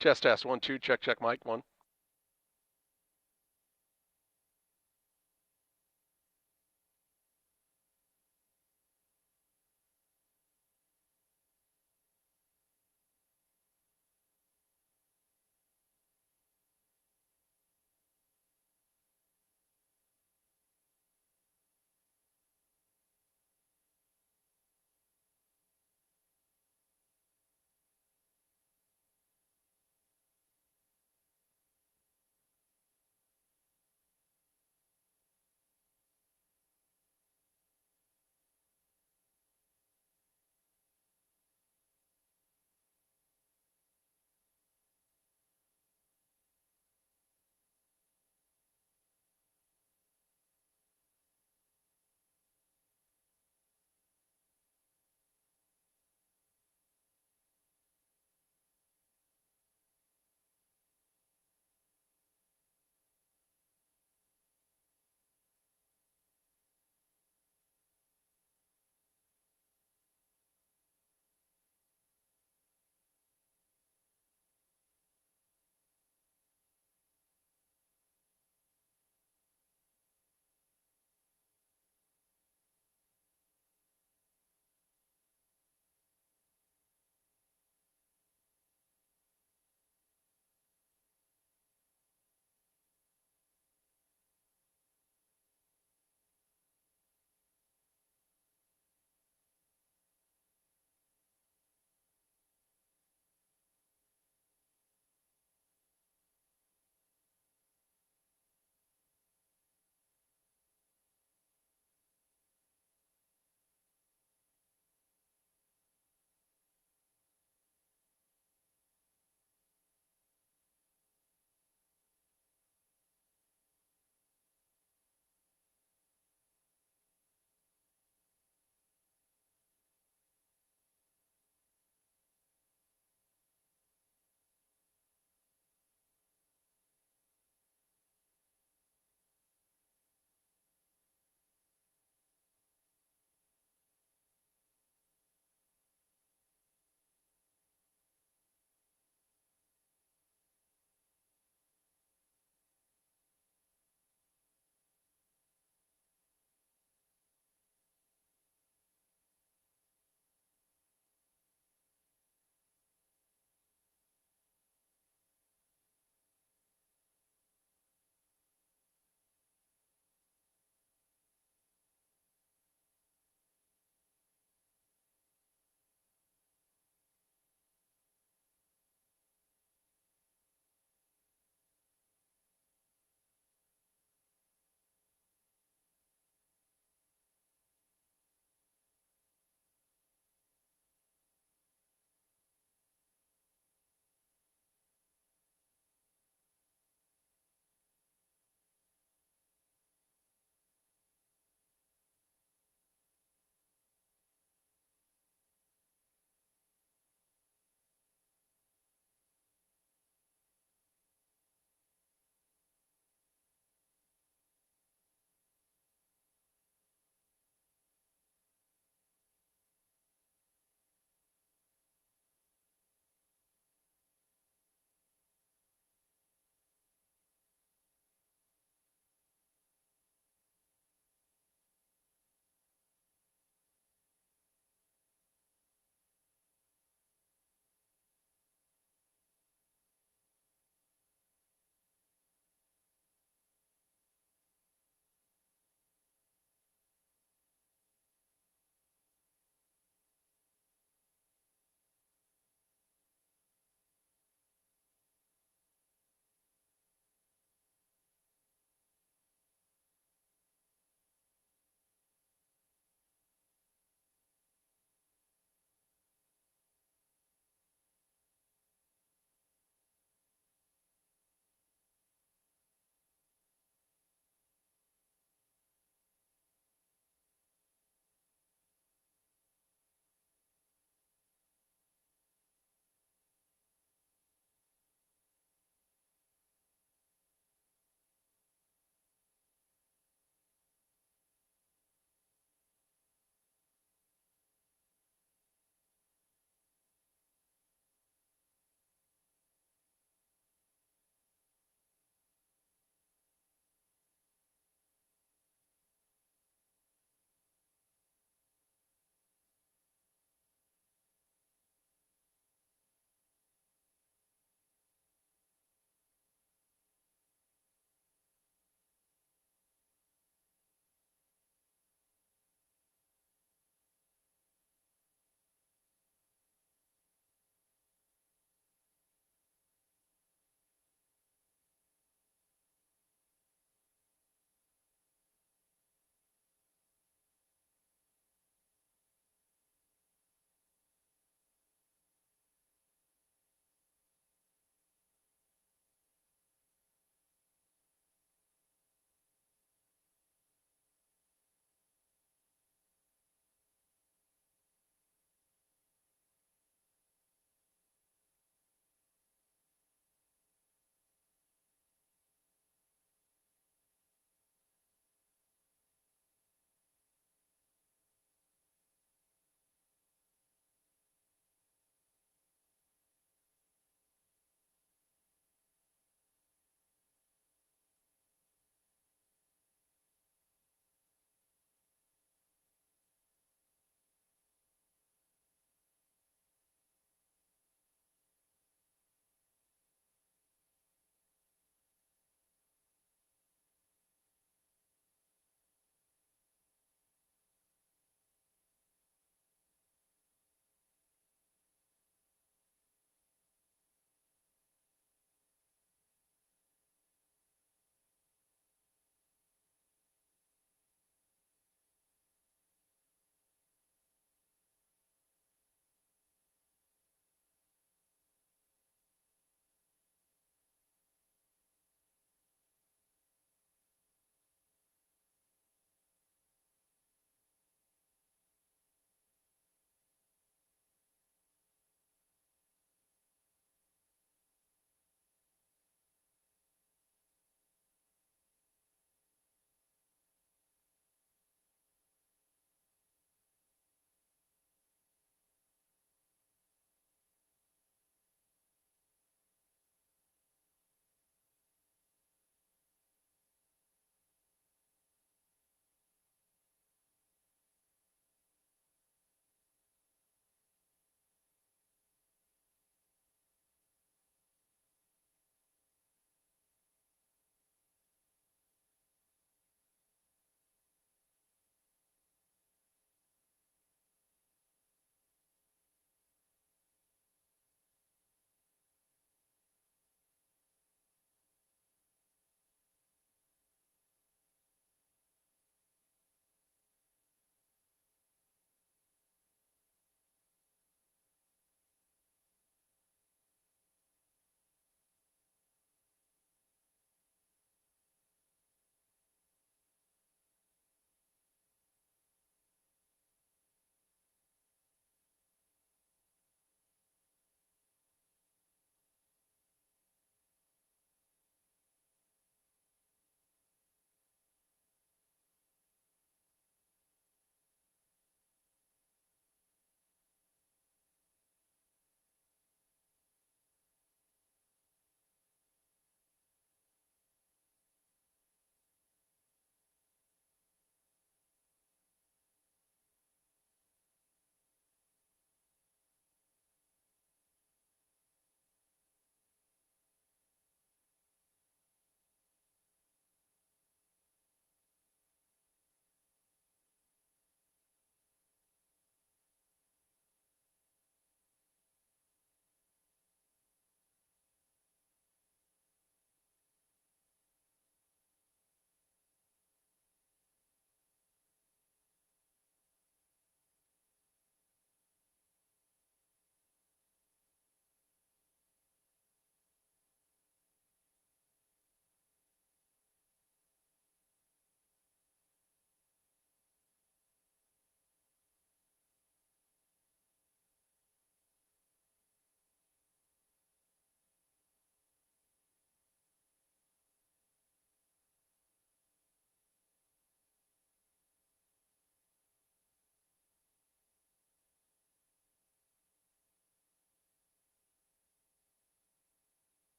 Test 1 2 check mic 1.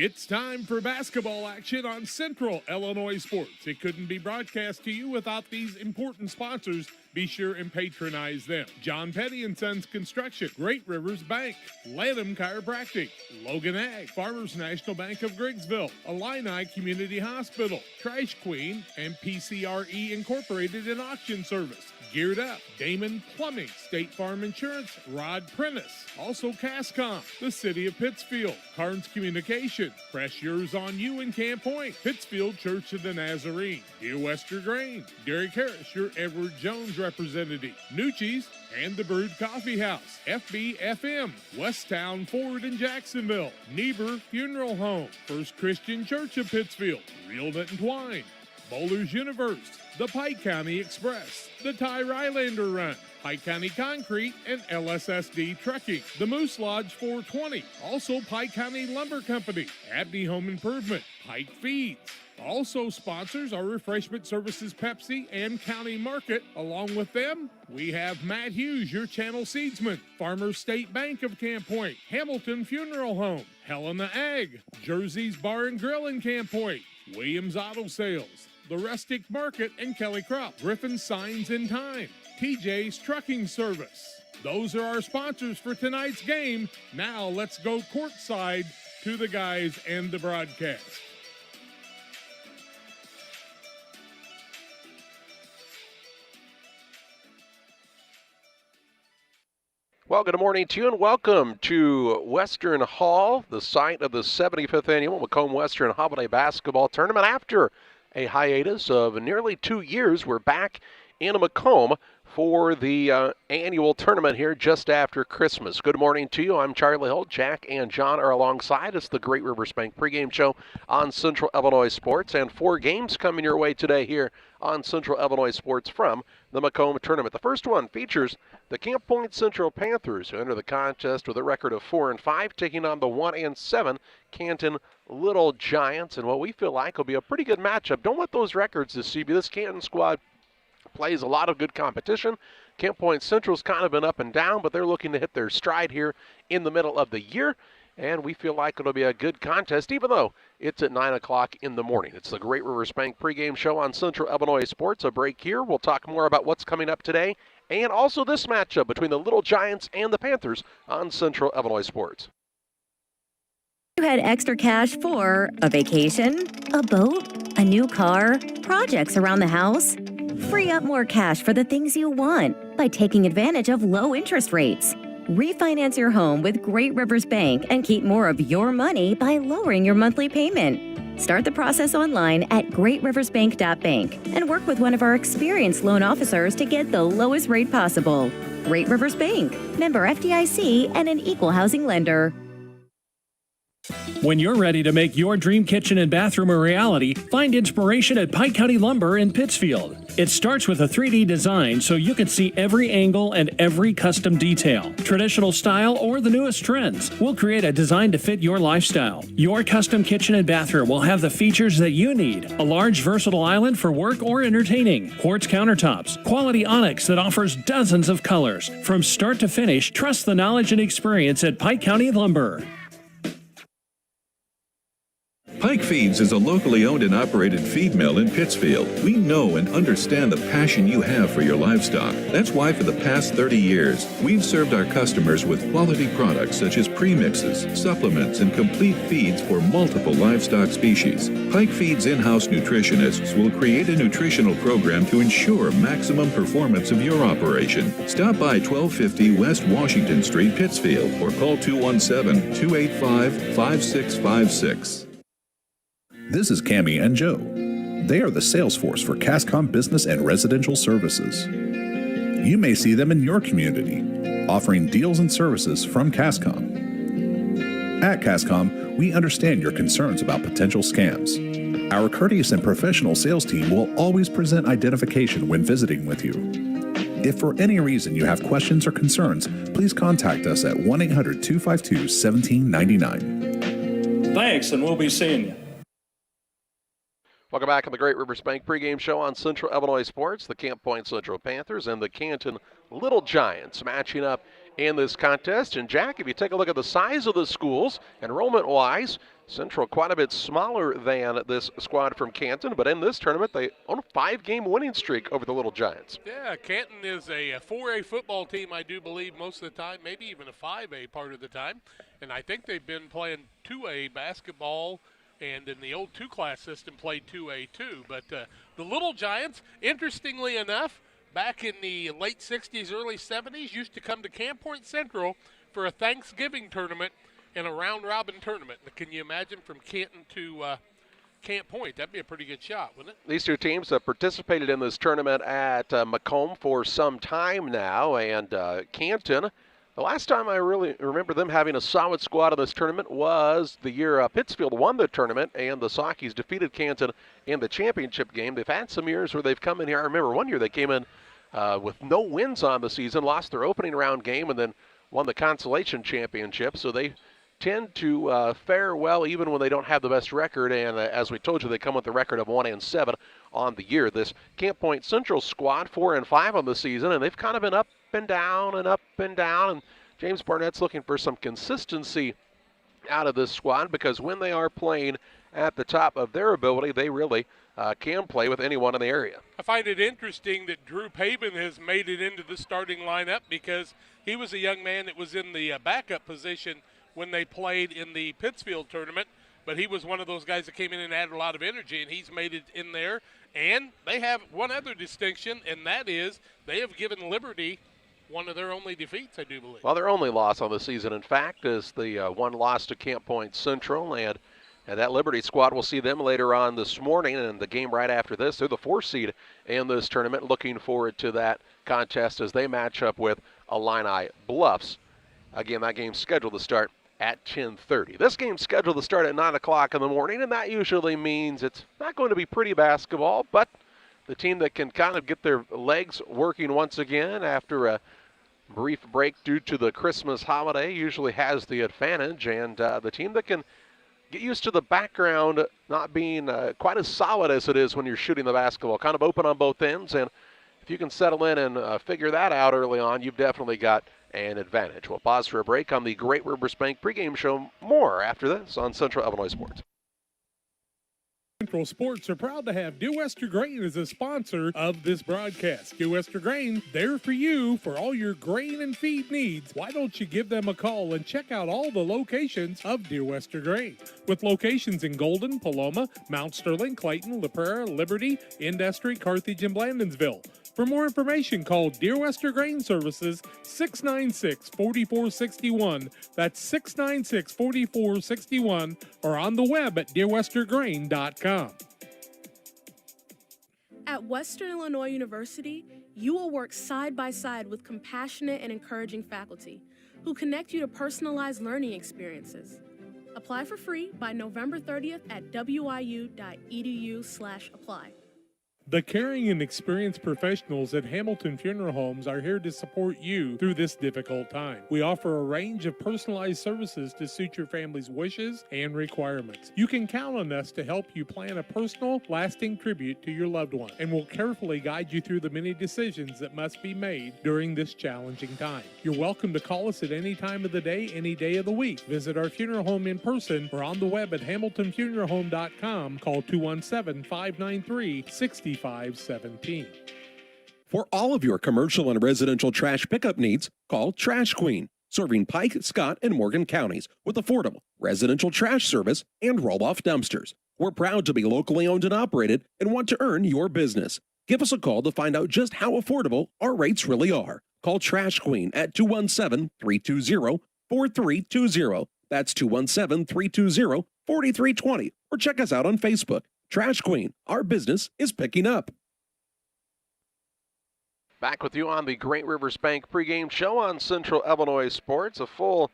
It's time for basketball action on Central Illinois Sports. It couldn't be broadcast to you without these important sponsors. Be sure and patronize them. John Petty & Sons Construction, Great Rivers Bank, Lanham Chiropractic, Logan Ag, Farmers National Bank of Griggsville, Illini Community Hospital, Trash Queen, and PCRE Incorporated in Auction Service. Geared Up, Damon Plumbing, State Farm Insurance, Rod Prentice, also Cascom, the City of Pittsfield, Carnes Communication, Press Yours on You in Camp Point, Pittsfield Church of the Nazarene, Dear Wester Grain, Derek Harris, your Edward Jones representative, Nucci's, and the Brewed Coffee House, FBFM, Westtown Ford in Jacksonville, Niebuhr Funeral Home, First Christian Church of Pittsfield, Real Knit and Twine, Bowlers Universe, the Pike County Express, the Ty Rylander Run, Pike County Concrete, and LSSD Trucking, the Moose Lodge 420, also Pike County Lumber Company, Abney Home Improvement, Pike Feeds. Also sponsors are Refreshment Services Pepsi and County Market. Along with them, we have Matt Hughes, your channel seedsman, Farmers State Bank of Camp Point, Hamilton Funeral Home, Helena Ag, Jersey's Bar and Grill in Camp Point, Williams Auto Sales, the Rustic Market and Kelly Crop, Griffin Signs in Time, TJ's Trucking Service. Those are our sponsors for tonight's game. Now let's go courtside to the guys and the broadcast. Well, good morning to you and welcome to Western Hall, the site of the 75th annual Macomb Western Holiday Basketball Tournament. After a hiatus of nearly 2 years, we're back in Macomb for the annual tournament here just after Christmas. Good morning to you. I'm Charlie Holt. Jack and John are alongside us. The Great Rivers Bank pregame show on Central Illinois Sports, and 4 games coming your way today here on Central Illinois Sports from the Macomb tournament. The first one features the Camp Point Central Panthers, who enter the contest with a record of 4-5, taking on the 1-7 Canton Little Giants, and what we feel like will be a pretty good matchup. Don't let those records deceive you. This Canton squad plays a lot of good competition. Camp Point Central's kind of been up and down, but they're looking to hit their stride here in the middle of the year, and we feel like it'll be a good contest, even though it's at 9 o'clock in the morning. It's the Great Rivers Bank pregame show on Central Illinois Sports. A break here. We'll talk more about what's coming up today, and also this matchup between the Little Giants and the Panthers on Central Illinois Sports. You had extra cash for a vacation, a boat, a new car, projects around the house? Free up more cash for the things you want by taking advantage of low interest rates. Refinance your home with Great Rivers Bank and keep more of your money by lowering your monthly payment. Start the process online at greatriversbank.bank and work with one of our experienced loan officers to get the lowest rate possible. Great Rivers Bank, member FDIC, and an equal housing lender. When you're ready to make your dream kitchen and bathroom a reality, find inspiration at Pike County Lumber in Pittsfield. It starts with a 3D design so you can see every angle and every custom detail. Traditional style or the newest trends. We'll create a design to fit your lifestyle. Your custom kitchen and bathroom will have the features that you need. A large versatile island for work or entertaining. Quartz countertops. Quality onyx that offers dozens of colors. From start to finish, trust the knowledge and experience at Pike County Lumber. Pike Feeds is a locally owned and operated feed mill in Pittsfield. We know and understand the passion you have for your livestock. That's why for the past 30 years, we've served our customers with quality products such as premixes, supplements, and complete feeds for multiple livestock species. Pike Feeds in-house nutritionists will create a nutritional program to ensure maximum performance of your operation. Stop by 1250 West Washington Street, Pittsfield, or call 217-285-5656. This is Cammie and Joe. They are the sales force for Cascom Business and Residential Services. You may see them in your community, offering deals and services from Cascom. At Cascom, we understand your concerns about potential scams. Our courteous and professional sales team will always present identification when visiting with you. If for any reason you have questions or concerns, please contact us at 1-800-252-1799. Thanks, and we'll be seeing you. Welcome back on the Great Rivers Bank pregame show on Central Illinois Sports. The Camp Point Central Panthers and the Canton Little Giants matching up in this contest. And Jack, if you take a look at the size of the schools, enrollment-wise, Central quite a bit smaller than this squad from Canton, but in this tournament they own a 5-game winning streak over the Little Giants. Yeah, Canton is a 4A football team, I do believe, most of the time, maybe even a 5A part of the time. And I think they've been playing 2A basketball, and in the old 2-class system played 2A too. But the Little Giants, interestingly enough, back in the late 60s, early 70s, used to come to Camp Point Central for a Thanksgiving tournament and a round-robin tournament. Can you imagine from Canton to Camp Point? That'd be a pretty good shot, wouldn't it? These two teams have participated in this tournament at Macomb for some time now, and Canton, the last time I really remember them having a solid squad in this tournament was the year Pittsfield won the tournament and the Sockies defeated Canton in the championship game. They've had some years where they've come in here. I remember one year they came in with no wins on the season, lost their opening round game, and then won the consolation championship. So they tend to fare well even when they don't have the best record, and as we told you, they come with a record of 1-7 on the year. This Camp Point Central squad 4-5 on the season, and they've kind of been up and down and up and down, and James Barnett's looking for some consistency out of this squad, because when they are playing at the top of their ability, they really can play with anyone in the area. I find it interesting that Drew Pabin has made it into the starting lineup, because he was a young man that was in the backup position when they played in the Pittsfield tournament, but he was one of those guys that came in and added a lot of energy, and he's made it in there. And they have one other distinction, and that is they have given Liberty one of their only defeats, I do believe. Well, their only loss on the season, in fact, is the one loss to Camp Point Central, and that Liberty squad, will see them later on this morning, and the game right after this. They're the 4th seed in this tournament. Looking forward to that contest as they match up with Illini Bluffs. Again, that game's scheduled to start at 10:30. This game's scheduled to start at 9 o'clock in the morning, and that usually means it's not going to be pretty basketball, but the team that can kind of get their legs working once again after a brief break due to the Christmas holiday usually has the advantage, and the team that can get used to the background not being quite as solid as it is when you're shooting the basketball, kind of open on both ends, and if you can settle in and figure that out early on, you've definitely got an advantage. We'll pause for a break on the Great Rivers Bank pregame show. More after this on Central Illinois Sports. Central Sports are proud to have Dear Wester Grain as a sponsor of this broadcast. Dear Wester Grain, there for you for all your grain and feed needs. Why don't you give them a call and check out all the locations of Dear Wester Grain? With locations in Golden, Paloma, Mount Sterling, Clayton, La Prairie, Liberty, Industry, Carthage, and Blandonsville. For more information, call Dear Wester Grain Services 696-4461. That's 696-4461, or on the web at dearwestergrain.com. At Western Illinois University, you will work side by side with compassionate and encouraging faculty who connect you to personalized learning experiences. Apply for free by November 30th at wiu.edu/apply. The caring and experienced professionals at Hamilton Funeral Homes are here to support you through this difficult time. We offer a range of personalized services to suit your family's wishes and requirements. You can count on us to help you plan a personal, lasting tribute to your loved one, and we'll carefully guide you through the many decisions that must be made during this challenging time. You're welcome to call us at any time of the day, any day of the week. Visit our funeral home in person or on the web at hamiltonfuneralhome.com. Call 217-593-6517. For all of your commercial and residential trash pickup needs, call Trash Queen, serving Pike, Scott, and Morgan counties with affordable residential trash service and roll-off dumpsters. We're proud to be locally owned and operated and want to earn your business. Give us a call to find out just how affordable our rates really are. Call Trash Queen at 217-320-4320. That's 217-320-4320. Or check us out on Facebook. Trash Queen, our business is picking up. Back with you on the Great Rivers Bank pregame show on Central Illinois Sports. A full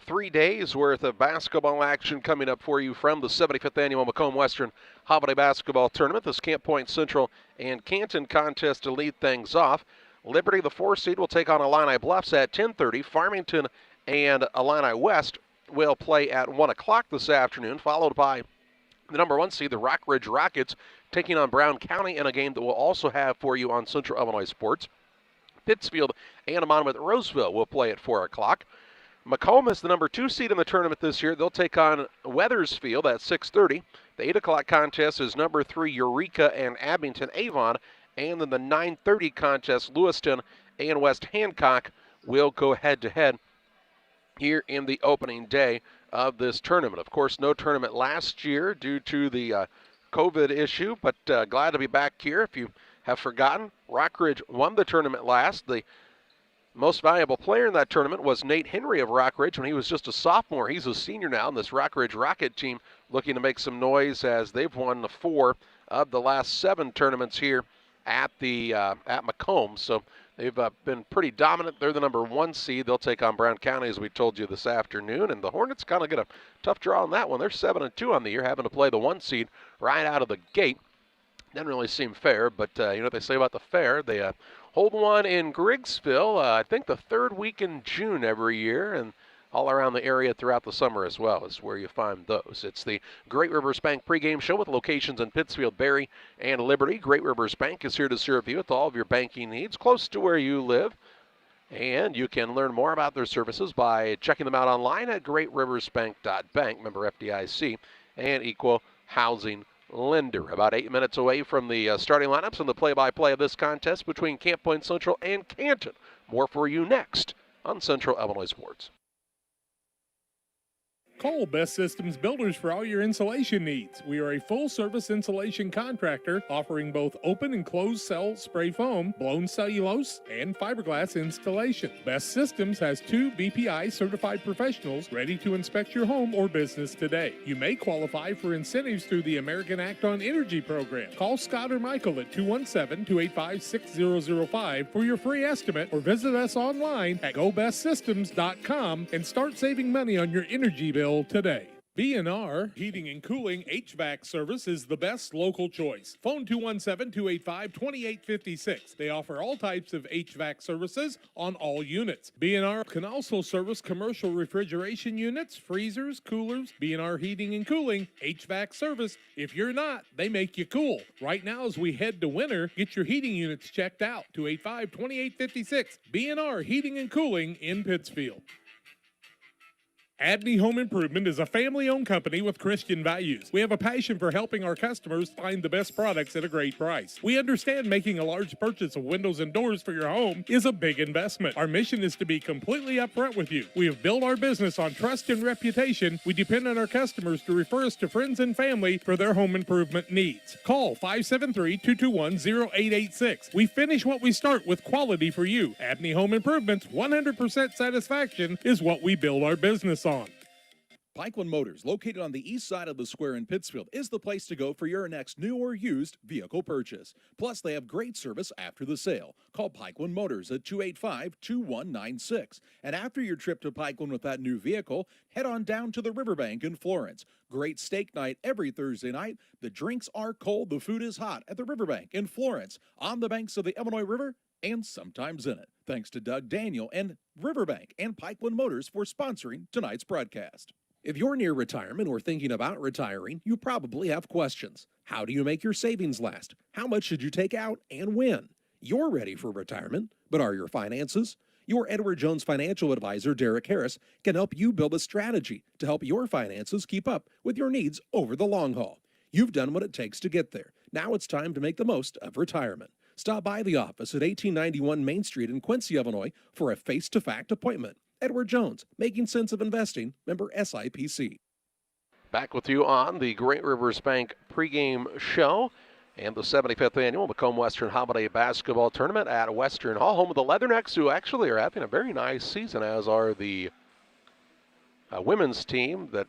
3 days worth of basketball action coming up for you from the 75th Annual Macomb Western Holiday Basketball Tournament. This Camp Point Central and Canton contest to lead things off. Liberty, the 4 seed, will take on Illini Bluffs at 10:30. Farmington and Illini West will play at 1 o'clock this afternoon, followed by the number 1 seed, the Rock Ridge Rockets, taking on Brown County in a game that we'll also have for you on Central Illinois Sports. Pittsfield and Monmouth Roseville will play at 4 o'clock. Macomb is the number 2 seed in the tournament this year. They'll take on Weathersfield at 6:30. The 8 o'clock contest is number 3 Eureka and Abington Avon. And then the 9:30 contest, Lewiston and West Hancock will go head-to-head here in the opening day of this tournament. Of course, no tournament last year due to the COVID issue, but glad to be back here. If you have forgotten, Rockridge won the tournament last. The most valuable player in that tournament was Nate Henry of Rockridge when he was just a sophomore. He's a senior now, and this Rockridge Rocket team looking to make some noise as they've won 4 of the last 7 tournaments here at Macomb. So they've been pretty dominant. They're the number 1 seed. They'll take on Brown County, as we told you this afternoon. And the Hornets kind of get a tough draw on that one. They're 7-2 on the year, having to play the 1 seed right out of the gate. Doesn't really seem fair, but you know what they say about the fair. They hold one in Griggsville, I think the 3rd week in June every year, and all around the area throughout the summer as well is where you find those. It's the Great Rivers Bank pregame show with locations in Pittsfield, Berry, and Liberty. Great Rivers Bank is here to serve you with all of your banking needs close to where you live. And you can learn more about their services by checking them out online at greatriversbank.bank, member FDIC, and equal housing lender. About 8 minutes away from the starting lineups and the play-by-play of this contest between Camp Point Central and Canton. More for you next on Central Illinois Sports. Call Best Systems Builders for all your insulation needs. We are a full-service insulation contractor offering both open and closed cell spray foam, blown cellulose, and fiberglass installation. Best Systems has 2 BPI certified professionals ready to inspect your home or business today. You may qualify for incentives through the American Act on Energy program. Call Scott or Michael at 217-285-6005 for your free estimate, or visit us online at gobestsystems.com and start saving money on your energy bill today. B&R Heating and Cooling HVAC service is the best local choice. Phone 217-285-2856. They offer all types of HVAC services on all units. B&R can also service commercial refrigeration units, freezers, coolers. B&R Heating and Cooling HVAC service. If you're not, they make you cool. Right now as we head to winter, get your heating units checked out. 285-2856. B&R Heating and Cooling in Pittsfield. Abney Home Improvement is a family-owned company with Christian values. We have a passion for helping our customers find the best products at a great price. We understand making a large purchase of windows and doors for your home is a big investment. Our mission is to be completely upfront with you. We have built our business on trust and reputation. We depend on our customers to refer us to friends and family for their home improvement needs. Call 573-221-0886. We finish what we start with quality for you. Abney Home Improvements, 100% satisfaction is what we build our business on. Pikeland Motors, located on the east side of the square in Pittsfield, is the place to go for your next new or used vehicle purchase. Plus, they have great service after the sale. Call Pikeland Motors at 285-2196. And after your trip to Pikeland with that new vehicle, head on down to the Riverbank in Florence. Great steak night every Thursday night. The drinks are cold, the food is hot at the Riverbank in Florence, on the banks of the Illinois River, and sometimes in it. Thanks to Doug Daniel and Riverbank and Pikeland Motors for sponsoring tonight's broadcast. If you're near retirement or thinking about retiring, you probably have questions. How do you make your savings last? How much should you take out and when? You're ready for retirement, but are your finances? Your Edward Jones financial advisor, Derek Harris, can help you build a strategy to help your finances keep up with your needs over the long haul. You've done what it takes to get there. Now it's time to make the most of retirement. Stop by the office at 1891 Main Street in Quincy, Illinois for a face-to-fact appointment. Edward Jones, Making Sense of Investing, member SIPC. Back with you on the Great Rivers Bank pregame show and the 75th annual Macomb Western Holiday Basketball Tournament at Western Hall, home of the Leathernecks, who actually are having a very nice season, as are the women's team that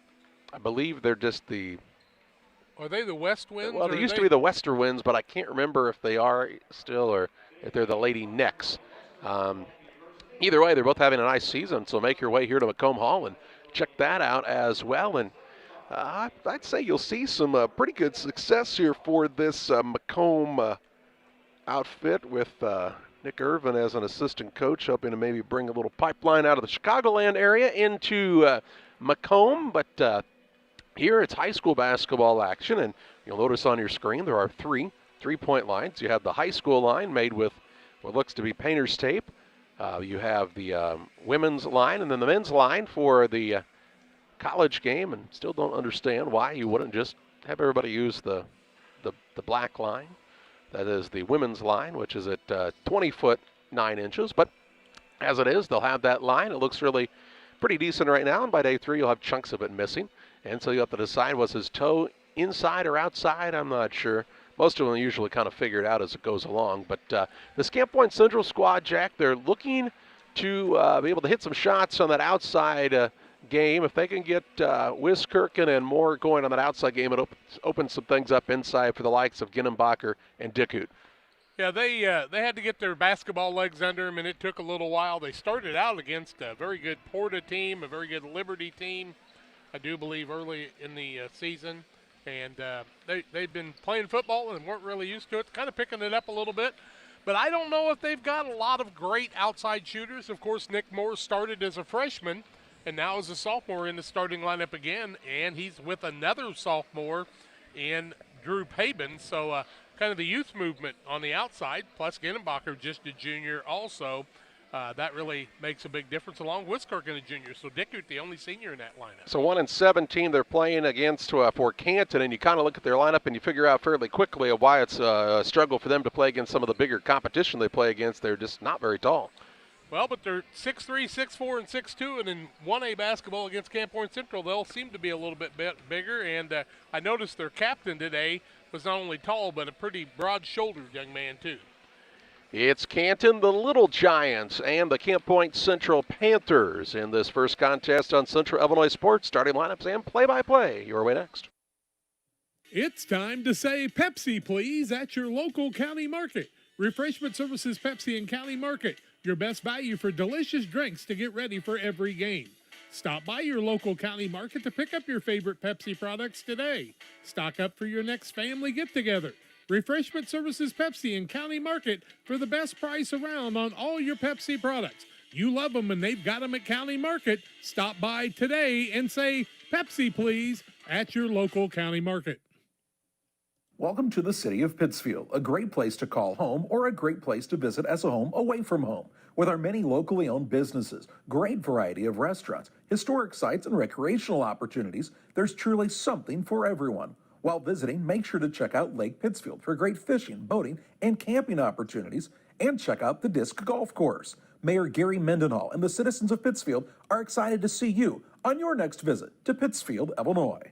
I believe they're just the... Are they the West Winds? Well, they used to be the Western Winds, but I can't remember if they are still or if they're the Lady Necks. Either way, they're both having a nice season, so make your way here to Macomb Hall and check that out as well. And I'd say you'll see some pretty good success here for this Macomb outfit with Nick Irvin as an assistant coach, hoping to maybe bring a little pipeline out of the Chicagoland area into Macomb. But here it's high school basketball action, and you'll notice on your screen there are 3 3-point lines. You have the high school line made with what looks to be painter's tape. You have the women's line and then the men's line for the college game, and still don't understand why you wouldn't just have everybody use the black line. That is the women's line, which is at 20 foot 9 inches. But as it is, they'll have that line. It looks really pretty decent right now, and by day 3 you'll have chunks of it missing. And so you have to decide, was his toe inside or outside? I'm not sure. Most of them usually kind of figure it out as it goes along. But this Camp Point Central squad, Jack, they're looking to be able to hit some shots on that outside game. If they can get Wiskirchen and Moore going on that outside game, it opens some things up inside for the likes of Ginnenbacher and Dickut. Yeah, they had to get their basketball legs under them, and it took a little while. They started out against a very good Porta team, a very good Liberty team, I do believe, early in the season. And they'd been playing football and weren't really used to it, kind of picking it up a little bit. But I don't know if they've got a lot of great outside shooters. Of course, Nick Moore started as a freshman and now is a sophomore in the starting lineup again, and he's with another sophomore in Drew Paben. So kind of the youth movement on the outside, plus Ginnenbacher, just a junior also. That really makes a big difference, along with Wiskirchen, a junior. So Dickut, the only senior in that lineup. So 1-17 they're playing against for Canton, and you kind of look at their lineup and you figure out fairly quickly why it's a struggle for them to play against some of the bigger competition they play against. They're just not very tall. Well, but they're 6'3", 6'4", and 6'2", and in 1A basketball against Camp Point Central, they'll seem to be a little bit bigger. And I noticed their captain today was not only tall, but a pretty broad-shouldered young man, too. It's Canton, the Little Giants, and the Camp Point Central Panthers in this first contest on Central Illinois Sports. Starting lineups and play-by-play. Your way next. It's time to say Pepsi, please, at your local county market. Refreshment Services Pepsi and County Market. Your best value for delicious drinks to get ready for every game. Stop by your local county market to pick up your favorite Pepsi products today. Stock up for your next family get-together. Refreshment Services Pepsi and County Market for the best price around on all your Pepsi products. You love them and they've got them at County Market. Stop by today and say Pepsi, please, at your local county market. Welcome to the city of Pittsfield, a great place to call home or a great place to visit as a home away from home. With our many locally owned businesses, great variety of restaurants, historic sites, and recreational opportunities, there's truly something for everyone. While visiting, make sure to check out Lake Pittsfield for great fishing, boating, and camping opportunities, and check out the Disc Golf Course. Mayor Gary Mendenhall and the citizens of Pittsfield are excited to see you on your next visit to Pittsfield, Illinois.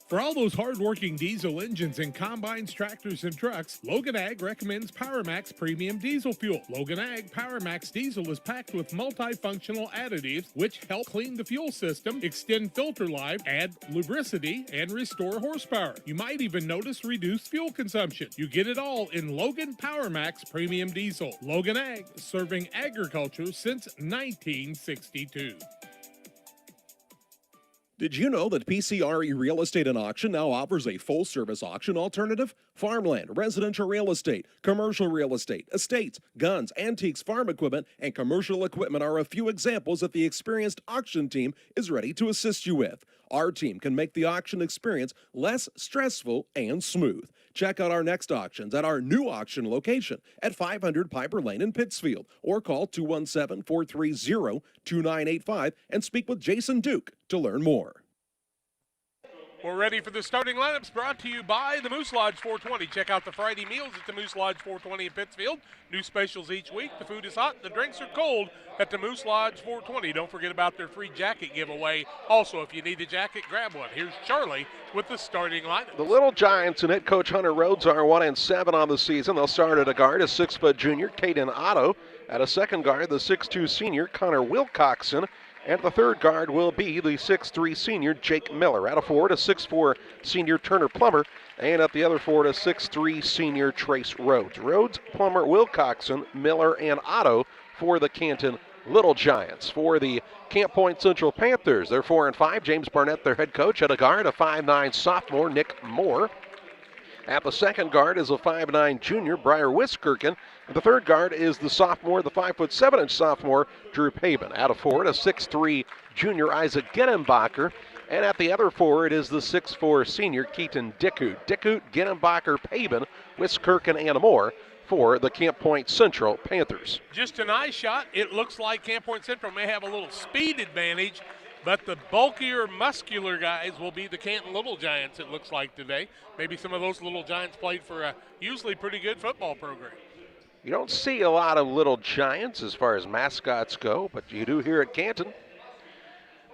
For all those hard-working diesel engines and combines, tractors, and trucks, Logan Ag recommends PowerMax Premium Diesel Fuel. Logan Ag PowerMax Diesel is packed with multifunctional additives which help clean the fuel system, extend filter life, add lubricity, and restore horsepower. You might even notice reduced fuel consumption. You get it all in Logan PowerMax Premium Diesel. Logan Ag, serving agriculture since 1962. Did you know that PCRE Real Estate and Auction now offers a full-service auction alternative? Farmland, residential real estate, commercial real estate, estates, guns, antiques, farm equipment, and commercial equipment are a few examples that the experienced auction team is ready to assist you with. Our team can make the auction experience less stressful and smooth. Check out our next auctions at our new auction location at 500 Piper Lane in Pittsfield, or call 217-430-2985 and speak with Jason Duke to learn more. We're ready for the starting lineups, brought to you by the Moose Lodge 420. Check out the Friday meals at the Moose Lodge 420 in Pittsfield. New specials each week. The food is hot, the drinks are cold at the Moose Lodge 420. Don't forget about their free jacket giveaway. Also, if you need a jacket, grab one. Here's Charlie with the starting lineup. The Little Giants and head coach Hunter Rhodes are 1-7 on the season. They'll start at a guard, a 6-foot junior, Caden Otto. At a second guard, the 6'2 senior, Connor Wilcoxon. And the third guard will be the 6'3 senior, Jake Miller. At a forward, a 6'4 senior, Turner Plummer. And at the other forward, a 6'3 senior, Trace Rhodes. Rhodes, Plummer, Wilcoxon, Miller, and Otto for the Canton Little Giants. For the Camp Point Central Panthers, they're 4-5. James Barnett, their head coach. At a guard, a 5'9 sophomore, Nick Moore. At the second guard is a 5'9 junior, Briar Wiskirchen. And the third guard is the sophomore, the 5'7" sophomore, Drew Paben. At a forward, a 6'3 junior, Isaac Ginnenbacher. And at the other forward is the 6'4 senior, Keaton Dickut. Dickut, Ginnenbacher, Paben, Wiskirchen, and Moore for the Camp Point Central Panthers. Just an eye shot. It looks like Camp Point Central may have a little speed advantage, but the bulkier, muscular guys will be the Canton Little Giants, it looks like today. Maybe some of those Little Giants played for a usually pretty good football program. You don't see a lot of Little Giants as far as mascots go, but you do here at Canton.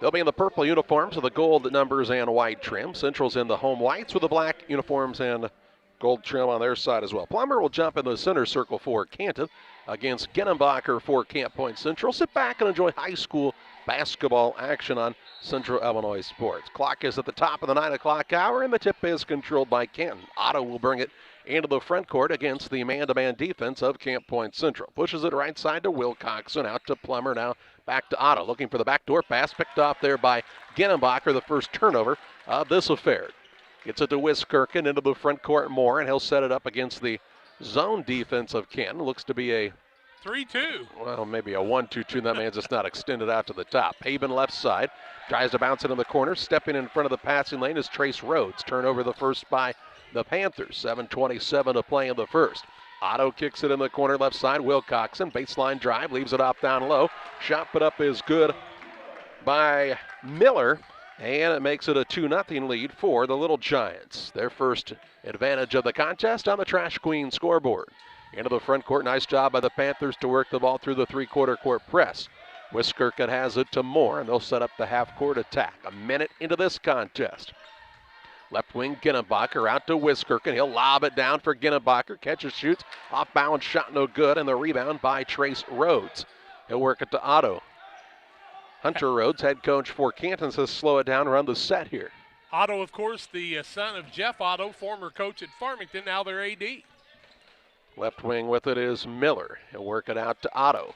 They'll be in the purple uniforms with the gold numbers and white trim. Central's in the home whites with the black uniforms and gold trim on their side as well. Plummer will jump in the center circle for Canton against Genenbacher for Camp Point Central. Sit back and enjoy high school basketball action on Central Illinois Sports. Clock is at the top of the 9 o'clock hour, and the tip is controlled by Canton. Otto will bring it into the front court against the man-to-man defense of Camp Point Central. Pushes it right side to Wilcoxon, out to Plummer, now back to Otto. Looking for the backdoor pass, picked off there by Genenbacher, the first turnover of this affair. Gets it to Wiskirchen into the front court more, and he'll set it up against the zone defense of Canton. Looks to be a 3-2. Well, maybe a 1-2-2. That man's just not extended out to the top. Haben left side. Tries to bounce it in the corner. Stepping in front of the passing lane is Trace Rhodes. Turnover the first by the Panthers. 7:27 to play in the first. Otto kicks it in the corner left side. Wilcoxon, baseline drive, leaves it off down low. Shot put up is good by Miller, and it makes it a 2-0 lead for the Little Giants. Their first advantage of the contest on the Trash Queen scoreboard. Into the front court, nice job by the Panthers to work the ball through the three-quarter court press. Wiskirchen has it to Moore, and they'll set up the half-court attack. A minute into this contest. Left wing Genenbacher out to Wiskirchen. He'll lob it down for Genenbacher. Catches, shoots, off-balance shot no good, and the rebound by Trace Rhodes. He'll work it to Otto. Hunter Rhodes, head coach for Canton, says slow it down, run the set here. Otto, of course, the son of Jeff Otto, former coach at Farmington, now their AD. Left wing with it is Miller. He'll work it out to Otto.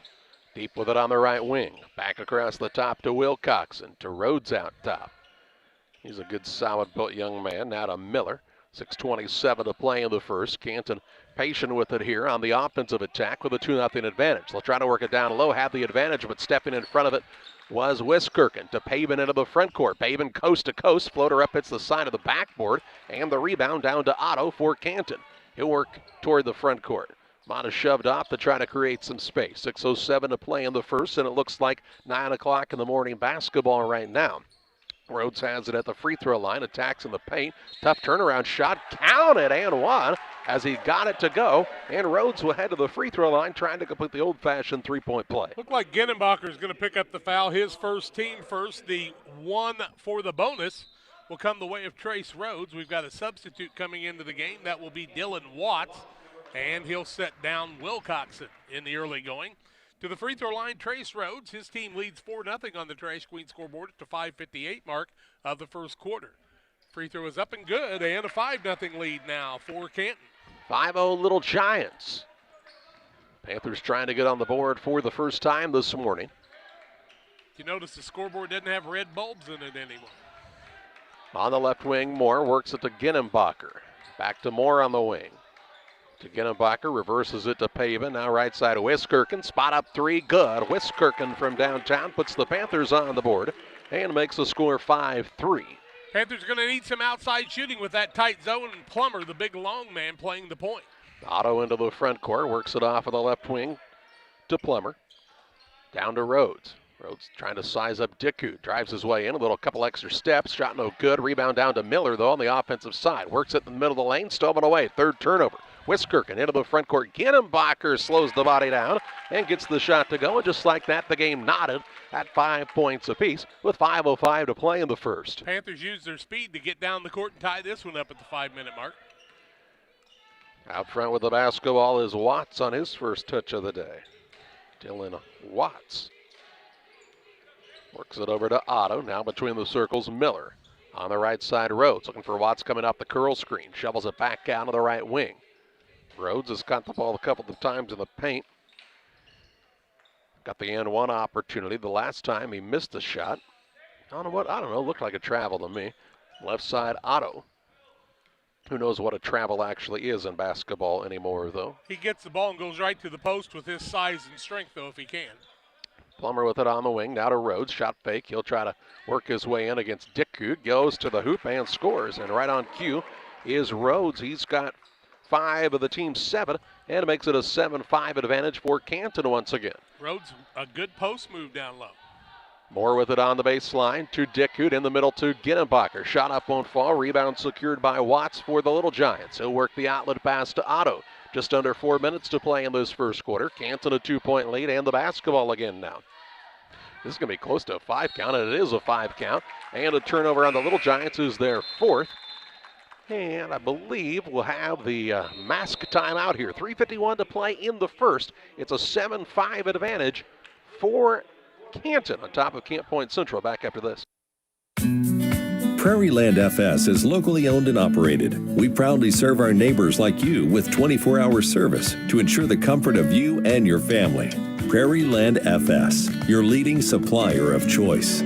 Deep with it on the right wing. Back across the top to Wilcoxon. To Rhodes out top. He's a good, solid-built young man. Now to Miller. 6:27 to play in the first. Canton patient with it here on the offensive attack with a 2-0 advantage. They'll try to work it down low, have the advantage, but stepping in front of it was Wiskirchen to Paven into the front court. Paven coast to coast. Floater up hits the side of the backboard, and the rebound down to Otto for Canton. He'll work toward the front court. Mata shoved off to try to create some space. 6:07 to play in the first, and it looks like 9 o'clock in the morning basketball right now. Rhodes has it at the free throw line, attacks in the paint. Tough turnaround shot, counted and one as he got it to go. And Rhodes will head to the free throw line trying to complete the old-fashioned three-point play. Looked like Genenbacher is going to pick up the foul. His first, team first. The one for the bonus will come the way of Trace Rhodes. We've got a substitute coming into the game. That will be Dylan Watts, and he'll set down Wilcoxon in the early going. To the free throw line, Trace Rhodes. His team leads 4-0 on the Trash Queen scoreboard at the 5:58 mark of the first quarter. Free throw is up and good, and a 5-0 lead now for Canton. 5-0 Little Giants. Panthers trying to get on the board for the first time this morning. You notice the scoreboard doesn't have red bulbs in it anymore. On the left wing, Moore works it to Genenbacher. Back to Moore on the wing. To Genenbacher, reverses it to Paven. Now right side of Wiskirchen. Spot up three, good. Wiskirchen from downtown puts the Panthers on the board and makes the score 5-3. Panthers going to need some outside shooting with that tight zone, and Plummer, the big long man, playing the point. Otto into the front court, works it off of the left wing to Plummer. Down to Rhodes. Rhodes trying to size up Dicku. Drives his way in, a little couple extra steps. Shot no good. Rebound down to Miller, though, on the offensive side. Works it in the middle of the lane, stolen away. Third turnover. Wiskirchen into the front court. Genenbacher slows the body down and gets the shot to go. And just like that, the game knotted at 5 points apiece with 5:05 to play in the first. Panthers use their speed to get down the court and tie this one up at the 5-minute mark. Out front with the basketball is Watts on his first touch of the day. Dylan Watts works it over to Otto. Now between the circles, Miller. On the right side, Rhodes looking for Watts coming off the curl screen. Shovels it back out to the right wing. Rhodes has got the ball a couple of times in the paint. Got the and one opportunity. The last time he missed the shot. I don't know. Looked like a travel to me. Left side, Otto. Who knows what a travel actually is in basketball anymore, though. He gets the ball and goes right to the post with his size and strength, though, if he can. Plummer with it on the wing. Now to Rhodes. Shot fake. He'll try to work his way in against Dicku. Goes to the hoop and scores. And right on cue is Rhodes. He's got 5 of the team's 7, and it makes it a 7-5 advantage for Canton once again. Rhodes, a good post move down low. Moore with it on the baseline to Dickhout, in the middle to Ginenbacher. Shot up won't fall. Rebound secured by Watts for the Little Giants. He'll work the outlet pass to Otto. Just under 4 minutes to play in this first quarter. Canton a 2-point lead and the basketball again now. This is going to be close to a 5 count, and it is a 5 count. And a turnover on the Little Giants is their 4th. And I believe we'll have the mask timeout here. 3:51 to play in the first. It's a 7-5 advantage for Canton on top of Camp Point Central. Back after this. Prairie Land FS is locally owned and operated. We proudly serve our neighbors like you with 24-hour service to ensure the comfort of you and your family. Prairie Land FS, your leading supplier of choice.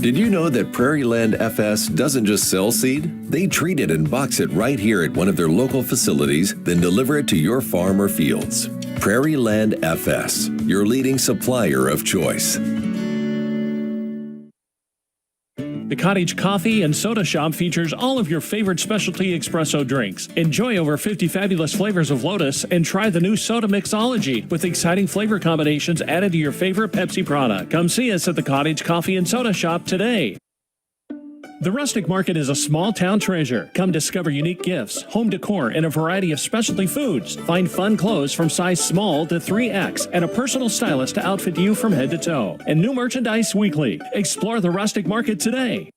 Did you know that Prairie Land FS doesn't just sell seed? They treat it and box it right here at one of their local facilities, then deliver it to your farm or fields. Prairie Land FS, your leading supplier of choice. The Cottage Coffee and Soda Shop features all of your favorite specialty espresso drinks. Enjoy over 50 fabulous flavors of Lotus and try the new Soda Mixology with exciting flavor combinations added to your favorite Pepsi product. Come see us at the Cottage Coffee and Soda Shop today. The Rustic Market is a small town treasure. Come discover unique gifts, home decor, and a variety of specialty foods. Find fun clothes from size small to 3X and a personal stylist to outfit you from head to toe. And new merchandise weekly. Explore the Rustic Market today.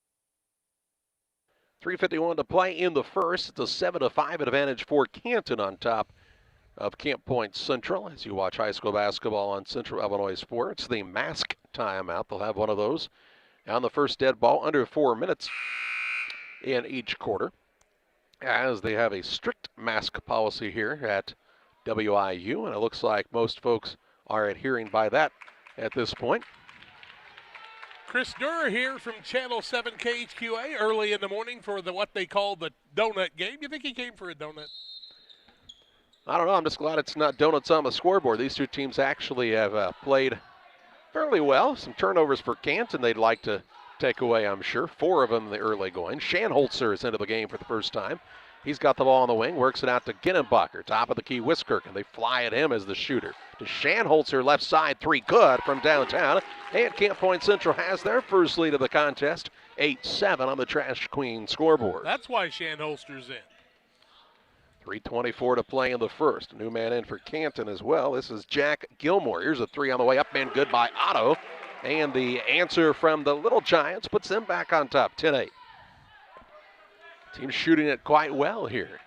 3:51 to play in the first. It's a 7-5 advantage for Canton on top of Camp Point Central. As you watch high school basketball on Central Illinois Sports, the mask timeout. They'll have one of those on the first dead ball, under 4 minutes in each quarter, as they have a strict mask policy here at WIU, and it looks like most folks are adhering by that at this point. Chris Durr here from Channel 7 KHQA early in the morning for what they call the donut game. You think he came for a donut? I don't know. I'm just glad it's not donuts on the scoreboard. These two teams actually have played fairly well. Some turnovers for Canton they'd like to take away, I'm sure. 4 of them in the early going. Shanholzer is into the game for the first time. He's got the ball on the wing, works it out to Ginenbacher. Top of the key, Wiskirk, and they fly at him as the shooter. To Shanholzer, left side, 3 good from downtown. And Camp Point Central has their first lead of the contest, 8-7 on the Trash Queen scoreboard. That's why Shanholzer's in. 3:24 to play in the first. New man in for Canton as well. This is Jack Gilmore. Here's a 3 on the way up and good by Otto. And the answer from the Little Giants puts them back on top, 10-8. Team shooting it quite well here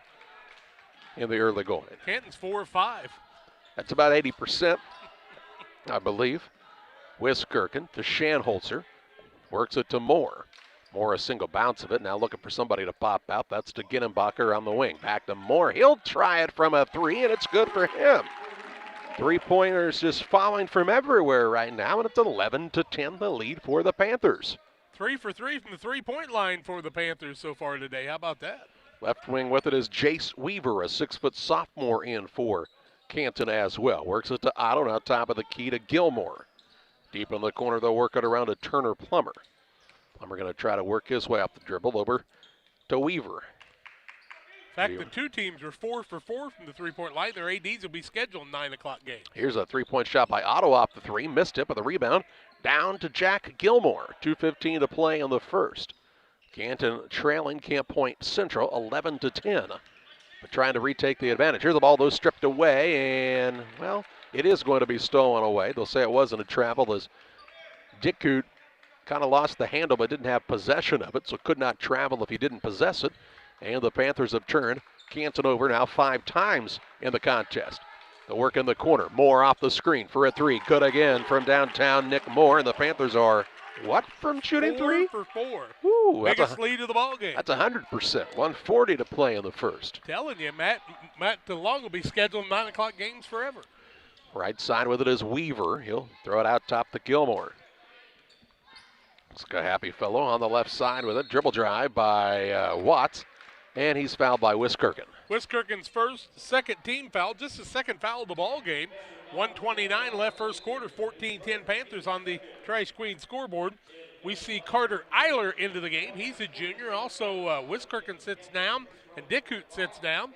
in the early going. Canton's 4 or 5. That's about 80%, I believe. Wiskirchen to Shanholzer. Works it to Moore. Moore a single bounce of it. Now looking for somebody to pop out. That's to Ginenbacher on the wing. Back to Moore. He'll try it from a 3, and it's good for him. 3-pointers just falling from everywhere right now, and it's 11-10 the lead for the Panthers. 3 for 3 from the three-point line for the Panthers so far today. How about that? Left wing with it is Jace Weaver, a 6-foot sophomore in for Canton as well. Works it to Otto, now top of the key to Gilmore. Deep in the corner, they'll work it around to Turner Plummer. Plummer going to try to work his way up the dribble over to Weaver. In fact, the two teams were 4 for 4 from the three-point line. Their ADs will be scheduled 9 o'clock game. Here's a 3-point shot by Otto off the 3. Missed it, but the rebound down to Jack Gilmore. 2:15 to play in the first. Canton trailing Camp Point Central 11-10. But trying to retake the advantage. Here's the ball, though, stripped away, and, well, it is going to be stolen away. They'll say it wasn't a travel as Dickhout kind of lost the handle but didn't have possession of it, so could not travel if he didn't possess it. And the Panthers have turned Canton over now 5 times in the contest. The work in the corner. Moore off the screen for a 3. Good again from downtown Nick Moore. And the Panthers are, what, from shooting 3? 4 for 4. Ooh, biggest lead of the ball game. That's 100%. 140 to play in the first. Telling you, Matt DeLong will be scheduled 9 o'clock games forever. Right side with it is Weaver. He'll throw it out top to Gilmore. It's a happy fellow on the left side with a dribble drive by Watts. And he's fouled by Wiskirchen. Wiskirchen's second team foul, just the second foul of the ball game. 1:29 left first quarter, 14-10 Panthers on the Trash Queen scoreboard. We see Carter Eiler into the game. He's a junior. Also, Wiskirchen sits down, and Dickhoot sits down.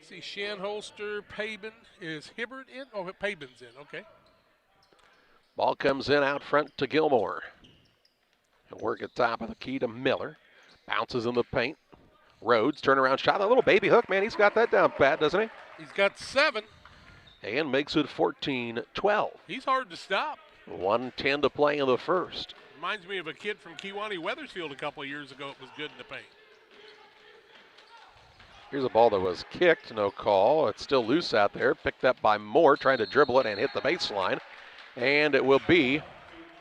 See Shanholster, Pabin. Is Hibbert in? Oh, Pabin's in. Okay. Ball comes in out front to Gilmore. He'll work at top of the key to Miller. Bounces in the paint. Rhodes, turnaround shot. A little baby hook, man. He's got that down pat, doesn't he? He's got 7. And makes it 14-12. He's hard to stop. 1:10 to play in the first. Reminds me of a kid from Kewanee Weathersfield a couple of years ago. It was good in the paint. Here's a ball that was kicked, no call. It's still loose out there. Picked up by Moore, trying to dribble it and hit the baseline. And it will be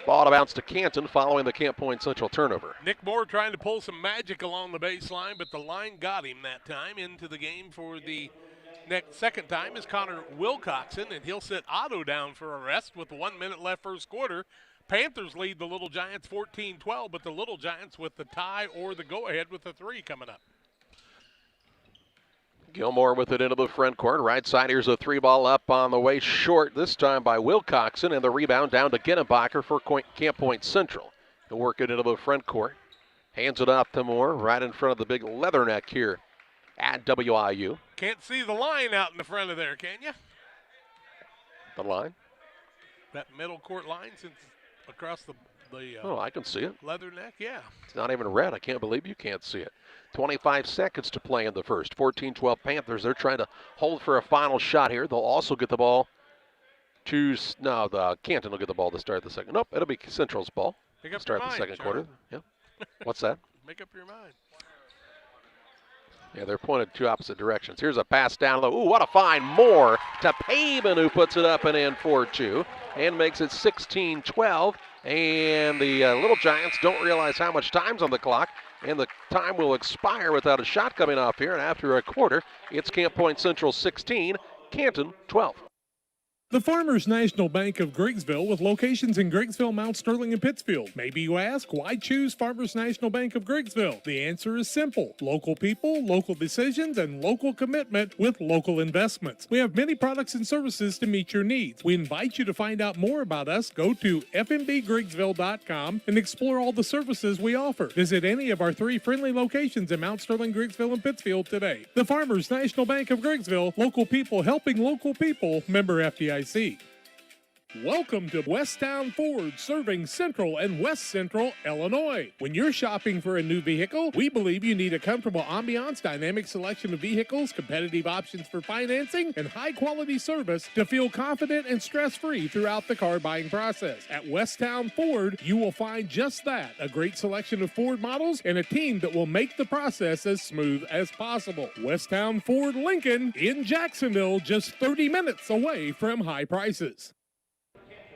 ball to bounce to Canton following the Camp Point Central turnover. Nick Moore trying to pull some magic along the baseline, but the line got him that time. Into the game for the second time is Connor Wilcoxon, and he'll sit Otto down for a rest with 1 minute left first quarter. Panthers lead the Little Giants 14-12, but the Little Giants with the tie or the go-ahead with the 3 coming up. Gilmore with it into the front court. Right side, here's a 3-ball up on the way short, this time by Wilcoxon, and the rebound down to Ginnenbacher for Camp Point Central. He'll work it into the front court. Hands it off to Moore, right in front of the big Leatherneck here at WIU. Can't see the line out in the front of there, can you? The line? That middle court line since across the oh, I can see it. Leatherneck, yeah. It's not even red. I can't believe you can't see it. 25 seconds to play in the first. 14-12 Panthers. They're trying to hold for a final shot here. They'll also get the ball to, no, the Canton will get the ball to start the second. Nope, it'll be Central's ball. Make up start your the mind, second John. quarter. Yeah. What's that? Make up your mind. Yeah, they're pointed two opposite directions. Here's a pass down low. Ooh, what a find. Moore to Pabin, who puts it up and in for 2 and makes it 16-12. And the Little Giants don't realize how much time's on the clock, and the time will expire without a shot coming off here. And after a quarter, it's Camp Point Central 16, Canton 12. The Farmers National Bank of Griggsville with locations in Griggsville, Mount Sterling, and Pittsfield. Maybe you ask, why choose Farmers National Bank of Griggsville? The answer is simple. Local people, local decisions, and local commitment with local investments. We have many products and services to meet your needs. We invite you to find out more about us. Go to fmbgriggsville.com and explore all the services we offer. Visit any of our 3 friendly locations in Mount Sterling, Griggsville, and Pittsfield today. The Farmers National Bank of Griggsville, local people helping local people, member FDIC. Welcome to Westtown Ford, serving Central and West Central Illinois. When you're shopping for a new vehicle, we believe you need a comfortable ambiance, dynamic selection of vehicles, competitive options for financing, and high-quality service to feel confident and stress-free throughout the car buying process. At Westtown Ford, you will find just that, a great selection of Ford models and a team that will make the process as smooth as possible. Westtown Ford Lincoln in Jacksonville, just 30 minutes away from high prices.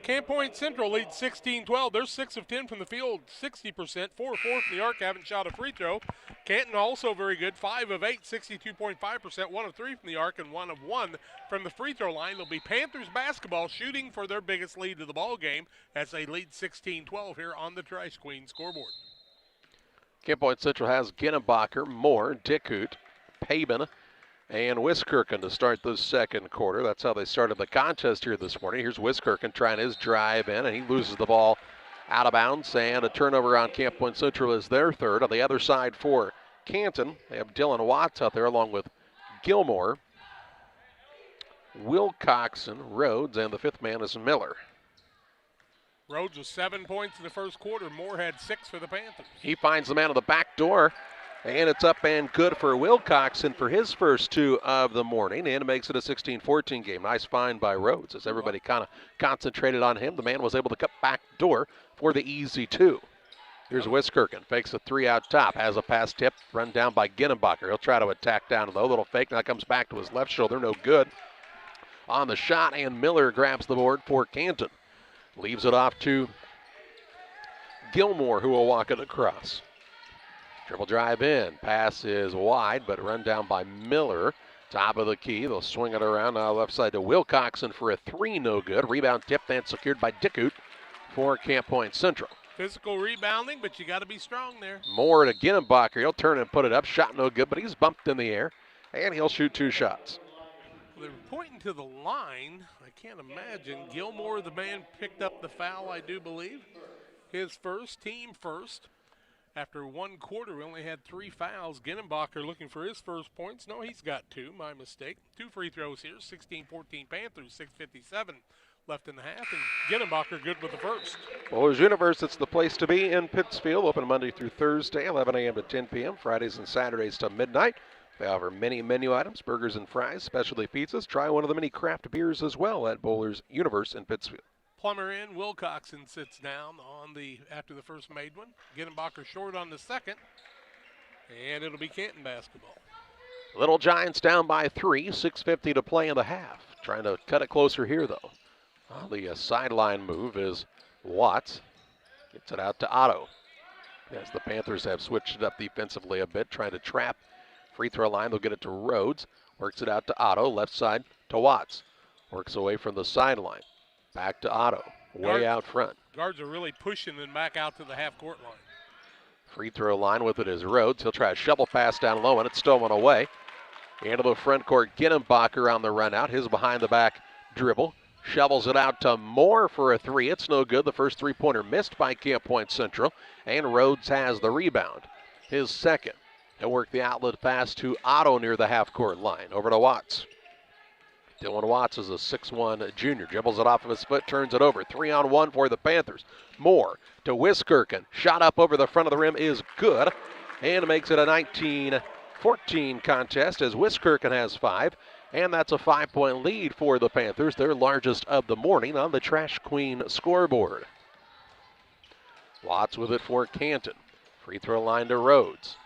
Camp Point Central leads 16-12. They're 6 of 10 from the field, 60%, 4 of 4 from the arc, haven't shot a free throw. Canton also very good, 5 of 8, 62.5%, 1 of 3 from the arc, and 1 of 1 from the free throw line. It'll be Panthers basketball shooting for their biggest lead of the ball game as they lead 16-12 here on the Trash Queen scoreboard. Camp Point Central has Ginnenbacher, Moore, Dickhoot, Pabin, and Wiskirchen to start the second quarter. That's how they started the contest here this morning. Here's Wiskirchen trying his drive in, and he loses the ball out of bounds, and a turnover on Camp Point Central is their third. On the other side for Canton, they have Dylan Watts out there along with Gilmore, Wilcoxon, Rhodes, and the fifth man is Miller. Rhodes with 7 points in the first quarter. Moore had 6 for the Panthers. He finds the man on the back door. And it's up and good for Wilcoxon for his first 2 of the morning, and it makes it a 16-14 game. Nice find by Rhodes as everybody kind of concentrated on him. The man was able to cut back door for the easy 2. Here's Wiskirchen, fakes a 3 out top, has a pass tip, run down by Ginnenbacher. He'll try to attack down low, little fake, now comes back to his left shoulder, no good. On the shot, and Miller grabs the board for Canton. Leaves it off to Gilmore, who will walk it across. Dribble drive in, pass is wide, but run down by Miller. Top of the key, they'll swing it around now left side to Wilcoxon for a 3, no good. Rebound tipped and secured by Dickhoot for Camp Point Central. Physical rebounding, but you got to be strong there. Moore to Ginnenbacher, he'll turn and put it up. Shot no good, but he's bumped in the air, and he'll shoot 2 shots. Well, they're pointing to the line. I can't imagine. Gilmore, the man, picked up the foul, I do believe. his first, team first. After one quarter, we only had 3 fouls. Ginenbacher looking for his first points. No, he's got 2. My mistake. 2 free throws here. 16-14 Panthers. 6:57 left in the half. And Ginenbacher good with the first. Bowlers Universe, it's the place to be in Pittsfield. Open Monday through Thursday, 11 a.m. to 10 p.m. Fridays and Saturdays till midnight. They offer many menu items, burgers and fries, specialty pizzas. Try one of the many craft beers as well at Bowlers Universe in Pittsfield. Plummer in. Wilcoxon sits down after the first made one. Ginenbacher short on the second. And it'll be Canton basketball. Little Giants down by 3, 6:50 to play in the half. Trying to cut it closer here, though. The sideline move is Watts. Gets it out to Otto. As the Panthers have switched it up defensively a bit, trying to trap free throw line. They'll get it to Rhodes. Works it out to Otto. Left side to Watts. Works away from the sideline. Back to Otto. Way out front. Guards are really pushing and back out to the half-court line. Free throw line with it is Rhodes. He'll try a shovel pass down low, and it's stolen away. Into the front court, Ginenbacher on the run out. His behind-the-back dribble. Shovels it out to Moore for a 3. It's no good. The first three-pointer missed by Camp Point Central, and Rhodes has the rebound. His second. He'll work the outlet pass to Otto near the half-court line. Over to Watts. Dylan Watts is a 6'1 junior. Dribbles it off of his foot, turns it over. 3-on-1 for the Panthers. Moore to Wiskirchen. Shot up over the front of the rim is good, and makes it a 19-14 contest as Wiskirchen has 5. And that's a 5-point lead for the Panthers, their largest of the morning on the Trash Queen scoreboard. Watts with it for Canton. Free throw line to Rhodes.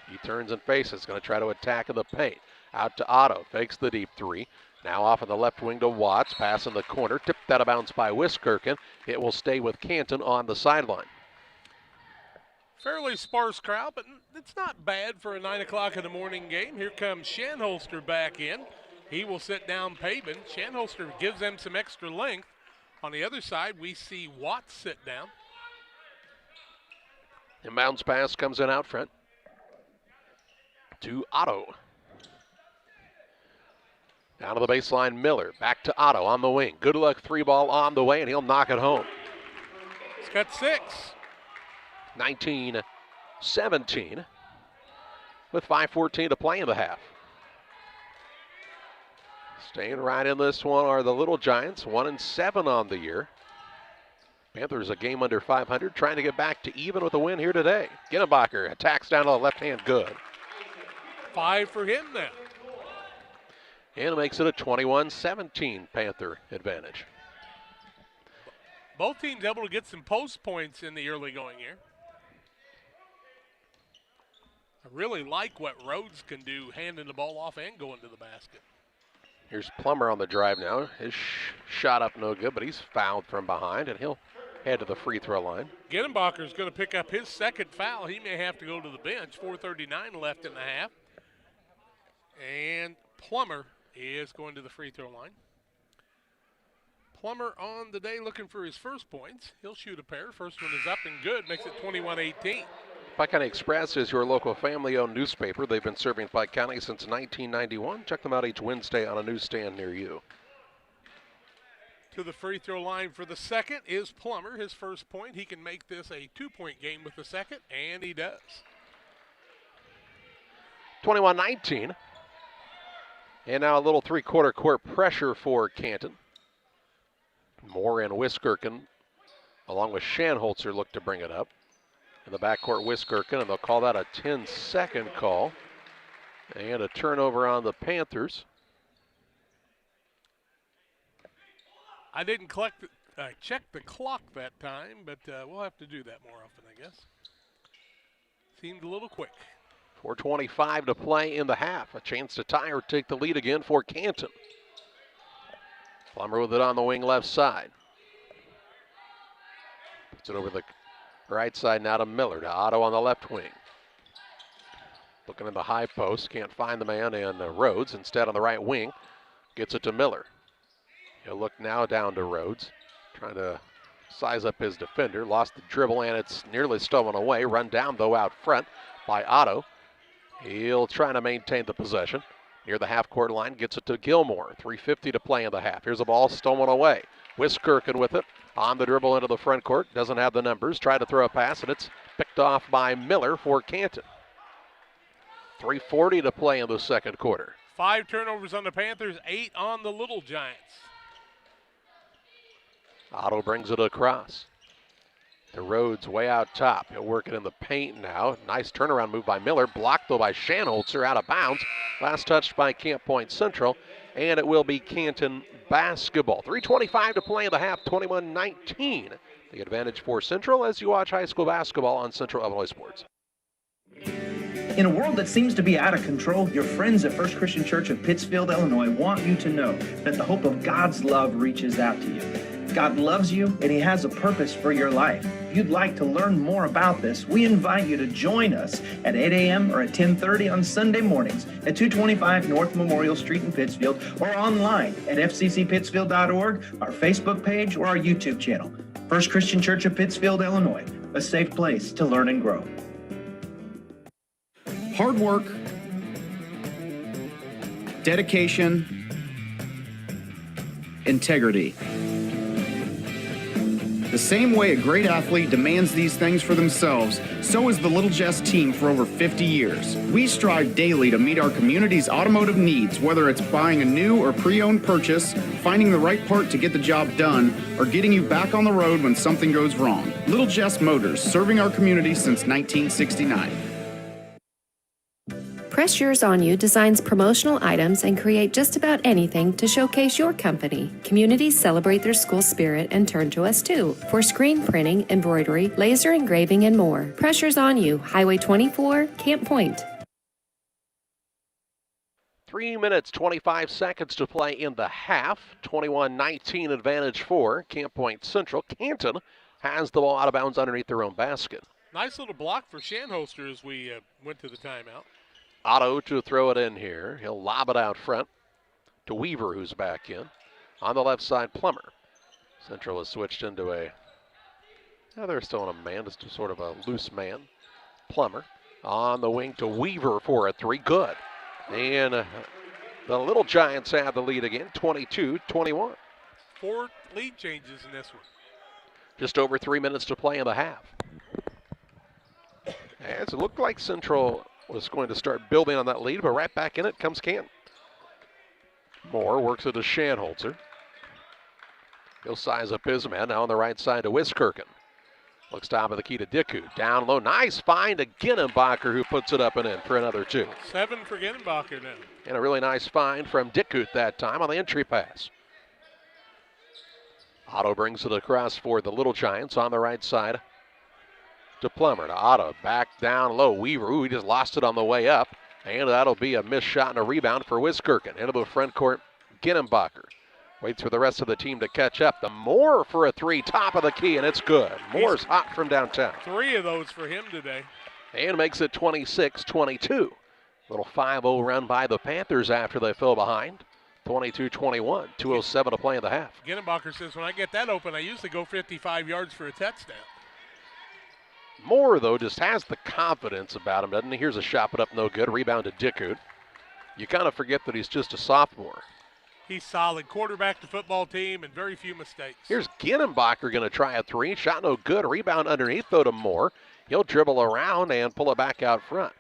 He turns and faces, going to try to attack in the paint. Out to Otto, fakes the deep 3. Now off on the left wing to Watts, pass in the corner, tipped out of bounds by Wiskirchen. It will stay with Canton on the sideline. Fairly sparse crowd, but it's not bad for a 9 o'clock in the morning game. Here comes Shanholster back in. He will sit down Pabin. Shanholster gives them some extra length. On the other side, we see Watts sit down. Inbounds pass comes in out front to Otto. Down to the baseline, Miller. Back to Otto on the wing. Good luck 3-ball on the way, and he'll knock it home. He's got 6. 19-17 with 5:14 to play in the half. Staying right in this one are the Little Giants, 1-7 on the year. Panthers a game under 500, trying to get back to even with a win here today. Ginenbacher attacks down to the left hand, good. 5 for him now. And it makes it a 21-17 Panther advantage. Both teams able to get some post points in the early going here. I really like what Rhodes can do, handing the ball off and going to the basket. Here's Plummer on the drive now. His shot up no good, but he's fouled from behind, and he'll head to the free throw line. Ginenbacher's going to pick up his second foul. He may have to go to the bench. 4:39 left in the half. And Plummer is going to the free throw line. Plummer on the day looking for his first points. He'll shoot a pair. First one is up and good. Makes it 21-18. Pike County Express is your local family-owned newspaper. They've been serving Pike County since 1991. Check them out each Wednesday on a newsstand near you. To the free throw line for the second is Plummer. His first point. He can make this a 2-point game with the second, and he does. 21-19. And now a little three-quarter court pressure for Canton. Moore and Wiskirchen, along with Shanholzer, look to bring it up. In the backcourt, Wiskirchen, and they'll call that a 10-second call. And a turnover on the Panthers. I didn't check the clock that time, but we'll have to do that more often, I guess. Seemed a little quick. 4:25 to play in the half. A chance to tie or take the lead again for Canton. Plummer with it on the wing left side. Puts it over the right side now to Miller, to Otto on the left wing. Looking in the high post, can't find the man, and Rhodes instead on the right wing gets it to Miller. He'll look now down to Rhodes, trying to size up his defender. Lost the dribble, and it's nearly stolen away. Run down, though, out front by Otto. He'll try to maintain the possession. Near the half-court line, gets it to Gilmore. 3:50 to play in the half. Here's a ball stolen away. Wiskirchen with it. On the dribble into the front court, doesn't have the numbers. Tried to throw a pass, and it's picked off by Miller for Canton. 3:40 to play in the second quarter. 5 turnovers on the Panthers, 8 on the Little Giants. Otto brings it across. The Rhodes way out top. He'll work it in the paint now. Nice turnaround move by Miller. Blocked though by Shanholzer, out of bounds. Last touched by Camp Point Central. And it will be Canton basketball. 3:25 to play in the half, 21-19. The advantage for Central as you watch high school basketball on Central Illinois Sports. In a world that seems to be out of control, your friends at First Christian Church of Pittsfield, Illinois want you to know that the hope of God's love reaches out to you. God loves you and He has a purpose for your life. If you'd like to learn more about this, we invite you to join us at 8 a.m. or at 10:30 on Sunday mornings at 225 North Memorial Street in Pittsfield, or online at fccpittsfield.org, our Facebook page, or our YouTube channel. First Christian Church of Pittsfield, Illinois, a safe place to learn and grow. Hard work, dedication, integrity. The same way a great athlete demands these things for themselves, so is the Little Jess team for over 50 years. We strive daily to meet our community's automotive needs, whether it's buying a new or pre-owned purchase, finding the right part to get the job done, or getting you back on the road when something goes wrong. Little Jess Motors, serving our community since 1969. Press Yours On You designs promotional items and create just about anything to showcase your company. Communities celebrate their school spirit and turn to us too for screen printing, embroidery, laser engraving, and more. Press Yours On You, Highway 24, Camp Point. 3 minutes, 25 seconds to play in the half. 21-19 advantage for Camp Point Central. Canton has the ball out of bounds underneath their own basket. Nice little block for Shanholster as we went to the timeout. Otto to throw it in here. He'll lob it out front to Weaver, who's back in. On the left side, Plummer. Central has switched into they're still in a man, just sort of a loose man. Plummer on the wing to Weaver for a three. Good. And the Little Giants have the lead again, 22-21. 4 lead changes in this one. Just over 3 minutes to play in the half. As it looked like Central was going to start building on that lead, but right back in it comes Canton. Moore works it to Shanholzer. He'll size up his man. Now on the right side to Wiskirchen. Looks top of the key to Dicku. Down low. Nice find to Ginnenbacher, who puts it up and in for another 2. 7 for Ginnenbacher now. And a really nice find from Dicku that time on the entry pass. Otto brings it across for the Little Giants on the right side to Plummer. To Otto, back down low. Weaver, he just lost it on the way up. And that'll be a missed shot and a rebound for Wiskirchen. Into the front court, Ginnenbacher. Waits for the rest of the team to catch up. The Moore for a 3, top of the key, and it's good. Moore's hot from downtown. 3 of those for him today. And makes it 26-22. Little 5-0 run by the Panthers after they fell behind. 22-21, 2:07 to play in the half. Ginnenbacher says, when I get that open, I usually go 55 yards for a touchdown. Moore, though, just has the confidence about him, doesn't he? Here's a shot put up, no good. Rebound to Dickoot. You kind of forget that he's just a sophomore. He's solid. Quarterback the football team and very few mistakes. Here's Ginnenbacher going to try a 3. Shot no good. Rebound underneath, though, to Moore. He'll dribble around and pull it back out front.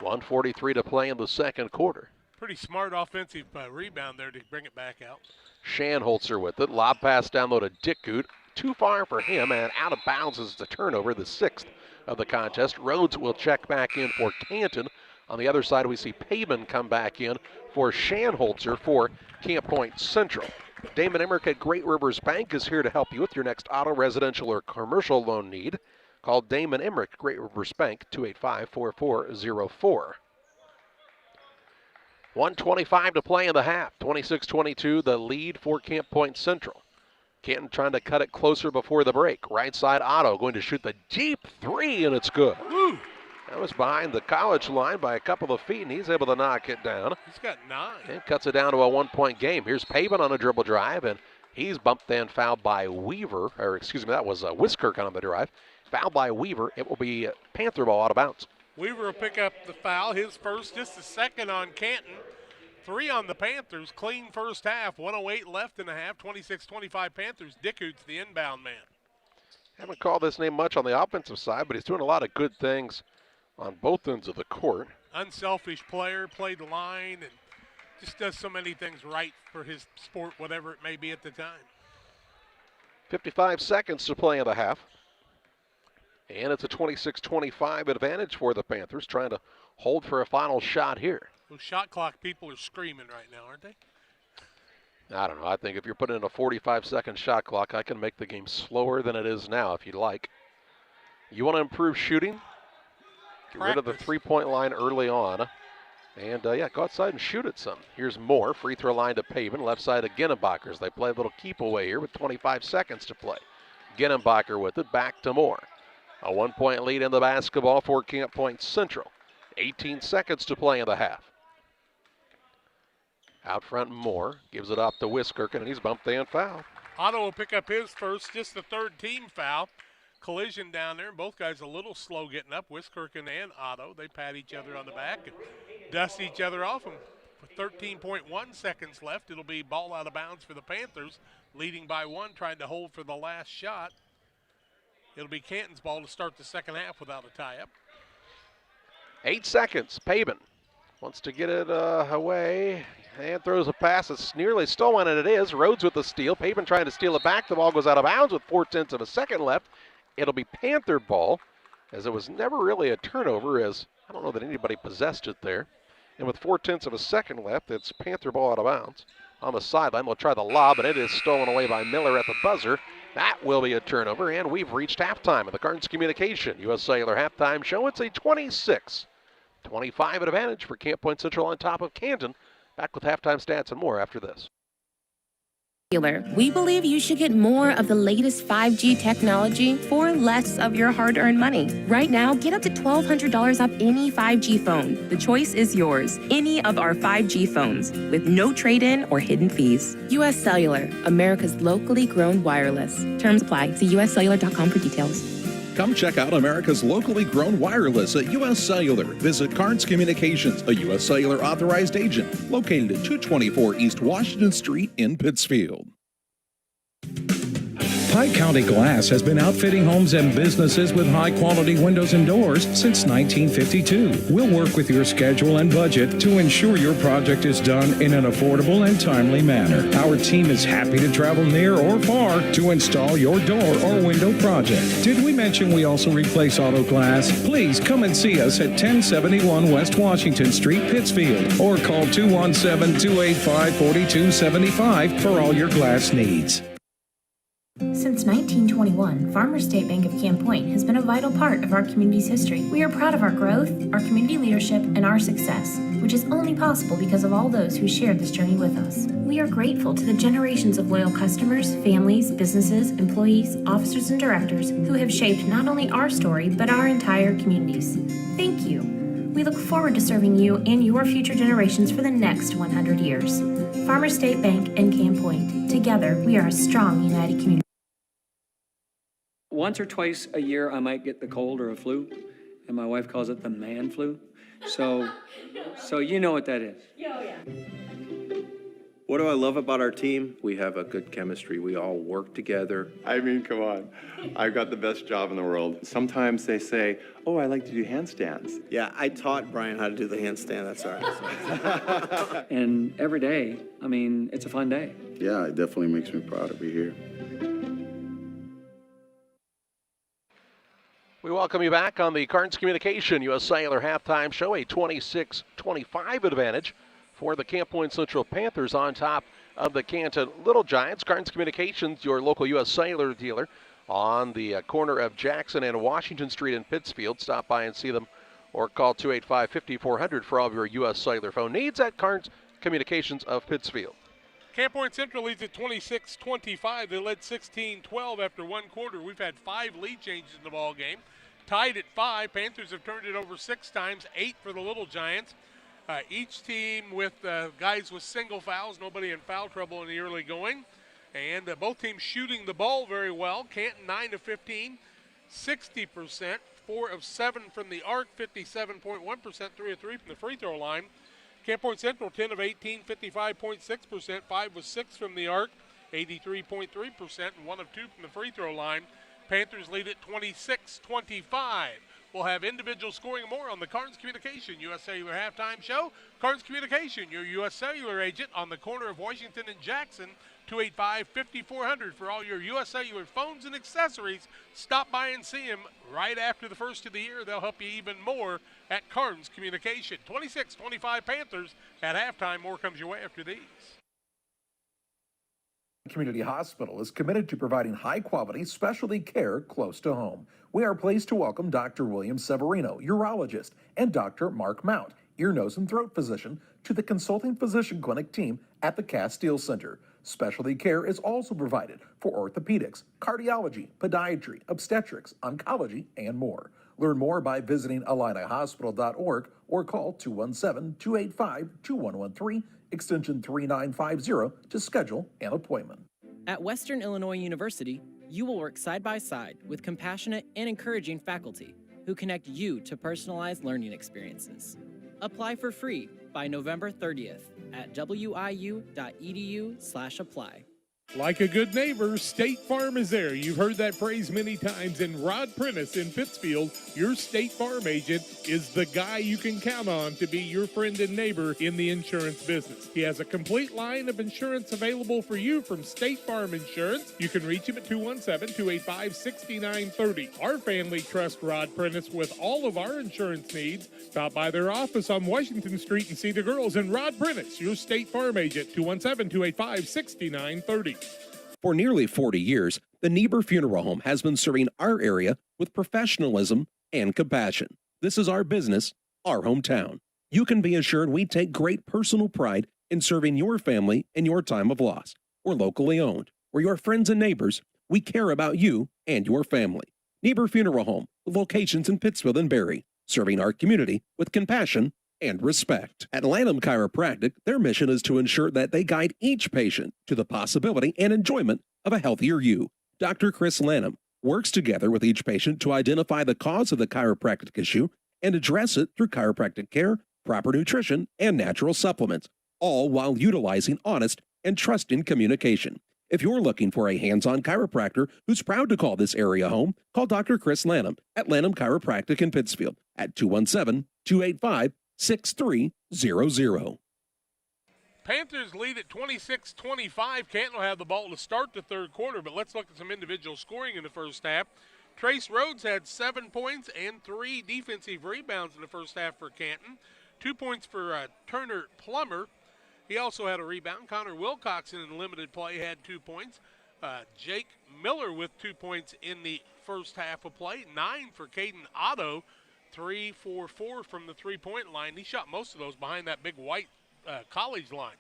1:43 to play in the second quarter. Pretty smart offensive rebound there to bring it back out. Shanholzer with it. Lob pass down low to Dickoot. Too far for him, and out of bounds is the turnover, the 6th of the contest. Rhodes will check back in for Canton. On the other side, we see Pavin come back in for Shanholzer for Camp Point Central. Damon Emmerich at Great Rivers Bank is here to help you with your next auto, residential, or commercial loan need. Call Damon Emmerich, Great Rivers Bank, 285-4404. 1:25 to play in the half. 26-22, the lead for Camp Point Central. Canton trying to cut it closer before the break. Right side, Otto going to shoot the deep 3, and it's good. Woo. That was behind the college line by a couple of feet, and he's able to knock it down. He's got 9. And cuts it down to a 1-point game. Here's Pavin on a dribble drive, and he's bumped and fouled by Weaver. Or excuse me, that was Wiskirchen on the drive. Fouled by Weaver. It will be Panther ball out of bounds. Weaver will pick up the foul, his first, just the second on Canton. 3 on the Panthers. Clean first half. 1:08 left in the half. 26-25 Panthers. Dickhoots the inbound man. Haven't called this name much on the offensive side, but he's doing a lot of good things on both ends of the court. Unselfish player, played the line, and just does so many things right for his sport, whatever it may be at the time. 55 seconds to play in the half. And it's a 26-25 advantage for the Panthers, trying to hold for a final shot here. Those shot clock people are screaming right now, aren't they? I don't know. I think if you're putting in a 45-second shot clock, I can make the game slower than it is now if you'd like. You want to improve shooting? Get rid of the three-point line early on. And, yeah, go outside and shoot at some. Here's Moore, free throw line to Pavin, left side to Ginnenbacher. They play a little keep away here with 25 seconds to play. Ginnenbacher with it, back to Moore. A 1-point lead in the basketball for Camp Point Central. 18 seconds to play in the half. Out front, Moore gives it off to Wiskirchen, and he's bumped and fouled. Otto will pick up his first, just the third team foul. Collision down there, and both guys a little slow getting up. Wiskirchen and Otto, they pat each other on the back and dust each other off. And with 13.1 seconds left, it'll be ball out of bounds for the Panthers, leading by 1, trying to hold for the last shot. It'll be Canton's ball to start the second half without a tie-up. 8 seconds. Pavin wants to get it away and throws a pass. It's nearly stolen, and it is. Rhodes with the steal. Pavin trying to steal it back. The ball goes out of bounds with 0.4 of a second left. It'll be Panther ball, as it was never really a turnover, as I don't know that anybody possessed it there. And with 0.4 of a second left, it's Panther ball out of bounds. On the sideline, they'll try the lob, and it is stolen away by Miller at the buzzer. That will be a turnover, and we've reached halftime of the Cards Communication U.S. Cellular halftime show. It's a 26-25 advantage for Camp Point Central on top of Canton. Back with halftime stats and more after this. We believe you should get more of the latest 5G technology for less of your hard-earned money. Right now, get up to $1,200 off any 5G phone. The choice is yours. Any of our 5G phones with no trade-in or hidden fees. U.S. Cellular, America's locally grown wireless. Terms apply. See uscellular.com for details. Come check out America's locally grown wireless at U.S. Cellular. Visit Cards Communications, a U.S. Cellular authorized agent, located at 224 East Washington Street in Pittsfield. Pike County Glass has been outfitting homes and businesses with high-quality windows and doors since 1952. We'll work with your schedule and budget to ensure your project is done in an affordable and timely manner. Our team is happy to travel near or far to install your door or window project. Did we mention we also replace auto glass? Please come and see us at 1071 West Washington Street, Pittsfield, or call 217-285-4275 for all your glass needs. Since 1921, Farmers State Bank of Camp Point has been a vital part of our community's history. We are proud of our growth, our community leadership, and our success, which is only possible because of all those who shared this journey with us. We are grateful to the generations of loyal customers, families, businesses, employees, officers, and directors who have shaped not only our story, but our entire communities. Thank you. We look forward to serving you and your future generations for the next 100 years. Farmers State Bank and Camp Point. Together, we are a strong, united community. Once or twice a year, I might get the cold or a flu, and my wife calls it the man flu. So you know what that is. Oh, yeah. What do I love about our team? We have a good chemistry. We all work together. I mean, come on. I've got the best job in the world. Sometimes they say, oh, I like to do handstands. Yeah, I taught Brian how to do the handstand. That's all right. And every day, I mean, it's a fun day. Yeah, it definitely makes me proud to be here. We welcome you back on the Cards Communication U.S. Cellular halftime show, a 26-25 advantage for the Camp Point Central Panthers on top of the Canton Little Giants. Cards Communications, your local U.S. Cellular dealer on the corner of Jackson and Washington Street in Pittsfield. Stop by and see them or call 285-5400 for all of your U.S. Cellular phone needs at Cards Communications of Pittsfield. Camp Point Central leads at 26-25. They led 16-12 after one quarter. We've had 5 lead changes in the ball game. Tied at 5. Panthers have turned it over 6 times, 8 for the Little Giants. Each team with guys with single fouls, nobody in foul trouble in the early going. And both teams shooting the ball very well. Canton 9 of 15, 60%, 4 of 7 from the arc, 57.1%, 3 of 3 from the free throw line. Camp Point Central, 10 of 18, 55.6%. 5 was 6 from the arc, 83.3%, and 1 of 2 from the free throw line. Panthers lead at 26-25. We'll have individual scoring and more on the Carnes Communication U.S. Cellular Halftime Show. Carnes Communication, your U.S. Cellular agent on the corner of Washington and Jackson, 285-5400 for all your U.S. Cellular phones and accessories. Stop by and see them right after the first of the year. They'll help you even more at Carnes Communication. 26-25 Panthers at halftime. More comes your way after these. Community Hospital is committed to providing high-quality specialty care close to home. We are pleased to welcome Dr. William Severino, urologist, and Dr. Mark Mount, ear, nose, and throat physician, to the consulting physician clinic team at the Castile Center. Specialty care is also provided for orthopedics, cardiology, podiatry, obstetrics, oncology, and more. Learn more by visiting illinihospital.org or call 217-285-2113, extension 3950 to schedule an appointment. At Western Illinois University, you will work side by side with compassionate and encouraging faculty who connect you to personalized learning experiences. Apply for free by November 30th at wiu.edu/apply. Like a good neighbor, State Farm is there. You've heard that phrase many times, and Rod Prentice in Pittsfield, your State Farm agent, is the guy you can count on to be your friend and neighbor in the insurance business. He has a complete line of insurance available for you from State Farm Insurance. You can reach him at 217-285-6930. Our family trusts Rod Prentice with all of our insurance needs. Stop by their office on Washington Street and see the girls. And Rod Prentice, your State Farm agent, 217-285-6930. For nearly 40 years, the Niebuhr Funeral Home has been serving our area with professionalism and compassion. This is our business, our hometown. You can be assured we take great personal pride in serving your family in your time of loss. We're locally owned. We're your friends and neighbors. We care about you and your family. Niebuhr Funeral Home, with locations in Pittsfield and Barry, serving our community with compassion and respect. At Lanham Chiropractic, their mission is to ensure that they guide each patient to the possibility and enjoyment of a healthier you. Dr. Chris Lanham works together with each patient to identify the cause of the chiropractic issue and address it through chiropractic care, proper nutrition, and natural supplements, all while utilizing honest and trusting communication. If you're looking for a hands-on chiropractor who's proud to call this area home, call Dr. Chris Lanham at Lanham Chiropractic in Pittsfield at 217-285-6300. Panthers lead at 26-25. Canton will have the ball to start the third quarter, but let's look at some individual scoring in the first half. Trace Rhodes had 7 points and 3 defensive rebounds in the first half for Canton. 2 points for Turner Plummer. He also had a rebound. Connor Wilcoxon in limited play had 2 points. Jake Miller with 2 points in the first half of play. 9 for Caden Otto. 3 for 4 from the three-point line. He shot most of those behind that big white college line.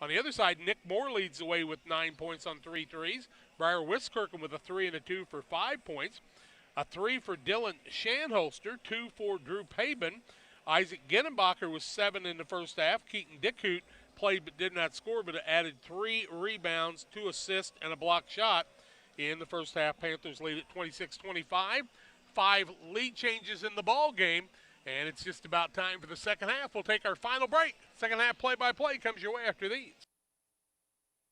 On the other side, Nick Moore leads the way with 9 points on 3 threes. Briar Wiskirkham with a 3 and a 2 for 5 points. A 3 for Dylan Shanholster, 2 for Drew Pabin. Isaac Ginenbacher was 7 in the first half. Keaton Dickhout played but did not score, but added 3 rebounds, 2 assists, and a blocked shot in the first half. Panthers lead at 26-25. 5 lead changes in the ball game, and it's just about time for the second half. We'll take our final break. Second half play-by-play comes your way after these.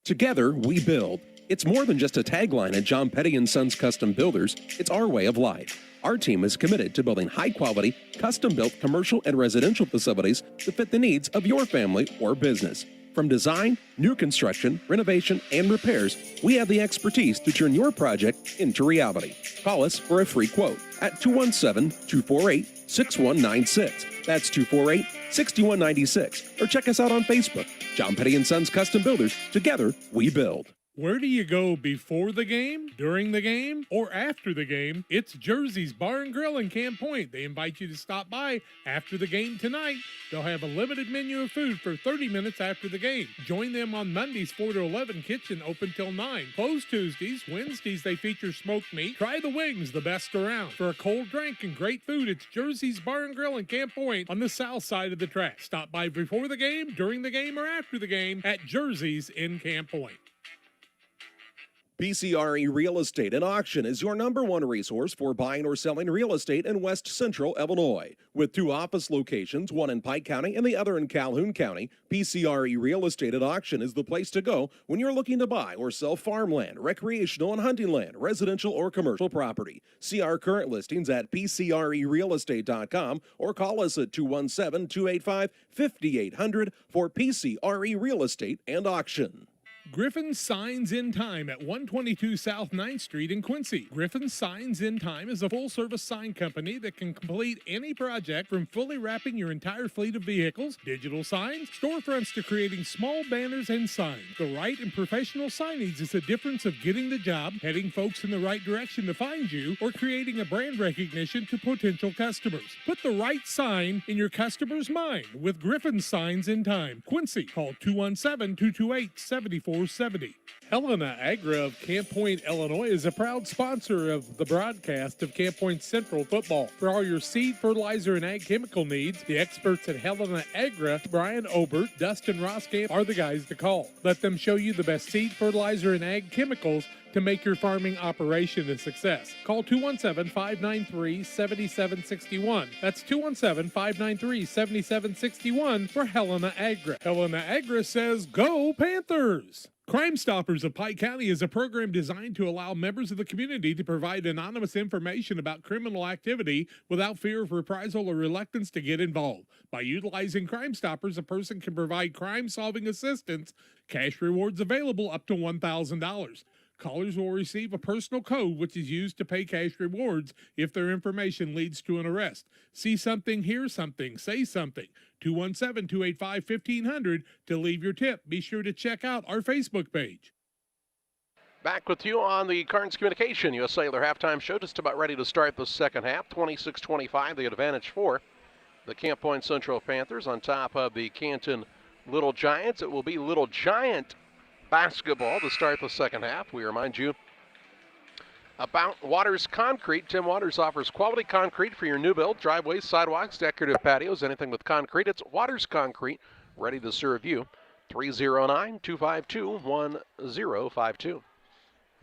Together, we build. It's more than just a tagline at John Petty & Sons Custom Builders. It's our way of life. Our team is committed to building high-quality, custom-built commercial and residential facilities to fit the needs of your family or business. From design, new construction, renovation, and repairs, we have the expertise to turn your project into reality. Call us for a free quote at 217-248-6196. That's 248-6196. Or check us out on Facebook. John Petty & Sons Custom Builders. Together, we build. Where do you go before the game, during the game, or after the game? It's Jersey's Bar and Grill in Camp Point. They invite you to stop by after the game tonight. They'll have a limited menu of food for 30 minutes after the game. Join them on Mondays 4 to 11, kitchen open till 9. Closed Tuesdays. Wednesdays they feature smoked meat. Try the wings, the best around. For a cold drink and great food, it's Jersey's Bar and Grill in Camp Point on the south side of the track. Stop by before the game, during the game, or after the game at Jersey's in Camp Point. PCRE Real Estate and Auction is your #1 resource for buying or selling real estate in West Central Illinois. With 2 office locations, one in Pike County and the other in Calhoun County, PCRE Real Estate and Auction is the place to go when you're looking to buy or sell farmland, recreational and hunting land, residential or commercial property. See our current listings at PCRERealestate.com or call us at 217-285-5800 for PCRE Real Estate and Auction. Griffin's Signs in Time at 122 South 9th Street in Quincy. Griffin's Signs in Time is a full-service sign company that can complete any project from fully wrapping your entire fleet of vehicles, digital signs, storefronts to creating small banners and signs. The right and professional signage is the difference of getting the job, heading folks in the right direction to find you, or creating a brand recognition to potential customers. Put the right sign in your customer's mind with Griffin's Signs in Time. Quincy, call 217-228-7470. Helena Agra of Camp Point, Illinois is a proud sponsor of the broadcast of Camp Point Central football. For all your seed, fertilizer, and ag chemical needs, the experts at Helena Agra, Brian Obert, Dustin Roskamp, are the guys to call. Let them show you the best seed, fertilizer, and ag chemicals to make your farming operation a success. Call 217-593-7761. That's 217-593-7761 for Helena Agra. Helena Agra says, go Panthers! Crime Stoppers of Pike County is a program designed to allow members of the community to provide anonymous information about criminal activity without fear of reprisal or reluctance to get involved. By utilizing Crime Stoppers, a person can provide crime-solving assistance, cash rewards available up to $1,000. Callers will receive a personal code which is used to pay cash rewards if their information leads to an arrest. See something, hear something, say something. 217-285-1500 to leave your tip. Be sure to check out our Facebook page. Back with you on the Carnes Communication U.S. Cellular halftime show. Just about ready to start the second half. 26-25, the advantage for the Camp Point Central Panthers on top of the Canton Little Giants. It will be Little Giant basketball to start the second half. We remind you about Waters Concrete. Tim Waters offers quality concrete for your new build, driveways, sidewalks, decorative patios, anything with concrete. It's Waters Concrete, ready to serve you. 309-252-1052.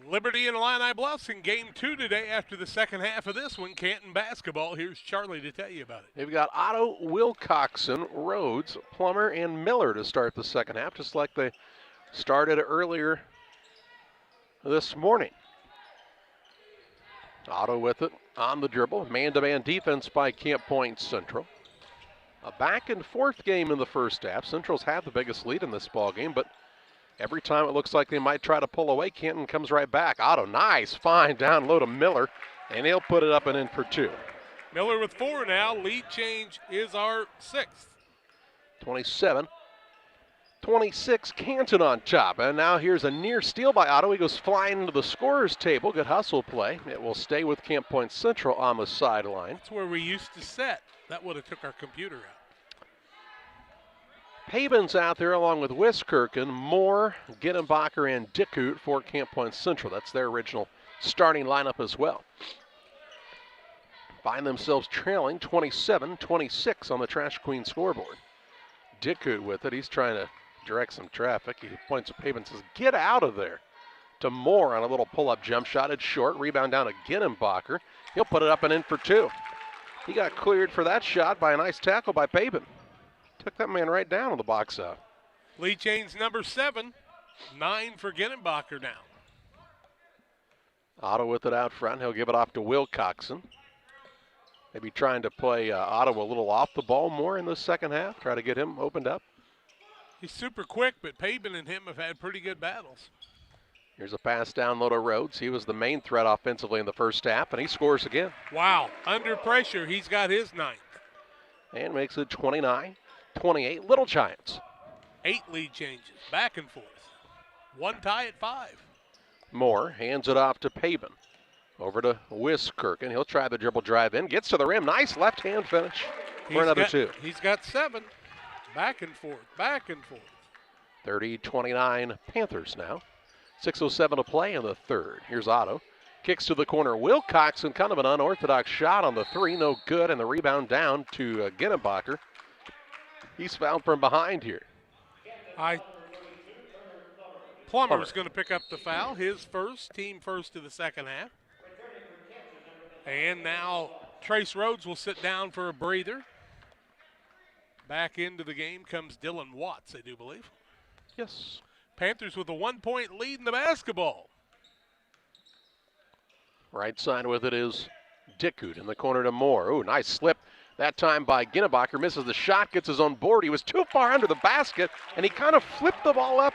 Liberty and Illini Bluffs in game 2 today after the second half of this one. Canton basketball. Here's Charlie to tell you about it. They've got Otto, Wilcoxon, Rhodes, Plummer, and Miller to start the second half, just like they started earlier this morning. Otto with it on the dribble. Man-to-man defense by Camp Point Central. A back-and-forth game in the first half. Central's had the biggest lead in this ball game, but every time it looks like they might try to pull away, Canton comes right back. Otto, nice, fine down low to Miller, and he'll put it up and in for 2. Miller with 4 now. Lead change is our 6th. 27-26, Canton on top. And now here's a near steal by Otto. He goes flying into the scorer's table. Good hustle play. It will stay with Camp Point Central on the sideline. That's where we used to set. That would have took our computer out. Paben's out there along with Wiskirchen, Moore, Gittenbacher, and Dickut for Camp Point Central. That's their original starting lineup as well. Find themselves trailing 27-26 on the Trash Queen scoreboard. Dickut with it. He's trying to direct some traffic. He points to Paben and says, get out of there. To Moore on a little pull-up jump shot. It's short. Rebound down to Gittenbacher. He'll put it up and in for 2. He got cleared for that shot by a nice tackle by Paben. Took that man right down on the box out. Lead change number 7. 9 for Gittenbacher now. Otto with it out front. He'll give it off to Wilcoxon. Maybe trying to play Otto a little off the ball more in the second half. Try to get him opened up. He's super quick, but Paben and him have had pretty good battles. Here's a pass down low to Rhodes. He was the main threat offensively in the first half, and he scores again. Wow, under pressure, he's got his 9th. And makes it 29-28, Little Giants. 8 lead changes, back and forth. 1 tie at 5. Moore hands it off to Paben. Over to Wiskirchen. He'll try the dribble drive in. Gets to the rim. Nice left-hand finish for another 2. He's got 7. Back and forth, back and forth. 30-29 Panthers now. 6:07 to play in the third. Here's Otto. Kicks to the corner. Wilcoxon, kind of an unorthodox shot on the 3. No good, and the rebound down to Gittenbacher. He's fouled from behind here. Plummer's going to pick up the foul. His first, team first of the second half. And now Trace Rhodes will sit down for a breather. Back into the game comes Dylan Watts, I do believe. Yes. Panthers with a 1-point lead in the basketball. Right side with it is Dickut in the corner to Moore. Ooh, nice slip. That time by Ginnebacher. Misses the shot, gets his own board. He was too far under the basket, and he kind of flipped the ball up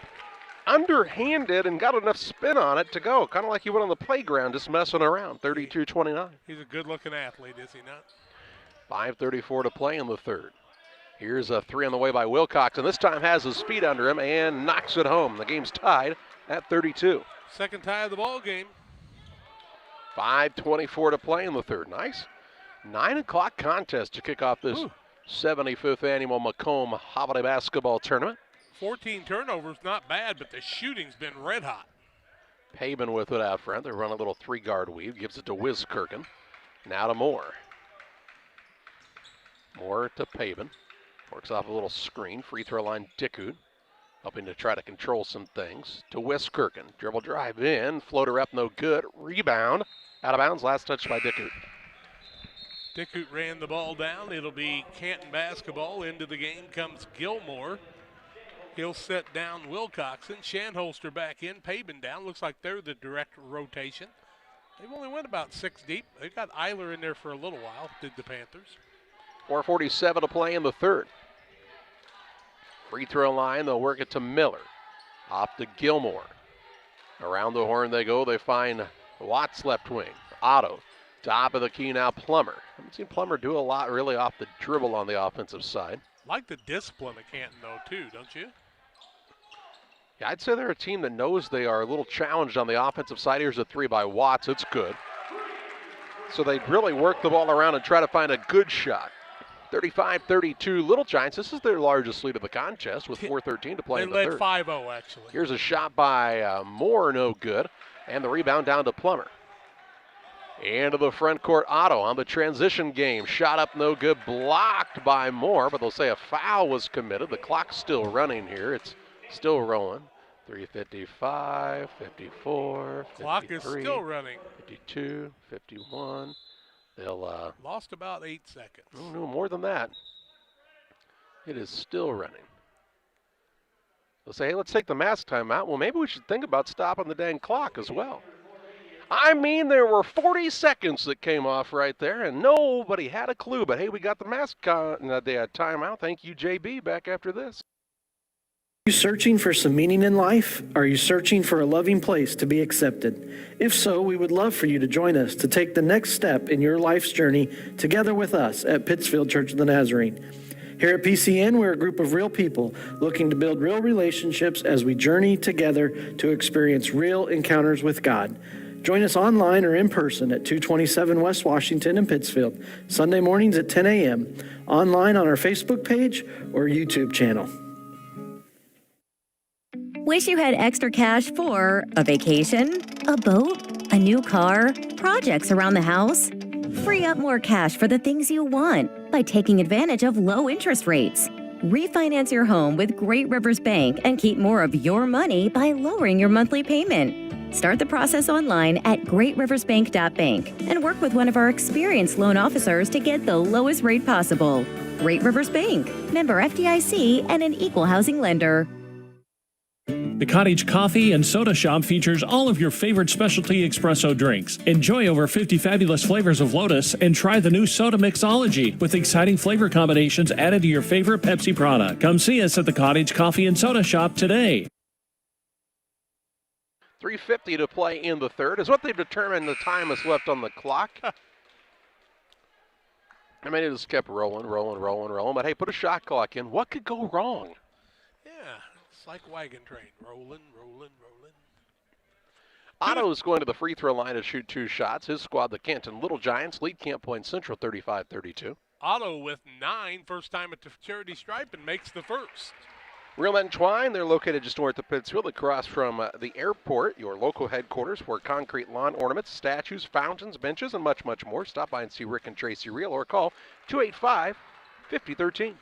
underhanded and got enough spin on it to go. Kind of like he went on the playground just messing around. 32-29. He's a good-looking athlete, is he not? 5:34 to play in the third. Here's a three on the way by Wilcox, and this time has his feet under him and knocks it home. The game's tied at 32. Second tie of the ball game. 5:24 to play in the third. Nice 9 o'clock contest to kick off this 75th annual Macomb Holiday Basketball Tournament. 14 turnovers, not bad, but the shooting's been red hot. Pabin with it out front. They run a little three-guard weave. Gives it to Wiskirchen. Now to Moore. Moore to Pabin. Works off a little screen. Free throw line Dickut. Helping to try to control some things. To Wiskirchen. Dribble drive in. Floater up, no good. Rebound. Out of bounds. Last touch by Dickut. Dickut ran the ball down. It'll be Canton basketball. Into the game comes Gilmore. He'll set down Wilcoxon. Shanholster back in. Pabin down. Looks like they're the direct rotation. They've only went about 6 deep. They've got Eiler in there for a little while, did the Panthers. 4:47 to play in the third. Free throw line, they'll work it to Miller. Off to Gilmore. Around the horn they go. They find Watts left wing. Otto. Top of the key now, Plummer. Haven't seen Plummer do a lot really off the dribble on the offensive side. Like the discipline of Canton, though, too, don't you? Yeah, I'd say they're a team that knows they are a little challenged on the offensive side. Here's a three by Watts. It's good. So they really work the ball around and try to find a good shot. 35-32 Little Giants. This is their largest lead of the contest with 4:13 to play in the third. They led 5-0, actually. Here's a shot by Moore, no good. And the rebound down to Plummer. Into the front court, Otto on the transition game. Shot up, no good. Blocked by Moore, but they'll say a foul was committed. The clock's still running here. It's still rolling. 3:55, 54, 53. Clock is still running. 52, 51. They'll lost about 8 seconds. No, more than that. It is still running. They'll say, hey, let's take the mask time out. Well, maybe we should think about stopping the dang clock as well. I mean, there were 40 seconds that came off right there, and nobody had a clue. But, hey, we got the mask timeout. Thank you, JB, back after this. Are you searching for some meaning in life? Are you searching for a loving place to be accepted? If so, we would love for you to join us to take the next step in your life's journey together with us at Pittsfield Church of the Nazarene. Here at PCN, we're a group of real people looking to build real relationships as we journey together to experience real encounters with God. Join us online or in person at 227 West Washington in Pittsfield, Sunday mornings at 10 a.m., online on our Facebook page or YouTube channel. Wish you had extra cash for a vacation, a boat, a new car, projects around the house? Free up more cash for the things you want by taking advantage of low interest rates. Refinance your home with Great Rivers Bank and keep more of your money by lowering your monthly payment. Start the process online at greatriversbank.bank and work with one of our experienced loan officers to get the lowest rate possible. Great Rivers Bank, member FDIC, and an equal housing lender. The Cottage Coffee and Soda Shop features all of your favorite specialty espresso drinks. Enjoy over 50 fabulous flavors of Lotus and try the new Soda Mixology with exciting flavor combinations added to your favorite Pepsi product. Come see us at the Cottage Coffee and Soda Shop today. 3:50 to play in the third is what they've determined the time is left on the clock. I mean, it just kept rolling. But hey, put a shot clock in. What could go wrong? Yeah. It's like wagon train, rolling. Otto's going to the free throw line to shoot 2 shots. His squad, the Canton Little Giants, lead Camp Point Central 35-32. Otto with 9, first time at the charity stripe, and makes the first. Real Men Twine, they're located just north of Pittsfield, across from the airport, your local headquarters for concrete lawn ornaments, statues, fountains, benches, and much, much more. Stop by and see Rick and Tracy Reel or call 285-5013.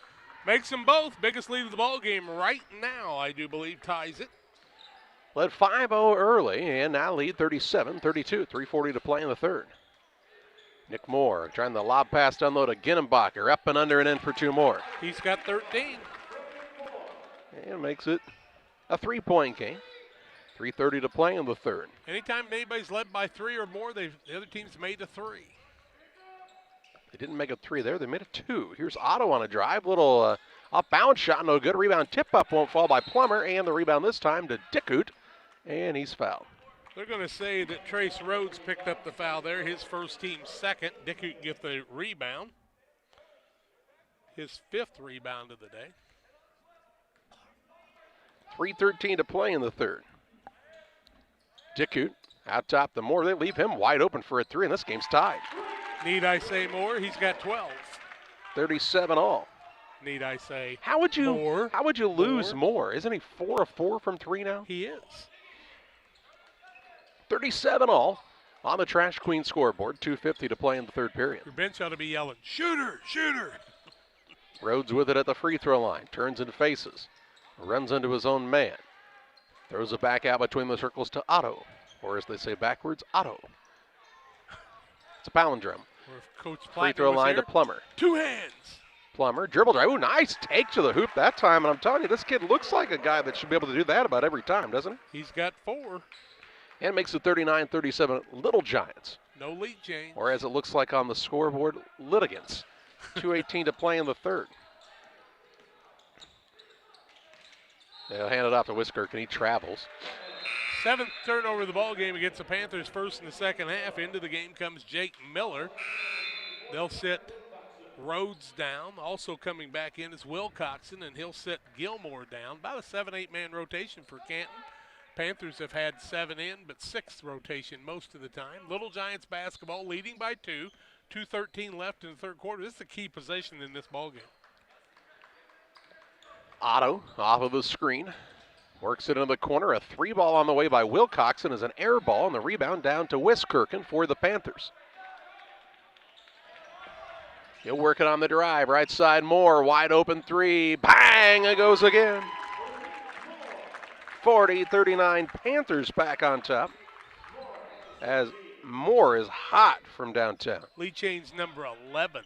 Makes them both. Biggest lead of the ball game right now, I do believe, ties it. Led 5-0 early and now lead 37-32. 3:40 to play in the third. Nick Moore trying the lob pass to unload a Ginnenbacher. Up and under and in for two more. He's got 13. And makes it a 3-point game. 3:30 to play in the third. Anytime anybody's led by 3 or more, the other team's made a 3. They didn't make a 3 there. They made a 2. Here's Otto on a drive. Little up-bound shot. No good. Rebound tip-up won't fall by Plummer. And the rebound this time to Dickut. And he's fouled. They're going to say that Trace Rhodes picked up the foul there. His first, team's second. Dickut get the rebound. His 5th rebound of the day. 3:13 to play in the third. Dickut out top the Moore. They leave him wide open for a 3, and this game's tied. Need I say more? He's got 12. 37 all. Need I say How would you more? How would you lose more? Isn't he 4 of 4 from 3 now? He is. 37 all on the Trash Queen scoreboard. 2:50 to play in the third period. Your bench ought to be yelling, shooter, shooter. Rhodes with it at the free throw line. Turns and faces. Runs into his own man. Throws it back out between the circles to Otto. Or as they say backwards, Otto. It's a palindrome. Or if Coach Free Plattner throw was line here, to Plummer. 2 hands. Plummer, dribble drive. Ooh, nice take to the hoop that time. And I'm telling you, this kid looks like a guy that should be able to do that about every time, doesn't he? He's got 4. And makes it 39-37 Little Giants. No lead change. Or as it looks like on the scoreboard, Litigants. 2:18 to play in the third. They'll hand it off to Whiskirk, and he travels. 7th turnover of the ball game against the Panthers, first in the second half. Into the game comes Jake Miller. They'll sit Rhodes down. Also coming back in is Wilcoxon, and he'll sit Gilmore down. About a 7-8 man rotation for Canton. Panthers have had 7 in, but 6th rotation most of the time. Little Giants basketball leading by 2. 2:13 left in the third quarter. This is a key possession in this ball game. Otto off of the screen. Works it into the corner. A 3 ball on the way by Wilcoxon is an air ball, and the rebound down to Wiskirchen for the Panthers. He'll work it on the drive. Right side, Moore. Wide open 3. Bang! It goes again. 40-39 Panthers back on top. As Moore is hot from downtown. Lead change number 11.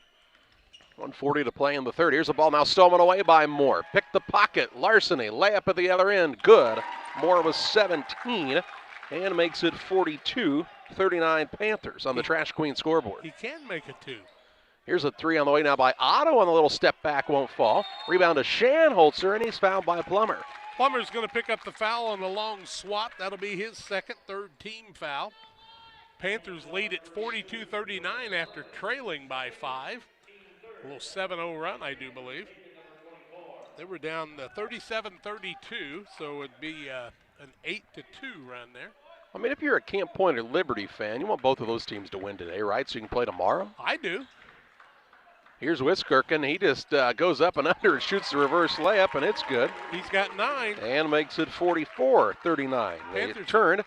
1:40 to play in the third. Here's the ball now stolen away by Moore. Pick the pocket. Larceny. Layup at the other end. Good. Moore was 17 and makes it 42-39 Panthers on the Trash Queen scoreboard. He can make a 2. Here's a 3 on the way now by Otto on the little step back. Won't fall. Rebound to Shanholzer, and he's fouled by Plummer. Plummer's going to pick up the foul on the long swat. That'll be his second, third team foul. Panthers lead at 42-39 after trailing by 5. A little 7-0 run, I do believe. They were down 37-32, so it'd be an 8-2 run there. I mean, if you're a Camp Point or Liberty fan, you want both of those teams to win today, right? So you can play tomorrow? I do. Here's Wiskirchen. He just goes up and under and shoots the reverse layup, and it's good. He's got 9. And makes it 44-39. They turned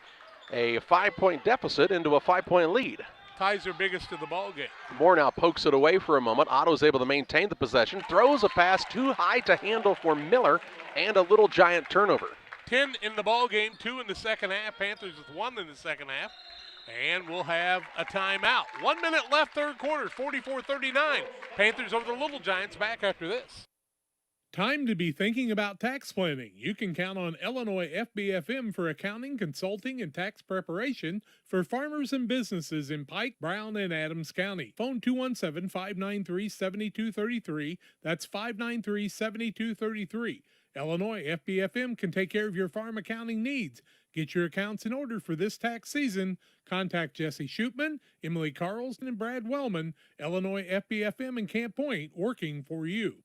a 5-point deficit into a 5-point lead. Ties their biggest of the ball game. Moore now pokes it away for a moment. Otto's able to maintain the possession. Throws a pass too high to handle for Miller, and a Little Giant turnover. 10 in the ball game, 2 in the second half. Panthers with 1 in the second half. And we'll have a timeout. 1 minute left, third quarter, 44-39. Panthers over the Little Giants. Back after this. Time to be thinking about tax planning. You can count on Illinois FBFM for accounting, consulting, and tax preparation for farmers and businesses in Pike, Brown, and Adams County. Phone 217-593-7233. That's 593-7233. Illinois FBFM can take care of your farm accounting needs. Get your accounts in order for this tax season. Contact Jesse Shootman, Emily Carlson, and Brad Wellman. Illinois FBFM in Camp Point, working for you.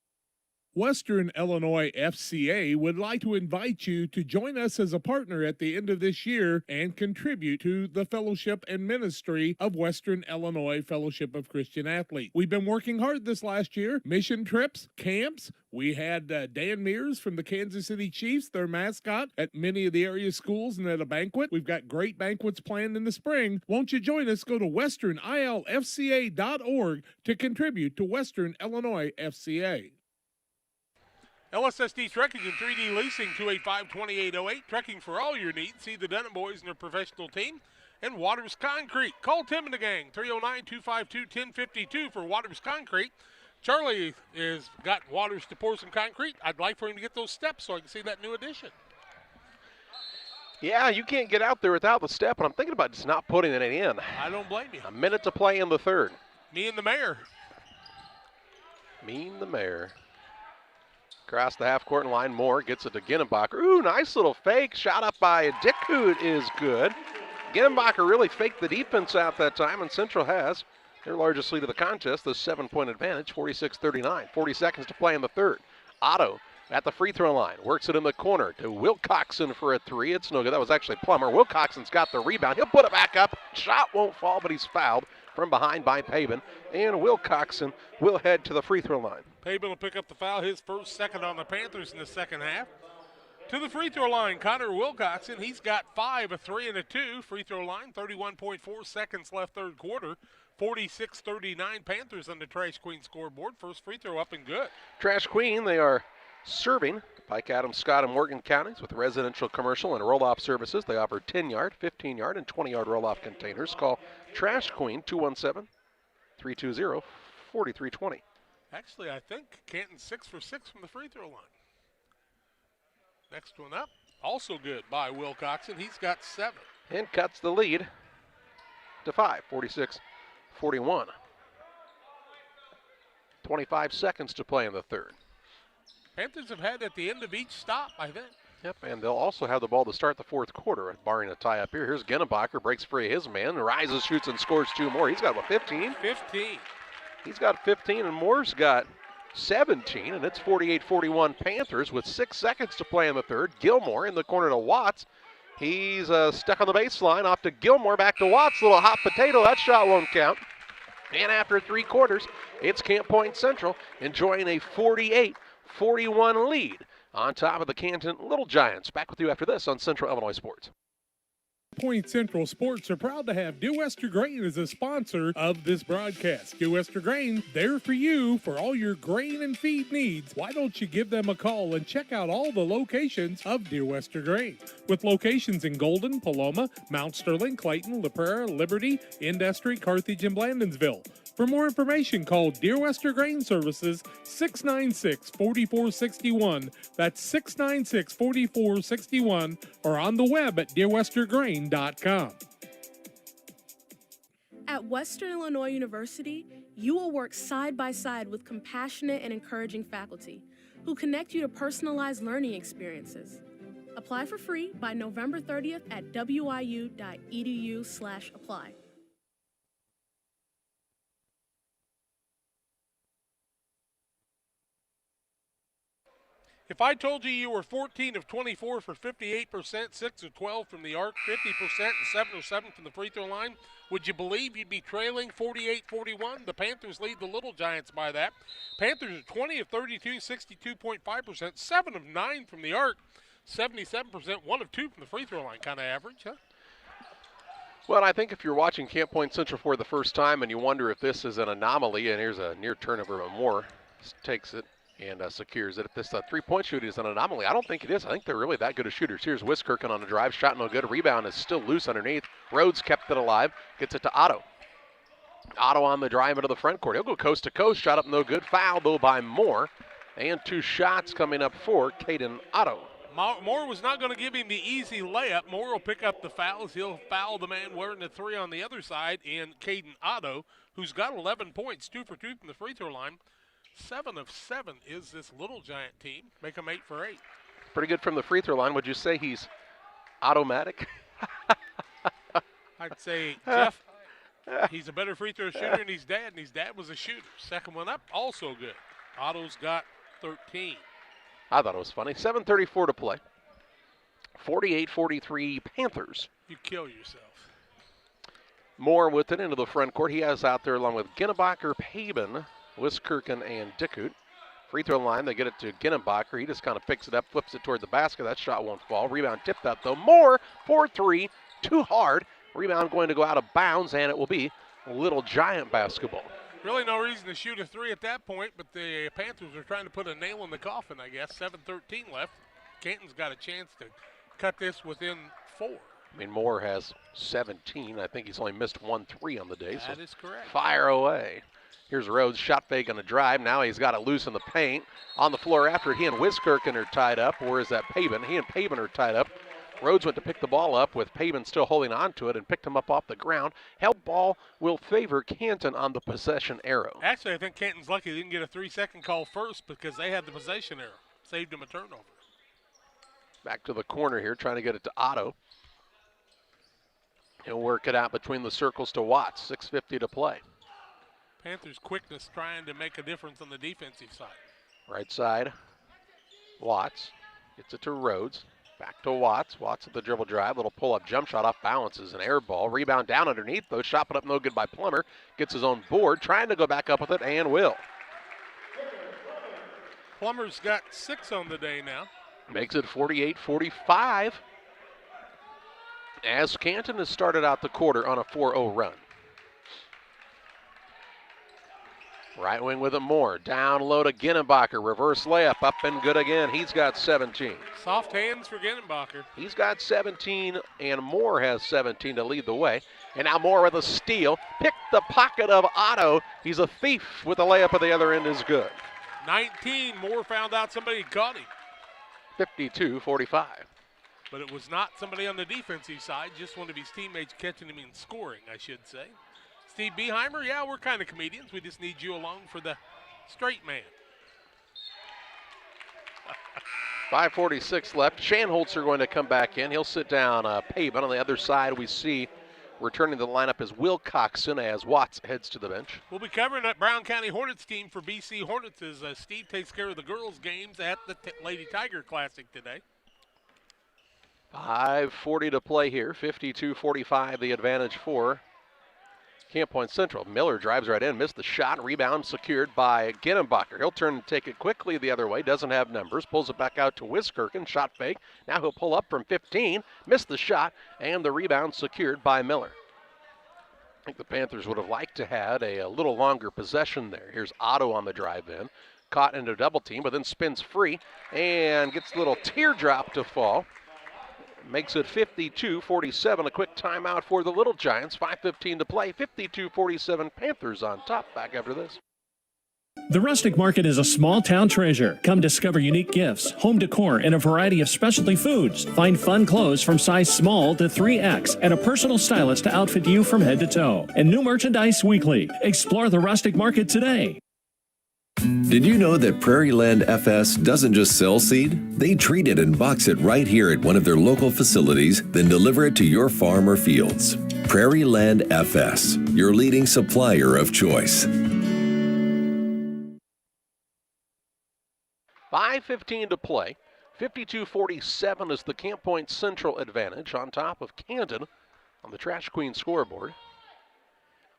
Western Illinois FCA would like to invite you to join us as a partner at the end of this year and contribute to the fellowship and ministry of Western Illinois Fellowship of Christian Athletes. We've been working hard this last year. Mission trips, camps. We had Dan Mears from the Kansas City Chiefs, their mascot, at many of the area schools and at a banquet. We've got great banquets planned in the spring. Won't you join us? Go to westernilfca.org to contribute to Western Illinois FCA. LSSD Trekking and 3D Leasing, 285-2808. Trekking for all your needs. See the Dunham boys and their professional team. And Waters Concrete. Call Tim and the gang, 309-252-1052 for Waters Concrete. Charlie has got Waters to pour some concrete. I'd like for him to get those steps so I can see that new addition. Yeah, you can't get out there without the step, and I'm thinking about just not putting it in. I don't blame you. A minute to play in the third. Me and the mayor. Mean the mayor. Across the half-court line, Moore gets it to Ginnenbacher. Ooh, nice little fake. Shot up by Dickhout is good. Ginnenbacher really faked the defense out that time, and Central has their largest lead of the contest, the 7-point advantage, 46-39. 40 seconds to play in the third. Otto at the free throw line, works it in the corner to Wilcoxon for a three. It's no good. That was actually Plummer. Wilcoxon's got the rebound. He'll put it back up. Shot won't fall, but he's fouled from behind by Pabin, and Wilcoxon will head to the free throw line. Pabin will pick up the foul, his second on the Panthers in the second half. To the free throw line, Connor Wilcoxon. He's got 5, a 3, and a 2. Free throw line, 31.4 seconds left third quarter. 46-39 Panthers on the Trash Queen scoreboard. First free throw up and good. Trash Queen, they are serving Pike, Adams, Scott, and Morgan counties with residential, commercial, and roll-off services. They offer 10-yard, 15-yard, and 20-yard roll-off containers. Call Trash Queen 217-320-4320. Actually, I think Canton's 6 for 6 from the free throw line. Next one up, also good by Wilcoxon. He's got 7. And cuts the lead to 5, 46-41. 25 seconds to play in the third. Panthers have had at the end of each stop, I think. Yep, and they'll also have the ball to start the fourth quarter, barring a tie up here. Here's Ginnenbacher, breaks free of his man, rises, shoots, and scores 2 more. He's got, what, 15? 15. He's got 15, and Moore's got 17, and it's 48-41 Panthers with 6 seconds to play in the third. Gilmore in the corner to Watts. He's stuck on the baseline, off to Gilmore, back to Watts. Little hot potato, that shot won't count. And after 3 quarters, it's Camp Point Central enjoying a 48-41 lead on top of the Canton Little Giants. Back with you after this on Central Illinois Sports. Point Central Sports are proud to have Dear Wester Grain as a sponsor of this broadcast. Dear Wester Grain, there for you for all your grain and feed needs. Why don't you give them a call and check out all the locations of Dear Wester Grain? With locations in Golden, Paloma, Mount Sterling, Clayton, La Prairie, Liberty, Industry, Carthage, and Blandonsville. For more information, call Dear Wester Grain Services 696-4461. That's 696-4461, or on the web at dearwestergrain.com. At Western Illinois University, you will work side by side with compassionate and encouraging faculty who connect you to personalized learning experiences. Apply for free by November 30th at wiu.edu/apply. If I told you were 14 of 24 for 58%, 6 of 12 from the arc, 50%, and 7 of 7 from the free throw line, would you believe you'd be trailing 48-41? The Panthers lead the Little Giants by that. Panthers are 20 of 32, 62.5%, 7 of 9 from the arc, 77%, 1 of 2 from the free throw line. Kind of average, huh? Well, I think if you're watching Camp Point Central for the first time and you wonder if this is an anomaly, and here's a near turnover, but Moore takes it and secures it. If this three-point shooting is an anomaly, I don't think it is. I think they're really that good of shooters. Here's Wiskirchen on the drive. Shot no good. Rebound is still loose underneath. Rhodes kept it alive. Gets it to Otto. Otto on the drive into the front court. He'll go coast to coast. Shot up no good. Foul, though, by Moore. And 2 shots coming up for Caden Otto. Moore was not going to give him the easy layup. Moore will pick up the fouls. He'll foul the man wearing the 3 on the other side in Caden Otto, who's got 11 points, 2 for 2 from the free throw line. 7 of 7 is this Little Giant team. Make them 8 for 8. Pretty good from the free throw line. Would you say he's automatic? I'd say, Jeff, he's a better free throw shooter than his dad, and his dad was a shooter. Second one up, also good. Otto's got 13. I thought it was funny. 7:34 to play. 48-43 Panthers. You kill yourself. Moore with it into the front court. He has out there along with Ginnenbacher, Pabin, Wiskirchen, and Dickhout. Free throw line, they get it to Ginnenbacher. He just kind of picks it up, flips it toward the basket. That shot won't fall. Rebound tipped out though. Moore, 4-3, too hard. Rebound going to go out of bounds, and it will be Little Giant basketball. Really no reason to shoot a 3 at that point, but the Panthers are trying to put a nail in the coffin, I guess. 7:13 left. Canton's got a chance to cut this within 4. I mean, Moore has 17. I think he's only missed 1 3 on the day. That is correct. Fire away. Here's Rhodes, shot fake on the drive. Now he's got it loose in the paint. On the floor after it, he and Wiskirchen are tied up. Or is that Pabin? He and Pabin are tied up. Rhodes went to pick the ball up with Pabin still holding on to it and picked him up off the ground. Held ball will favor Canton on the possession arrow. Actually, I think Canton's lucky they didn't get a 3-second call first because they had the possession arrow. Saved him a turnover. Back to the corner here, trying to get it to Otto. He'll work it out between the circles to Watts. 6:50 to play. Panthers' quickness trying to make a difference on the defensive side. Right side, Watts gets it to Rhodes. Back to Watts. Watts at the dribble drive. Little pull-up jump shot off balance is an air ball. Rebound down underneath, though. Shot put up no good by Plummer. Gets his own board. Trying to go back up with it and will. Plummer's got 6 on the day now. Makes it 48-45. As Canton has started out the quarter on a 4-0 run. Right wing with it Moore. Down low to Ginnenbacher. Reverse layup. Up and good again. He's got 17. Soft hands for Ginnenbacher. He's got 17, and Moore has 17 to lead the way. And now Moore with a steal. Picked the pocket of Otto. He's a thief with the layup at the other end is good. 19. Moore found out somebody caught him. 52-45. But it was not somebody on the defensive side, just one of his teammates catching him and scoring, I should say. Steve Beheimer, yeah, we're kind of comedians. We just need you along for the straight man. 5:46 left. Shanholzer going to come back in. He'll sit down Pavin. On the other side, we see returning to the lineup is Wilcoxon as Watts heads to the bench. We'll be covering that Brown County Hornets team for BC Hornets as Steve takes care of the girls' games at the Lady Tiger Classic today. 5:40 to play here. 52-45 the advantage for Camp Point Central. Miller drives right in, missed the shot. Rebound secured by Ginnenbacher. He'll turn and take it quickly the other way. Doesn't have numbers. Pulls it back out to Wiskirchen. Shot fake. Now he'll pull up from 15. Missed the shot. And the rebound secured by Miller. I think the Panthers would have liked to have a little longer possession there. Here's Otto on the drive in. Caught into a double team, but then spins free. And gets a little teardrop to fall. Makes it 52-47. A quick timeout for the Little Giants. 5:15 to play. 52-47. Panthers on top. Back after this. The Rustic Market is a small town treasure. Come discover unique gifts, home decor, and a variety of specialty foods. Find fun clothes from size small to 3X and a personal stylist to outfit you from head to toe. And new merchandise weekly. Explore the Rustic Market today. Did you know that Prairie Land FS doesn't just sell seed? They treat it and box it right here at one of their local facilities, then deliver it to your farm or fields. Prairie Land FS, your leading supplier of choice. 5:15 to play. 52-47 is the Camp Point Central advantage on top of Canton on the Trash Queen scoreboard.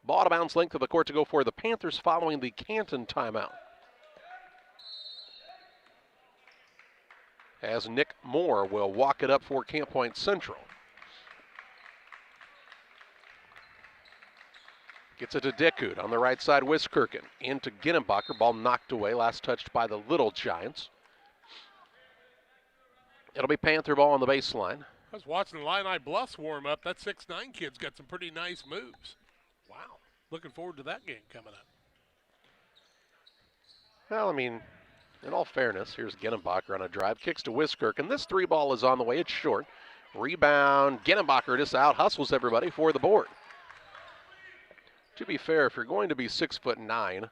Ball to bounce length of the court to go for the Panthers following the Canton timeout. As Nick Moore will walk it up for Camp Point Central. Gets it to Dickut on the right side, Wiskirchen. Into Ginnenbacher, ball knocked away, last touched by the Little Giants. It'll be Panther ball on the baseline. I was watching the Illini Bluffs warm up. That 6'9" kid's got some pretty nice moves. Wow. Looking forward to that game coming up. Well, I mean, in all fairness, here's Ginnenbacher on a drive. Kicks to Wiskirchen. This 3 ball is on the way. It's short. Rebound. Ginnenbacher just out hustles everybody for the board. To be fair, if you're going to be 6'9",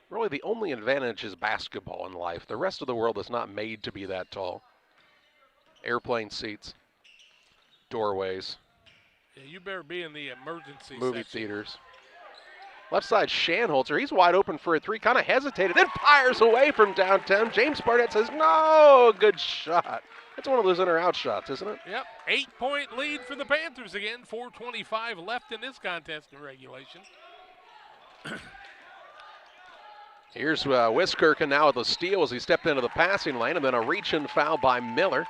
really the only advantage is basketball in life. The rest of the world is not made to be that tall. Airplane seats, doorways. Yeah, you better be in the emergency movie section. Theaters. Left side, Shanholzer. He's wide open for a 3. Kind of hesitated, then fires away from downtown. James Barnett says, no, good shot. That's one of those in or out shots, isn't it? Yep, 8-point lead for the Panthers again. 4:25 left in this contest in regulation. Here's Wiskirchen now with a steal as he stepped into the passing lane, and then a reach-in foul by Miller.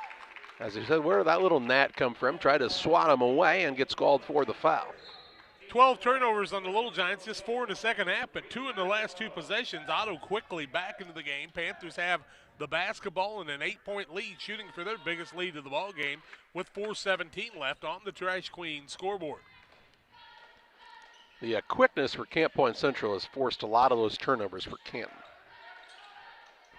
As he said, where did that little gnat come from? Tried to swat him away and gets called for the foul. 12 turnovers on the Little Giants, just 4 in the second half, but 2 in the last 2 possessions. Otto quickly back into the game. Panthers have the basketball and an 8-point lead, shooting for their biggest lead of the ball game with 4:17 left on the Trash Queen scoreboard. The quickness for Camp Point Central has forced a lot of those turnovers for Canton.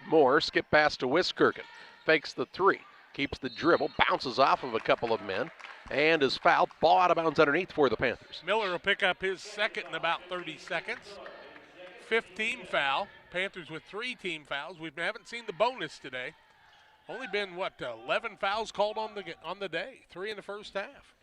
Moore, skip pass to Wiskirchen, fakes the 3, keeps the dribble, bounces off of a couple of men, and is fouled. Ball out of bounds underneath for the Panthers. Miller will pick up his second in about 30 seconds. 5th team foul. Panthers with 3 team fouls. We haven't seen the bonus today. Only been, 11 fouls called on the day. 3 in the first half.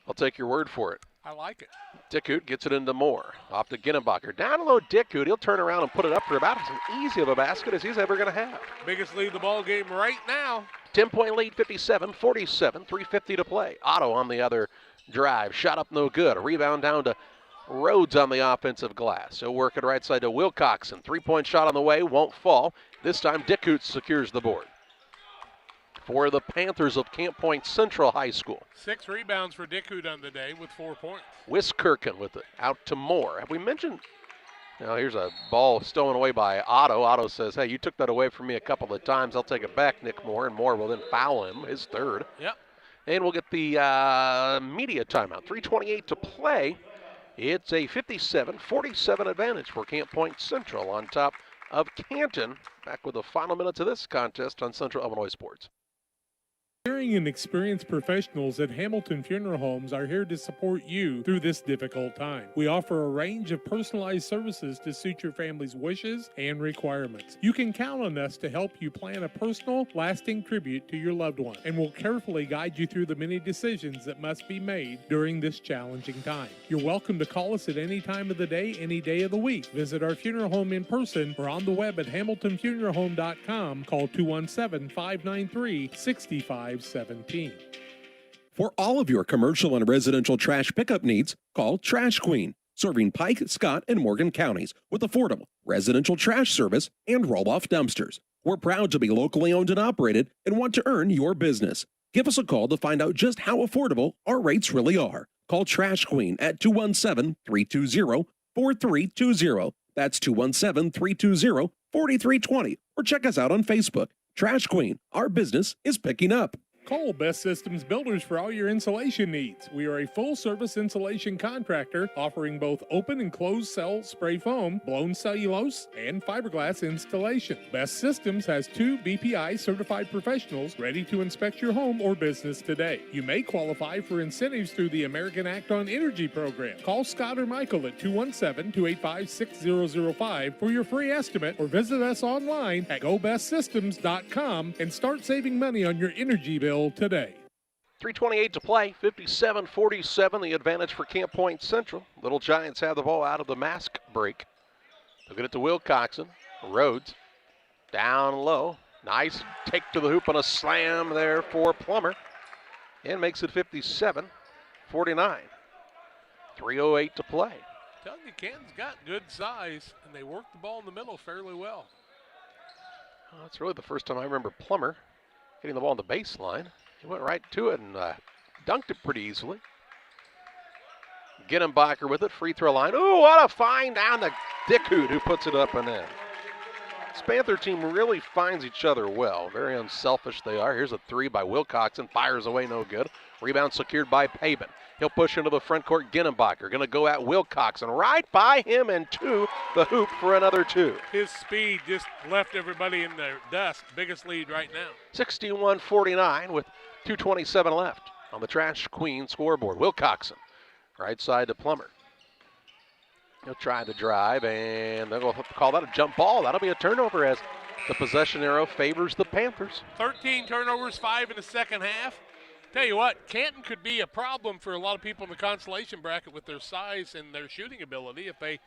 I'll take your word for it. I like it. Dickhout gets it into Moore. Off to Ginnenbacher. Down low Dickhout. He'll turn around and put it up for about as easy of a basket as he's ever going to have. Biggest lead of the ball game right now. 10-point lead, 57-47, 3:50 to play. Otto on the other drive. Shot up no good. A rebound down to Rhodes on the offensive glass. He'll work it right side to Wilcoxon. 3-point shot on the way. Won't fall. This time Dickhout secures the board for the Panthers of Camp Point Central High School. 6 rebounds for Dickhout on the day with 4 points. Wiskirchen with it out to Moore. Have we mentioned? Now here's a ball stolen away by Otto. Otto says, hey, you took that away from me a couple of times. I'll take it back, Nick Moore. And Moore will then foul him, his 3rd. Yep. And we'll get the media timeout. 3:28 to play. It's a 57-47 advantage for Camp Point Central on top of Canton. Back with the final minutes of this contest on Central Illinois Sports. Caring and experienced professionals at Hamilton Funeral Homes are here to support you through this difficult time. We offer a range of personalized services to suit your family's wishes and requirements. You can count on us to help you plan a personal, lasting tribute to your loved one, and we'll carefully guide you through the many decisions that must be made during this challenging time. You're welcome to call us at any time of the day, any day of the week. Visit our funeral home in person or on the web at hamiltonfuneralhome.com. Call 217-593-6517. For all of your commercial and residential trash pickup needs, call Trash Queen, serving Pike, Scott, and Morgan counties with affordable residential trash service and roll-off dumpsters. We're proud to be locally owned and operated and want to earn your business. Give us a call to find out just how affordable our rates really are. Call Trash Queen at 217-320-4320. That's 217-320-4320. Or check us out on Facebook. Trash Queen, our business is picking up. Call Best Systems Builders for all your insulation needs. We are a full-service insulation contractor offering both open and closed cell spray foam, blown cellulose, and fiberglass installation. Best Systems has 2 BPI certified professionals ready to inspect your home or business today. You may qualify for incentives through the American Act on Energy program. Call Scott or Michael at 217-285-6005 for your free estimate, or visit us online at gobestsystems.com and start saving money on your energy bill today. 3:28 to play, 57-47, the advantage for Camp Point Central. Little Giants have the ball out of the mask break. They'll get it to Wilcoxon. Rhodes down low. Nice take to the hoop on a slam there for Plummer. And makes it 57-49. 3:08 to play. Telling you, Canton's got good size, and they work the ball in the middle fairly well. Well, that's really the first time I remember Plummer hitting the ball on the baseline. He went right to it and dunked it pretty easily. Ginnenbacher with it, free throw line. Ooh, what a find down to Dickhout, who puts it up and in. This Panther team really finds each other well. Very unselfish they are. Here's a 3 by Wilcoxon, fires away, no good. Rebound secured by Paben. He'll push into the front court. Ginnenbacher going to go at Wilcoxon, right by him and to the hoop for another 2. His speed just left everybody in the dust. Biggest lead right now. 61-49 with 2:27 left on the Trash Queen scoreboard. Wilcoxon, right side to Plummer. He'll try the drive, and they're going to call that a jump ball. That'll be a turnover as the possession arrow favors the Panthers. 13 turnovers, 5 in the second half. Tell you what, Canton could be a problem for a lot of people in the consolation bracket with their size and their shooting ability if they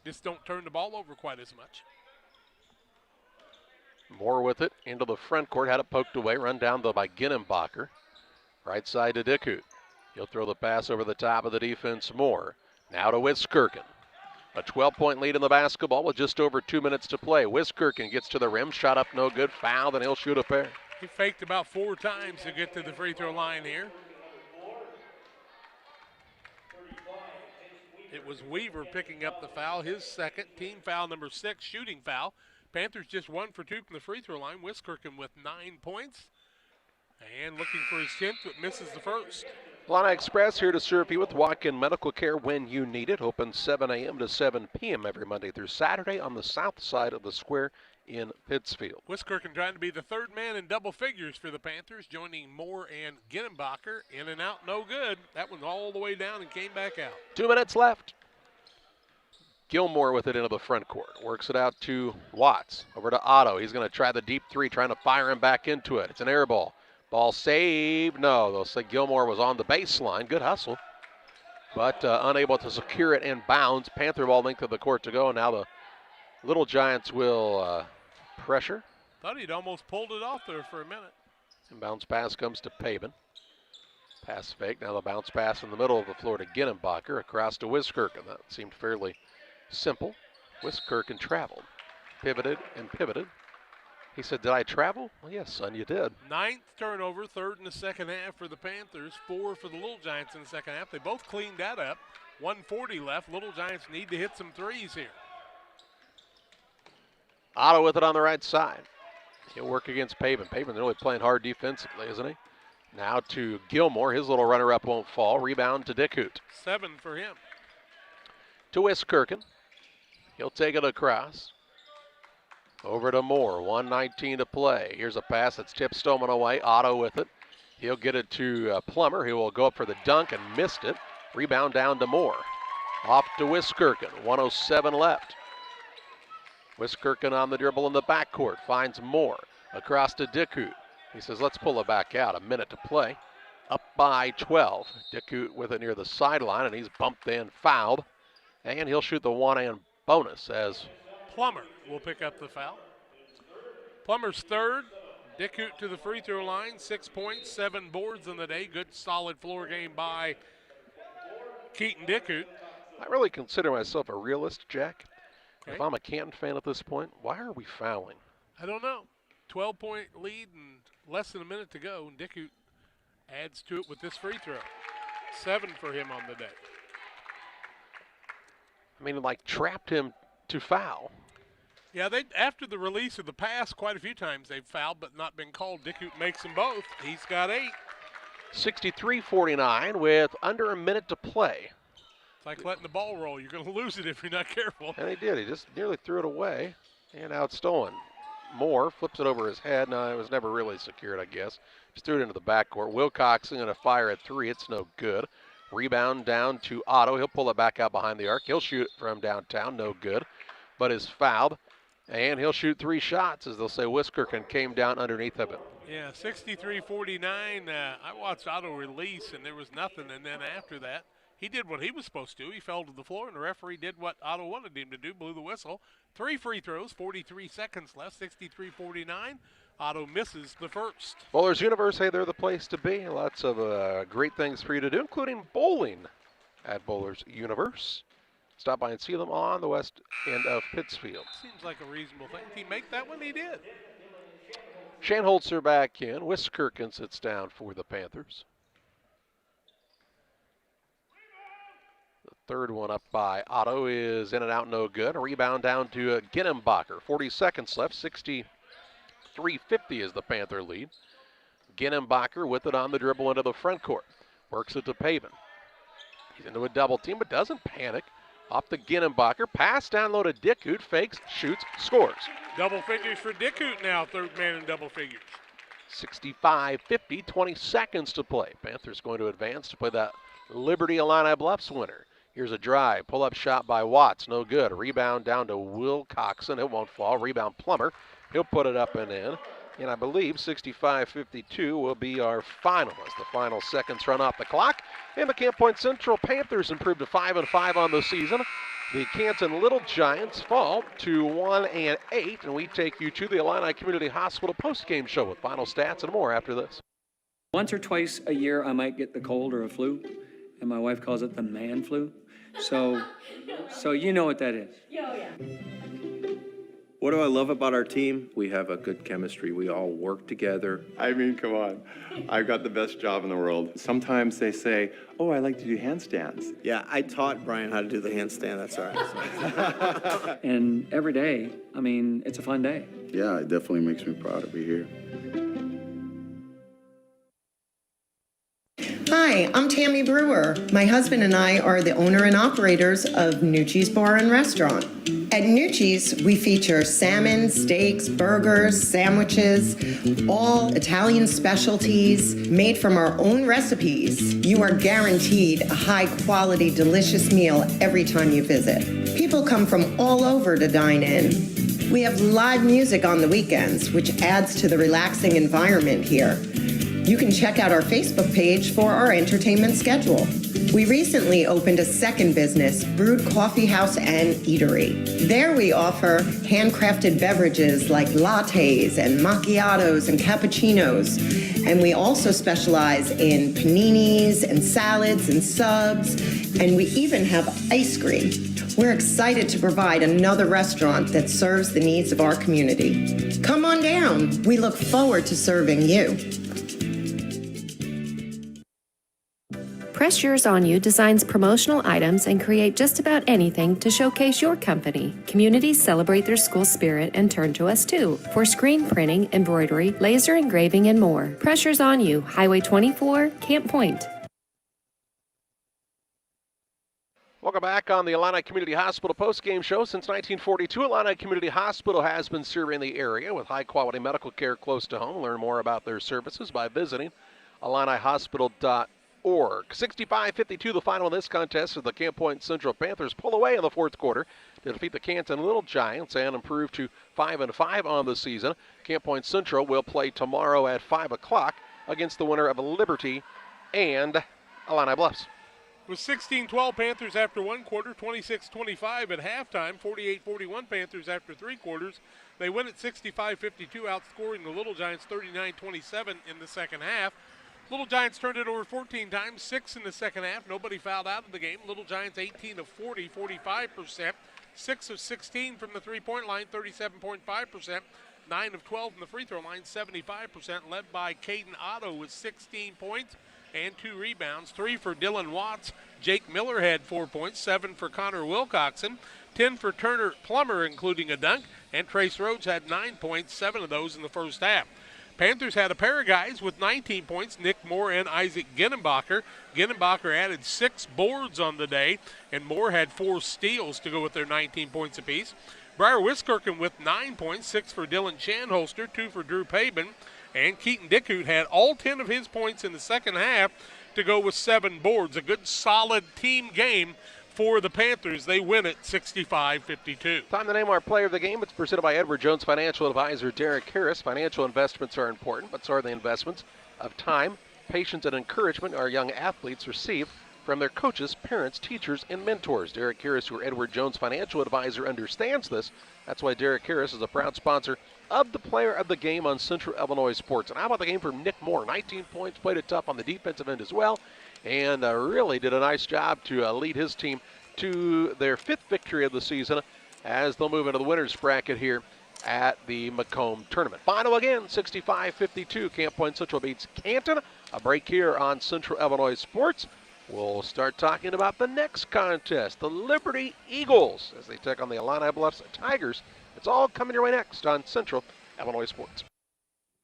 just don't turn the ball over quite as much. Moore with it into the front court, had it poked away, run down by Ginnenbacher. Right side to Dickhout. He'll throw the pass over the top of the defense. Moore now to Wiskirchen. A 12-point lead in the basketball with just over 2 minutes to play. Wiskirchen gets to the rim, shot up no good, foul, and he'll shoot a pair. He faked about 4 times to get to the free throw line here. It was Weaver picking up the foul, his second, team foul number 6, shooting foul. Panthers just 1 for 2 from the free throw line. Wiskirchen with 9 points. And looking for his 10th, but misses the first. Illini Express here to serve you with walk-in medical care when you need it. Open 7 a.m. to 7 p.m. every Monday through Saturday on the south side of the square in Pittsfield. Wiskirchen trying to be the third man in double figures for the Panthers, joining Moore and Ginenbacher. In and out, no good. That one all the way down and came back out. 2 minutes left. Gilmore with it into the front court. Works it out to Watts. Over to Otto. He's going to try the deep three, trying to fire him back into it. It's an air ball. Ball saved. No, they'll say Gilmore was on the baseline. Good hustle. But unable to secure it and bounds. Panther ball length of the court to go. Now the Little Giants will pressure. Thought he'd almost pulled it off there for a minute. And bounce pass comes to Pavin. Pass fake. Now the bounce pass in the middle of the floor to Ginenbacher. Across to Wiskirchen. That seemed fairly simple. Wiskirchen traveled. Pivoted and pivoted. He said, did I travel? Well, yes, son, you did. 9th turnover, 3rd in the second half for the Panthers, 4 for the Little Giants in the second half. They both cleaned that up. 1:40 left. Little Giants need to hit some threes here. Otto with it on the right side. He'll work against Pavin. Pavin's really playing hard defensively, isn't he? Now to Gilmore. His little runner-up won't fall. Rebound to Dickhout. 7 for him. To Wiskirchen. He'll take it across. Over to Moore, 1:19 to play. Here's a pass that's tipped Stoneman away. Otto with it. He'll get it to Plummer. He will go up for the dunk and missed it. Rebound down to Moore. Off to Wiskirchen, 1:07 left. Wiskirchen on the dribble in the backcourt. Finds Moore. Across to Dickhout. He says, let's pull it back out. A minute to play. Up by 12. Dickhout with it near the sideline, and he's bumped in, fouled. And he'll shoot the one-and bonus as Plummer will pick up the foul. Plummer's third. Dickhout to the free throw line. 6 points, 7 boards in the day. Good solid floor game by Keaton Dickhout. I really consider myself a realist, Jack. Okay. If I'm a Canton fan at this point, why are we fouling? I don't know. 12-point lead and less than a minute to go. And Dickhout adds to it with this free throw. 7 for him on the day. I mean, like, trapped him to foul. Yeah, they after the release of the pass, quite a few times they've fouled but not been called. Dickhout makes them both. He's got 8. 63-49 with under a minute to play. It's like letting the ball roll. You're going to lose it if you're not careful. And he did. He just nearly threw it away. And now it's stolen. Moore flips it over his head. No, it was never really secured, I guess. Just threw it into the backcourt. Wilcoxon going to fire at 3. It's no good. Rebound down to Otto. He'll pull it back out behind the arc. He'll shoot from downtown. No good. But is fouled. And he'll shoot 3 shots, as they'll say Wiskirchen came down underneath of it. Yeah, 63-49. I watched Otto release, and there was nothing. And then after that, he did what he was supposed to. He fell to the floor, and the referee did what Otto wanted him to do, blew the whistle. 3 free throws, 43 seconds left, 63-49. Otto misses the first. Bowlers Universe, hey, they're the place to be. Lots of great things for you to do, including bowling at Bowlers Universe. Stop by and see them on the west end of Pittsfield. Seems like a reasonable thing. Did he make that one? He did. Shanholzer back in. Wiskirchen sits down for the Panthers. The third one up by Otto is in and out, no good. A rebound down to Ginenbacher. 40 seconds left. 63-50 is the Panther lead. Ginenbacher with it on the dribble into the front court. Works it to Pavin. He's into a double team, but doesn't panic. Off to Ginenbacher. Pass down low to Dickhout. Fakes, shoots, scores. Double figures for Dickhout now. Third man in double figures. 65-50, 20 seconds to play. Panthers going to advance to play that Liberty Illini Bluffs winner. Here's a drive. Pull-up shot by Watts. No good. Rebound down to Wilcoxon. It won't fall. Rebound Plummer. He'll put it up and in. And I believe 65-52 will be our final as the final seconds run off the clock. And the Camp Point Central Panthers improved to 5-5 on the season. The Canton Little Giants fall to 1-8, and we take you to the Illini Community Hospital post-game show with final stats and more after this. Once or twice a year, I might get the cold or a flu, and my wife calls it the man flu. So you know what that is. Yeah. What do I love about our team? We have a good chemistry. We all work together. Come on. I've got the best job in the world. Sometimes they say, oh, I like to do handstands. Yeah, I taught Brian how to do the handstand. That's all right. And every day, it's a fun day. Yeah, it definitely makes me proud to be here. Hi, I'm Tammy Brewer. My husband and I are the owner and operators of Nucci's Bar and Restaurant. At Nucci's, we feature salmon, steaks, burgers, sandwiches, all Italian specialties made from our own recipes. You are guaranteed a high-quality, delicious meal every time you visit. People come from all over to dine in. We have live music on the weekends, which adds to the relaxing environment here. You can check out our Facebook page for our entertainment schedule. We recently opened a second business, Brewed Coffee House and Eatery. There we offer handcrafted beverages like lattes and macchiatos and cappuccinos. And we also specialize in paninis and salads and subs. And we even have ice cream. We're excited to provide another restaurant that serves the needs of our community. Come on down. We look forward to serving you. Press Yours On You designs promotional items and create just about anything to showcase your company. Communities celebrate their school spirit and turn to us too for screen printing, embroidery, laser engraving, and more. Press Yours On You, Highway 24, Camp Point. Welcome back on the Illini Community Hospital postgame show. Since 1942, Illini Community Hospital has been serving the area with high-quality medical care close to home. Learn more about their services by visiting IlliniHospital.org. 65-52 the final in this contest as the Camp Point Central Panthers pull away in the fourth quarter to defeat the Canton Little Giants and improve to 5-5 on the season. Camp Point Central will play tomorrow at 5 o'clock against the winner of Liberty and Illini Bluffs. It was 16-12 Panthers after one quarter, 26-25 at halftime, 48-41 Panthers after three quarters. They win at 65-52, outscoring the Little Giants 39-27 in the second half. Little Giants turned it over 14 times, 6 in the second half. Nobody fouled out of the game. Little Giants 18 of 40, 45%. 6 of 16 from the three-point line, 37.5%. 9 of 12 from the free throw line, 75%. Led by Caden Otto with 16 points and 2 rebounds. 3 for Dylan Watts. Jake Miller had 4 points. 7 for Connor Wilcoxon. 10 for Turner Plummer, including a dunk. And Trace Rhodes had 9 points, 7 of those in the first half. Panthers had a pair of guys with 19 points, Nick Moore and Isaac Ginnenbacher. Ginnenbacher added 6 boards on the day, and Moore had 4 steals to go with their 19 points apiece. Briar Wiskirchen with 9 points, 6 for Dylan Shanholster, 2 for Drew Pabin, and Keaton Dickhout had all 10 of his points in the second half to go with 7 boards. A good, solid team game for the Panthers. They win it 65-52. Time to name our player of the game. It's presented by Edward Jones Financial Advisor Derek Harris. Financial investments are important, but so are the investments of time, patience, and encouragement our young athletes receive from their coaches, parents, teachers, and mentors. Derek Harris, your Edward Jones Financial Advisor, understands this. That's why Derek Harris is a proud sponsor of the player of the game on Central Illinois Sports. And how about the game from Nick Moore? 19 points, played it tough on the defensive end as well, and really did a nice job to lead his team to their 5th victory of the season as they'll move into the winner's bracket here at the Macomb tournament. Final again, 65-52. Camp Point Central beats Canton. A break here on Central Illinois Sports. We'll start talking about the next contest, the Liberty Eagles, as they take on the Illini Bluffs Tigers. It's all coming your way next on Central Illinois Sports.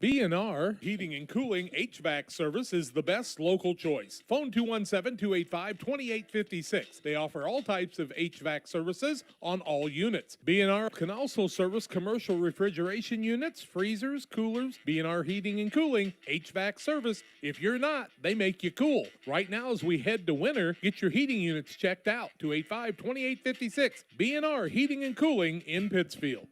B&R Heating and Cooling HVAC service is the best local choice. Phone 217-285-2856. They offer all types of HVAC services on all units. B&R can also service commercial refrigeration units, freezers, coolers. B&R Heating and Cooling HVAC service. If you're not, they make you cool. Right now as we head to winter, get your heating units checked out. 285-2856. B&R Heating and Cooling in Pittsfield.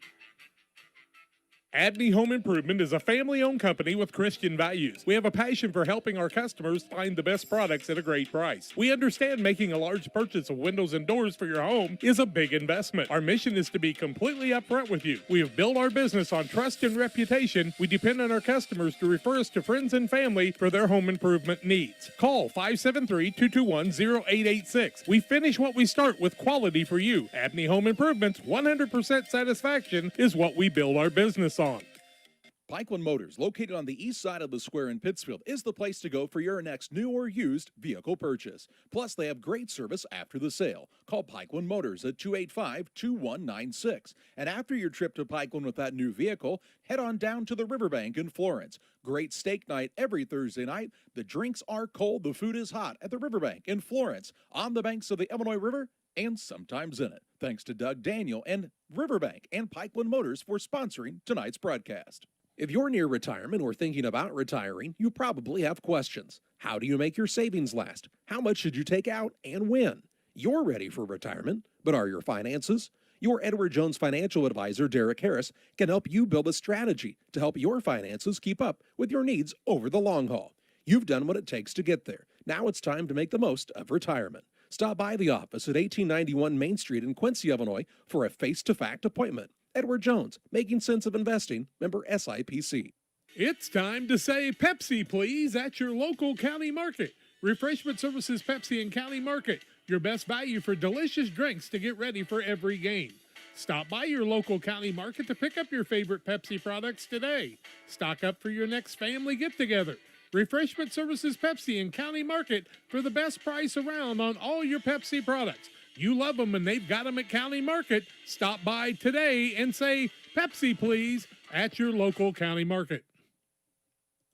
Abney Home Improvement is a family-owned company with Christian values. We have a passion for helping our customers find the best products at a great price. We understand making a large purchase of windows and doors for your home is a big investment. Our mission is to be completely upfront with you. We have built our business on trust and reputation. We depend on our customers to refer us to friends and family for their home improvement needs. Call 573-221-0886. We finish what we start with quality for you. Abney Home Improvements, 100% satisfaction is what we build our business on. Pikeland Motors, located on the east side of the square in Pittsfield, is the place to go for your next new or used vehicle purchase. Plus, they have great service after the sale. Call Pikeland Motors at 285-2196. And after your trip to Pikeland with that new vehicle, head on down to the Riverbank in Florence. Great steak night every Thursday night. The drinks are cold, the food is hot at the Riverbank in Florence, on the banks of the Illinois River, and sometimes in it. Thanks to Doug Daniel and Riverbank and Pikeland Motors for sponsoring tonight's broadcast. If you're near retirement or thinking about retiring, you probably have questions. How do you make your savings last? How much should you take out and when? You're ready for retirement, but are your finances? Your Edward Jones financial advisor, Derek Harris, can help you build a strategy to help your finances keep up with your needs over the long haul. You've done what it takes to get there. Now it's time to make the most of retirement. Stop by the office at 1891 Main Street in Quincy, Illinois for a face-to-fact appointment. Edward Jones, Making Sense of Investing, member SIPC. It's time to say Pepsi, please, at your local county market. Refreshment Services Pepsi and County Market, your best value for delicious drinks to get ready for every game. Stop by your local county market to pick up your favorite Pepsi products today. Stock up for your next family get-together. Refreshment Services Pepsi and County Market for the best price around on all your Pepsi products. You love them and they've got them at County Market. Stop by today and say, Pepsi, please, at your local county market.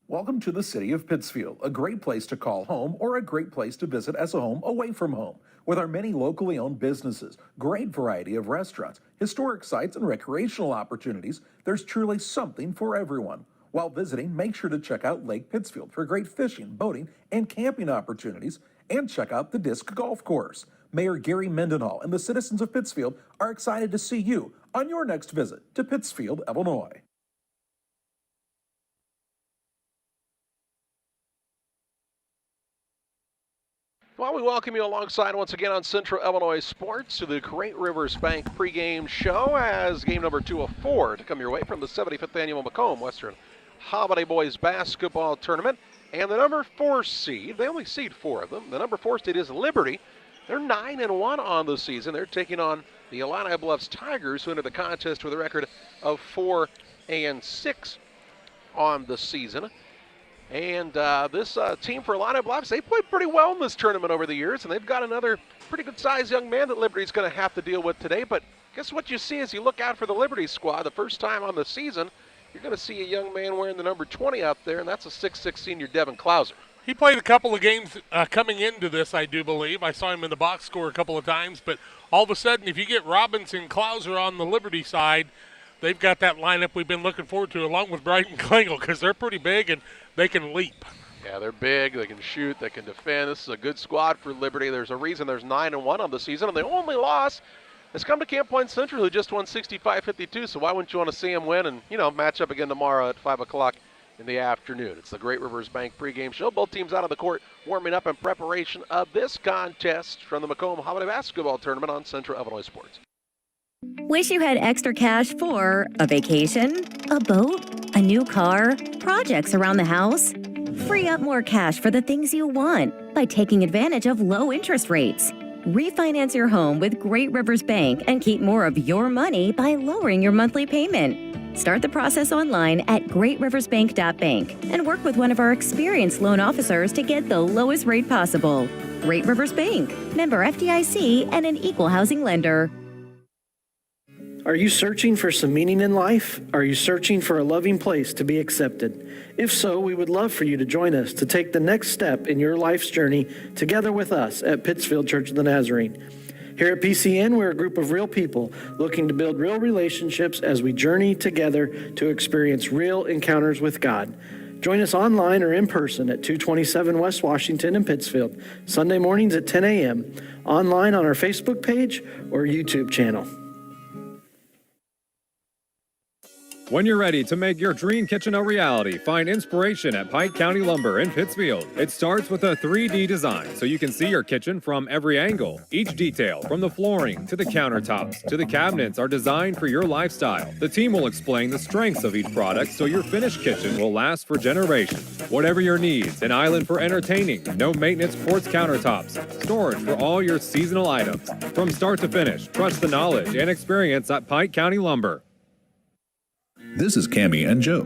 Welcome to the city of Pittsfield, a great place to call home or a great place to visit as a home away from home. With our many locally owned businesses, great variety of restaurants, historic sites, and recreational opportunities, there's truly something for everyone. While visiting, make sure to check out Lake Pittsfield for great fishing, boating, and camping opportunities, and check out the Disc Golf Course. Mayor Gary Mendenhall and the citizens of Pittsfield are excited to see you on your next visit to Pittsfield, Illinois. Well, we welcome you alongside once again on Central Illinois Sports to the Great Rivers Bank pregame show as game number 2 of 4 to come your way from the 75th annual Macomb Western Holiday Boys Basketball Tournament. And the number 4 seed, they only seed 4 of them. The number 4 seed is Liberty. They're 9-1 on the season. They're taking on the Illini Bluffs Tigers, who entered the contest with a record of 4-6 on the season. And this team for Illini Bluffs, they played pretty well in this tournament over the years, and they've got another pretty good-sized young man that Liberty's going to have to deal with today. But guess what you see as you look out for the Liberty squad? The first time on the season, you're going to see a young man wearing the number 20 out there, and that's a 6'6" senior Devin Klauser. He played a couple of games coming into this, I do believe. I saw him in the box score a couple of times. But all of a sudden, if you get Robinson, Klauser on the Liberty side, they've got that lineup we've been looking forward to, along with Brighton Klingel, because they're pretty big and they can leap. Yeah, they're big. They can shoot. They can defend. This is a good squad for Liberty. There's a reason there's 9-1 on the season, and the only loss has come to Camp Point Central, who just won 65-52. So why wouldn't you want to see them win and, match up again tomorrow at 5 o'clock in the afternoon? It's the Great Rivers Bank pregame show. Both teams out on the court warming up in preparation of this contest from the Macomb Holiday Basketball Tournament on Central Illinois Sports. Wish you had extra cash for a vacation, a boat, a new car, projects around the house? Free up more cash for the things you want by taking advantage of low interest rates. Refinance your home with Great Rivers Bank and keep more of your money by lowering your monthly payment. Start the process online at greatriversbank.bank and work with one of our experienced loan officers to get the lowest rate possible. Great Rivers Bank, member FDIC, and an equal housing lender. Are you searching for some meaning in life? Are you searching for a loving place to be accepted? If so, we would love for you to join us to take the next step in your life's journey together with us at Pittsfield Church of the Nazarene. Here at PCN, we're a group of real people looking to build real relationships as we journey together to experience real encounters with God. Join us online or in person at 227 West Washington in Pittsfield, Sunday mornings at 10 a.m., online on our Facebook page or YouTube channel. When you're ready to make your dream kitchen a reality, find inspiration at Pike County Lumber in Pittsfield. It starts with a 3D design so you can see your kitchen from every angle. Each detail, from the flooring to the countertops to the cabinets, are designed for your lifestyle. The team will explain the strengths of each product so your finished kitchen will last for generations. Whatever your needs, an island for entertaining, no maintenance quartz countertops, storage for all your seasonal items. From start to finish, trust the knowledge and experience at Pike County Lumber. This is Cammie and Joe.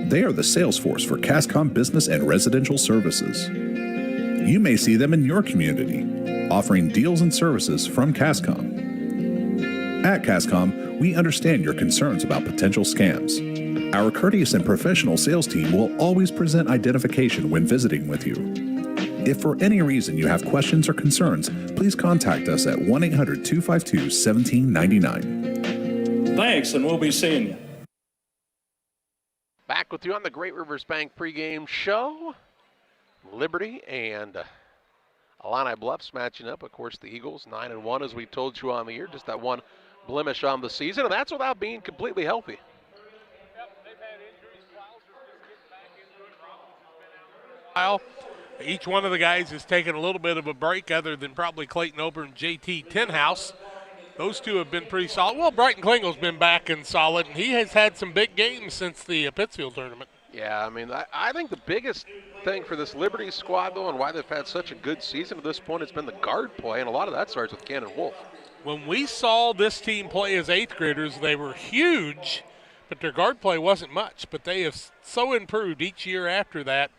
They are the sales force for CASCOM Business and Residential Services. You may see them in your community, offering deals and services from CASCOM. At CASCOM, we understand your concerns about potential scams. Our courteous and professional sales team will always present identification when visiting with you. If for any reason you have questions or concerns, please contact us at 1-800-252-1799. Thanks, and we'll be seeing you. Back with you on the Great Rivers Bank pregame show. Liberty and Illini Bluffs matching up. Of course, the Eagles 9-1, as we told you on the year. Just that one blemish on the season, and that's without being completely healthy. Each one of the guys has taken a little bit of a break, other than probably Clayton Ober and JT Tenhouse. Those two have been pretty solid. Well, Brighton Klingle's been back and solid, and he has had some big games since the Pittsfield tournament. Yeah, I mean, I think the biggest thing for this Liberty squad, though, and why they've had such a good season at this point, has been the guard play, and a lot of that starts with Cannon Wolf. When we saw this team play as eighth graders, they were huge, but their guard play wasn't much. But they have so improved each year after that,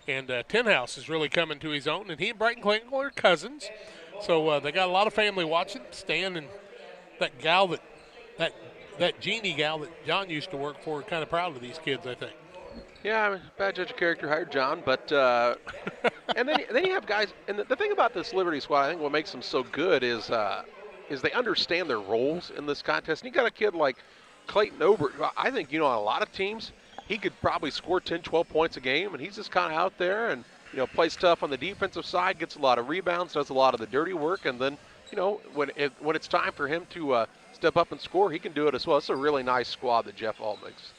and Tenhouse is really coming to his own, and he and Brighton Klingle are cousins. So they got a lot of family watching. Stan and that gal that Jeannie gal that John used to work for, kind of proud of these kids, I think. Yeah, I mean, bad judge of character hired John, but and then you have guys, and the thing about this Liberty squad, I think what makes them so good is they understand their roles in this contest. And you got a kid like Clayton Ober. I think, on a lot of teams, he could probably score 10, 12 points a game, and he's just kind of out there and plays tough on the defensive side, gets a lot of rebounds, does a lot of the dirty work, and then when it's time for him to step up and score, he can do it as well. It's a really nice squad that Jeff Altmix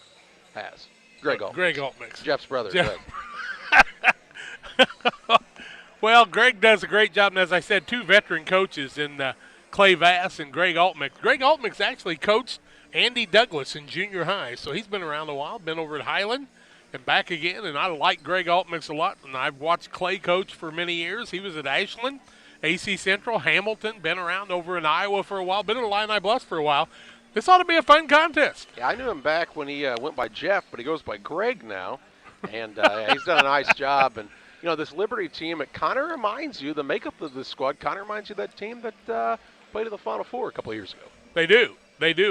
has. Greg Altmix. Jeff's brother, Greg. Well, Greg does a great job, and as I said, two veteran coaches in Clay Vass and Greg Altmix. Greg Altmix actually coached Andy Douglas in junior high, so he's been around a while, been over at Highland and back again, and I like Greg Altmix a lot, and I've watched Clay coach for many years. He was at Ashland, AC Central, Hamilton, been around over in Iowa for a while, been at Illini Bluffs for a while. This ought to be a fun contest. Yeah, I knew him back when he went by Jeff, but he goes by Greg now, and he's done a nice job. And, this Liberty team, it kind of reminds you, the makeup of this squad kind of reminds you of that team that played at the Final Four a couple of years ago. They do,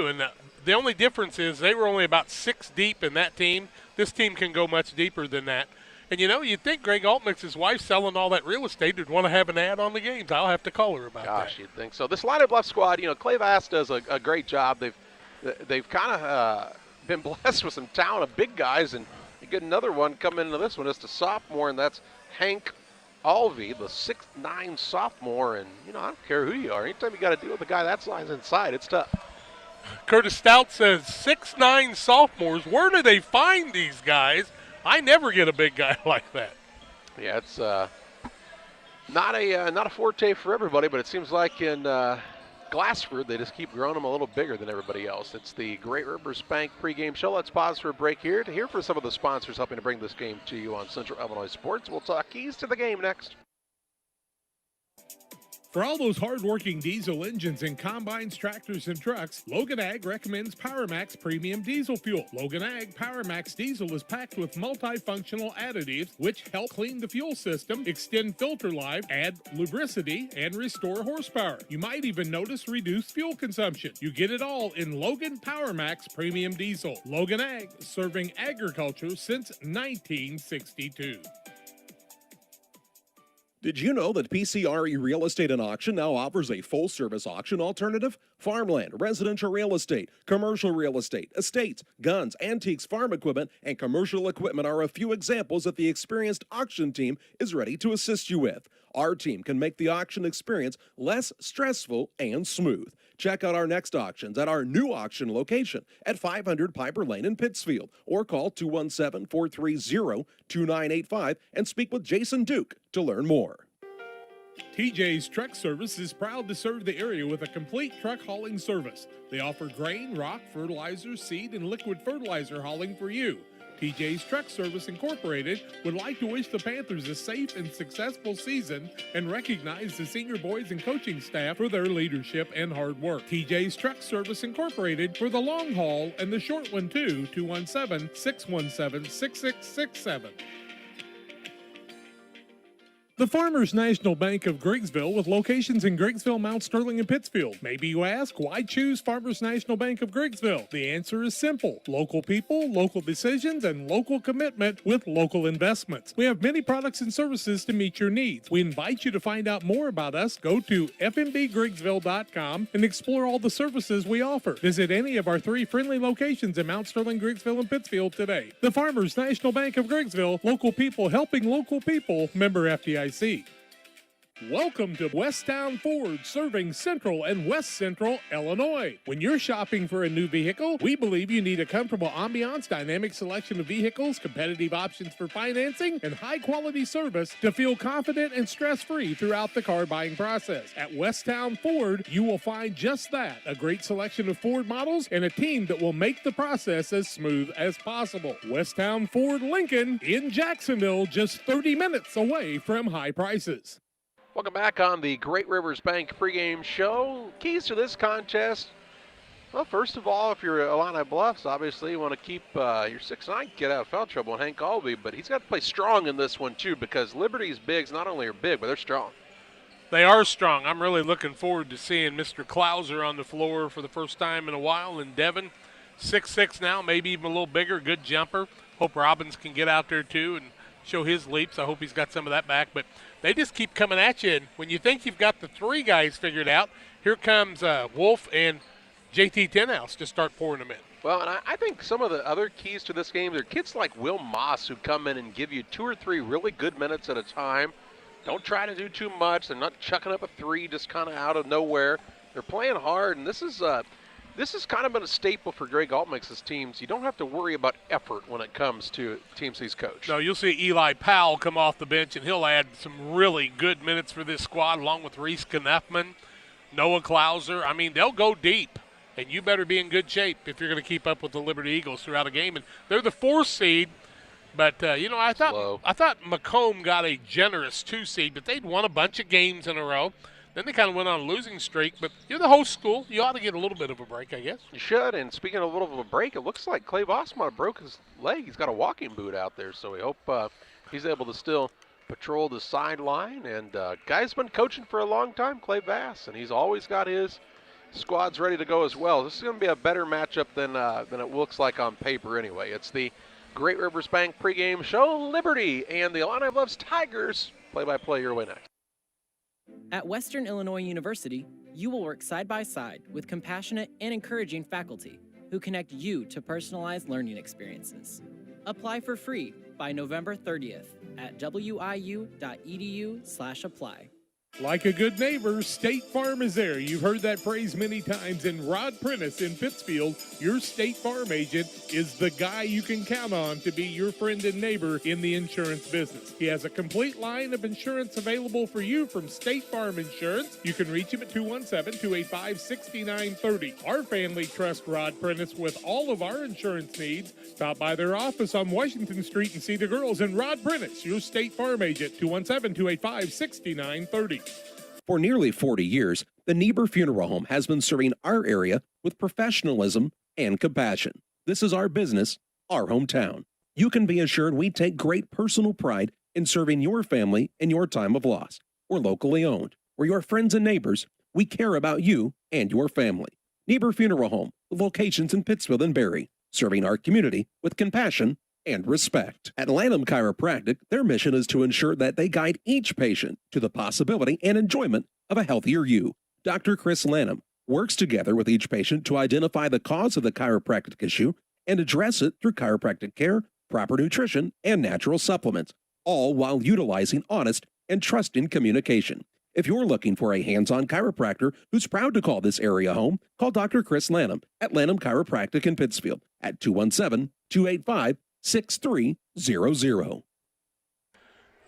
and the only difference is they were only about 6 deep in that team. This team can go much deeper than that. And, you'd think Greg Altmix's wife selling all that real estate would want to have an ad on the games. I'll have to call her about that. Gosh, you'd think so. This Illini Bluff squad, Clay Vass does a great job. They've kind of been blessed with some talent of big guys, and you get another one coming into this one. It's a sophomore, and that's Hank Alvey, the 6'9" sophomore. And, I don't care who you are. Anytime you got to deal with a guy that size inside, it's tough. Curtis Stout says 6'9" sophomores. Where do they find these guys? I never get a big guy like that. Yeah, it's not a forte for everybody, but it seems like in Glassford they just keep growing them a little bigger than everybody else. It's the Great Rivers Bank pregame show. Let's pause for a break here to hear from some of the sponsors helping to bring this game to you on Central Illinois Sports. We'll talk keys to the game next. For all those hard-working diesel engines and combines, tractors, and trucks, Logan Ag recommends PowerMax Premium Diesel Fuel. Logan Ag PowerMax Diesel is packed with multifunctional additives which help clean the fuel system, extend filter life, add lubricity, and restore horsepower. You might even notice reduced fuel consumption. You get it all in Logan PowerMax Premium Diesel. Logan Ag, serving agriculture since 1962. Did you know that PCRE Real Estate and Auction now offers a full-service auction alternative? Farmland, residential real estate, commercial real estate, estates, guns, antiques, farm equipment, and commercial equipment are a few examples that the experienced auction team is ready to assist you with. Our team can make the auction experience less stressful and smooth. Check out our next auctions at our new auction location at 500 Piper Lane in Pittsfield, or call 217-430-2985 and speak with Jason Duke to learn more. TJ's Truck Service is proud to serve the area with a complete truck hauling service. They offer grain, rock, fertilizer, seed, and liquid fertilizer hauling for you. TJ's Truck Service Incorporated would like to wish the Panthers a safe and successful season and recognize the senior boys and coaching staff for their leadership and hard work. TJ's Truck Service Incorporated for the long haul and the short one too, 217-617-6667. The Farmers National Bank of Griggsville with locations in Griggsville, Mount Sterling, and Pittsfield. Maybe you ask, why choose Farmers National Bank of Griggsville? The answer is simple. Local people, local decisions, and local commitment with local investments. We have many products and services to meet your needs. We invite you to find out more about us. Go to fmbgriggsville.com and explore all the services we offer. Visit any of our 3 friendly locations in Mount Sterling, Griggsville, and Pittsfield today. The Farmers National Bank of Griggsville, local people helping local people, member FDIC. Welcome to Westtown Ford, serving Central and West Central Illinois. When you're shopping for a new vehicle, we believe you need a comfortable ambiance, dynamic selection of vehicles, competitive options for financing, and high-quality service to feel confident and stress-free throughout the car buying process. At Westtown Ford, you will find just that, a great selection of Ford models and a team that will make the process as smooth as possible. Westtown Ford Lincoln in Jacksonville, just 30 minutes away from high prices. Welcome back on the Great Rivers Bank pregame show. Keys to this contest. Well, first of all, if you're Illini Bluffs, obviously you want to keep your 6'9" kid out of foul trouble and Hank Albee, but he's got to play strong in this one too, because Liberty's bigs not only are big, but they're strong. They are strong. I'm really looking forward to seeing Mr. Klauser on the floor for the first time in a while. And Devin, 6'6" now, maybe even a little bigger, good jumper. Hope Robbins can get out there too and show his leaps. I hope he's got some of that back. But they just keep coming at you. And when you think you've got the 3 guys figured out, here comes Wolf and JT Tenhouse to start pouring them in. Well, and I think some of the other keys to this game, they're kids like Will Moss who come in and give you 2 or 3 really good minutes at a time. Don't try to do too much. They're not chucking up a 3 just kind of out of nowhere. They're playing hard, and this has kind of been a staple for Greg Altmix's teams. You don't have to worry about effort when it comes to teams he's coached. No, you'll see Eli Powell come off the bench, and he'll add some really good minutes for this squad, along with Reese Kneffman, Noah Klauser. I mean, they'll go deep, and you better be in good shape if you're going to keep up with the Liberty Eagles throughout a game. And they're the 4th seed, but, I thought Macomb got a generous 2 seed, but they'd won a bunch of games in a row. Then they kind of went on a losing streak, but you're the host school. You ought to get a little bit of a break, I guess. You should, and speaking of a little bit of a break, it looks like Clay Voss might have broke his leg. He's got a walking boot out there, so we hope he's able to still patrol the sideline. And guy's been coaching for a long time, Clay Voss, and he's always got his squads ready to go as well. This is going to be a better matchup than it looks like on paper anyway. It's the Great Rivers Bank pregame show. Liberty and the Illini Bluffs Tigers. Play-by-play your way next. At Western Illinois University, you will work side by side with compassionate and encouraging faculty who connect you to personalized learning experiences. Apply for free by November 30th at wiu.edu/apply. Like a good neighbor, State Farm is there. You've heard that phrase many times. And Rod Prentice in Pittsfield, your State Farm agent, is the guy you can count on to be your friend and neighbor in the insurance business. He has a complete line of insurance available for you from State Farm Insurance. You can reach him at 217-285-6930. Our family trusts Rod Prentice with all of our insurance needs. Stop by their office on Washington Street and see the girls. And Rod Prentice, your State Farm agent, 217-285-6930. For nearly 40 years, the Niebuhr Funeral Home has been serving our area with professionalism and compassion. This is our business, our hometown. You can be assured we take great personal pride in serving your family in your time of loss. We're locally owned. We're your friends and neighbors. We care about you and your family. Niebuhr Funeral Home, with locations in Pittsfield and Barry, serving our community with compassion and respect. At Lanham Chiropractic, their mission is to ensure that they guide each patient to the possibility and enjoyment of a healthier you. Dr. Chris Lanham works together with each patient to identify the cause of the chiropractic issue and address it through chiropractic care, proper nutrition, and natural supplements, all while utilizing honest and trusting communication. If you're looking for a hands-on chiropractor who's proud to call this area home, call Dr. Chris Lanham at Lanham Chiropractic in Pittsfield at 217-285-6300.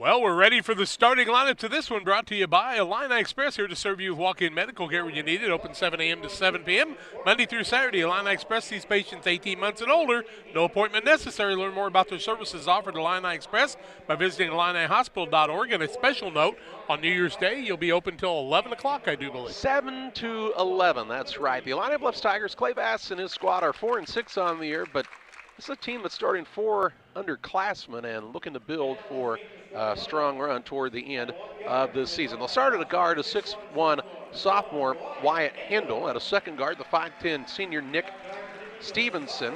Well, we're ready for the starting lineup to this one, brought to you by Illini Express, here to serve you with walk-in medical care when you need it. Open 7 a.m. to 7 p.m. Monday through Saturday. Illini Express sees patients 18 months and older. No appointment necessary. Learn more about their services offered at Illini Express by visiting IlliniHospital.org. And a special note, on New Year's Day, you'll be open till 11 o'clock, I do believe. 7 to 11, that's right. The Illini Bluffs Tigers, Clay Bass and his squad are 4-6 on the year, but this is a team that's starting 4 underclassmen and looking to build for a strong run toward the end of this season. They'll start at a guard, a 6'1" sophomore Wyatt Hendel. At a second guard, the 5'10" senior Nick Stevenson.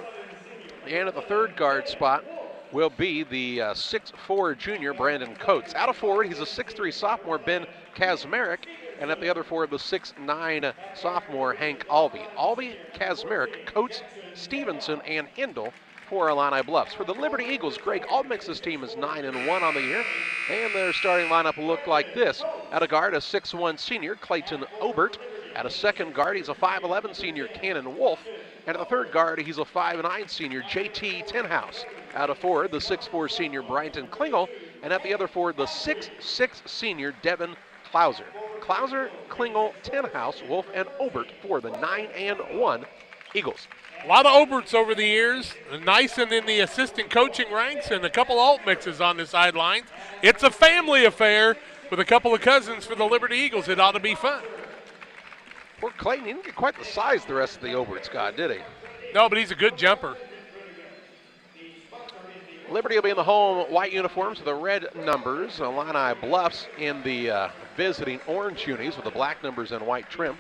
And at the third guard spot will be the 6'4" junior Brandon Coates. Out of forward, he's a 6'3" sophomore Ben Kazmarek. And at the other forward, the 6'9" sophomore Hank Alvey. Alvey, Kazmarek, Coates, Stevenson, and Hendel for Illini Bluffs. For the Liberty Eagles, Greg Altmix's team is 9-1 on the year, and their starting lineup will look like this. At a guard, a 6'1" senior Clayton Obert. At a second guard, he's a 5'11" senior Cannon Wolf. And at the third guard, he's a 5'9" senior JT Tenhouse. Out of forward, the 6'4" senior Bryton Klingel. And at the other forward, the 6'6" senior Devin Klauser. Klauser, Klingel, Tenhouse, Wolf, and Obert for the 9-1 Eagles. A lot of Oberts over the years, Nyson in the assistant coaching ranks, and a couple alt mixes on the sidelines. It's a family affair with a couple of cousins for the Liberty Eagles. It ought to be fun. Poor Clayton, he didn't get quite the size the rest of the Oberts got, did he? No, but he's a good jumper. Liberty will be in the home white uniforms with the red numbers. Illini Bluffs in the visiting orange unis with the black numbers and white trim.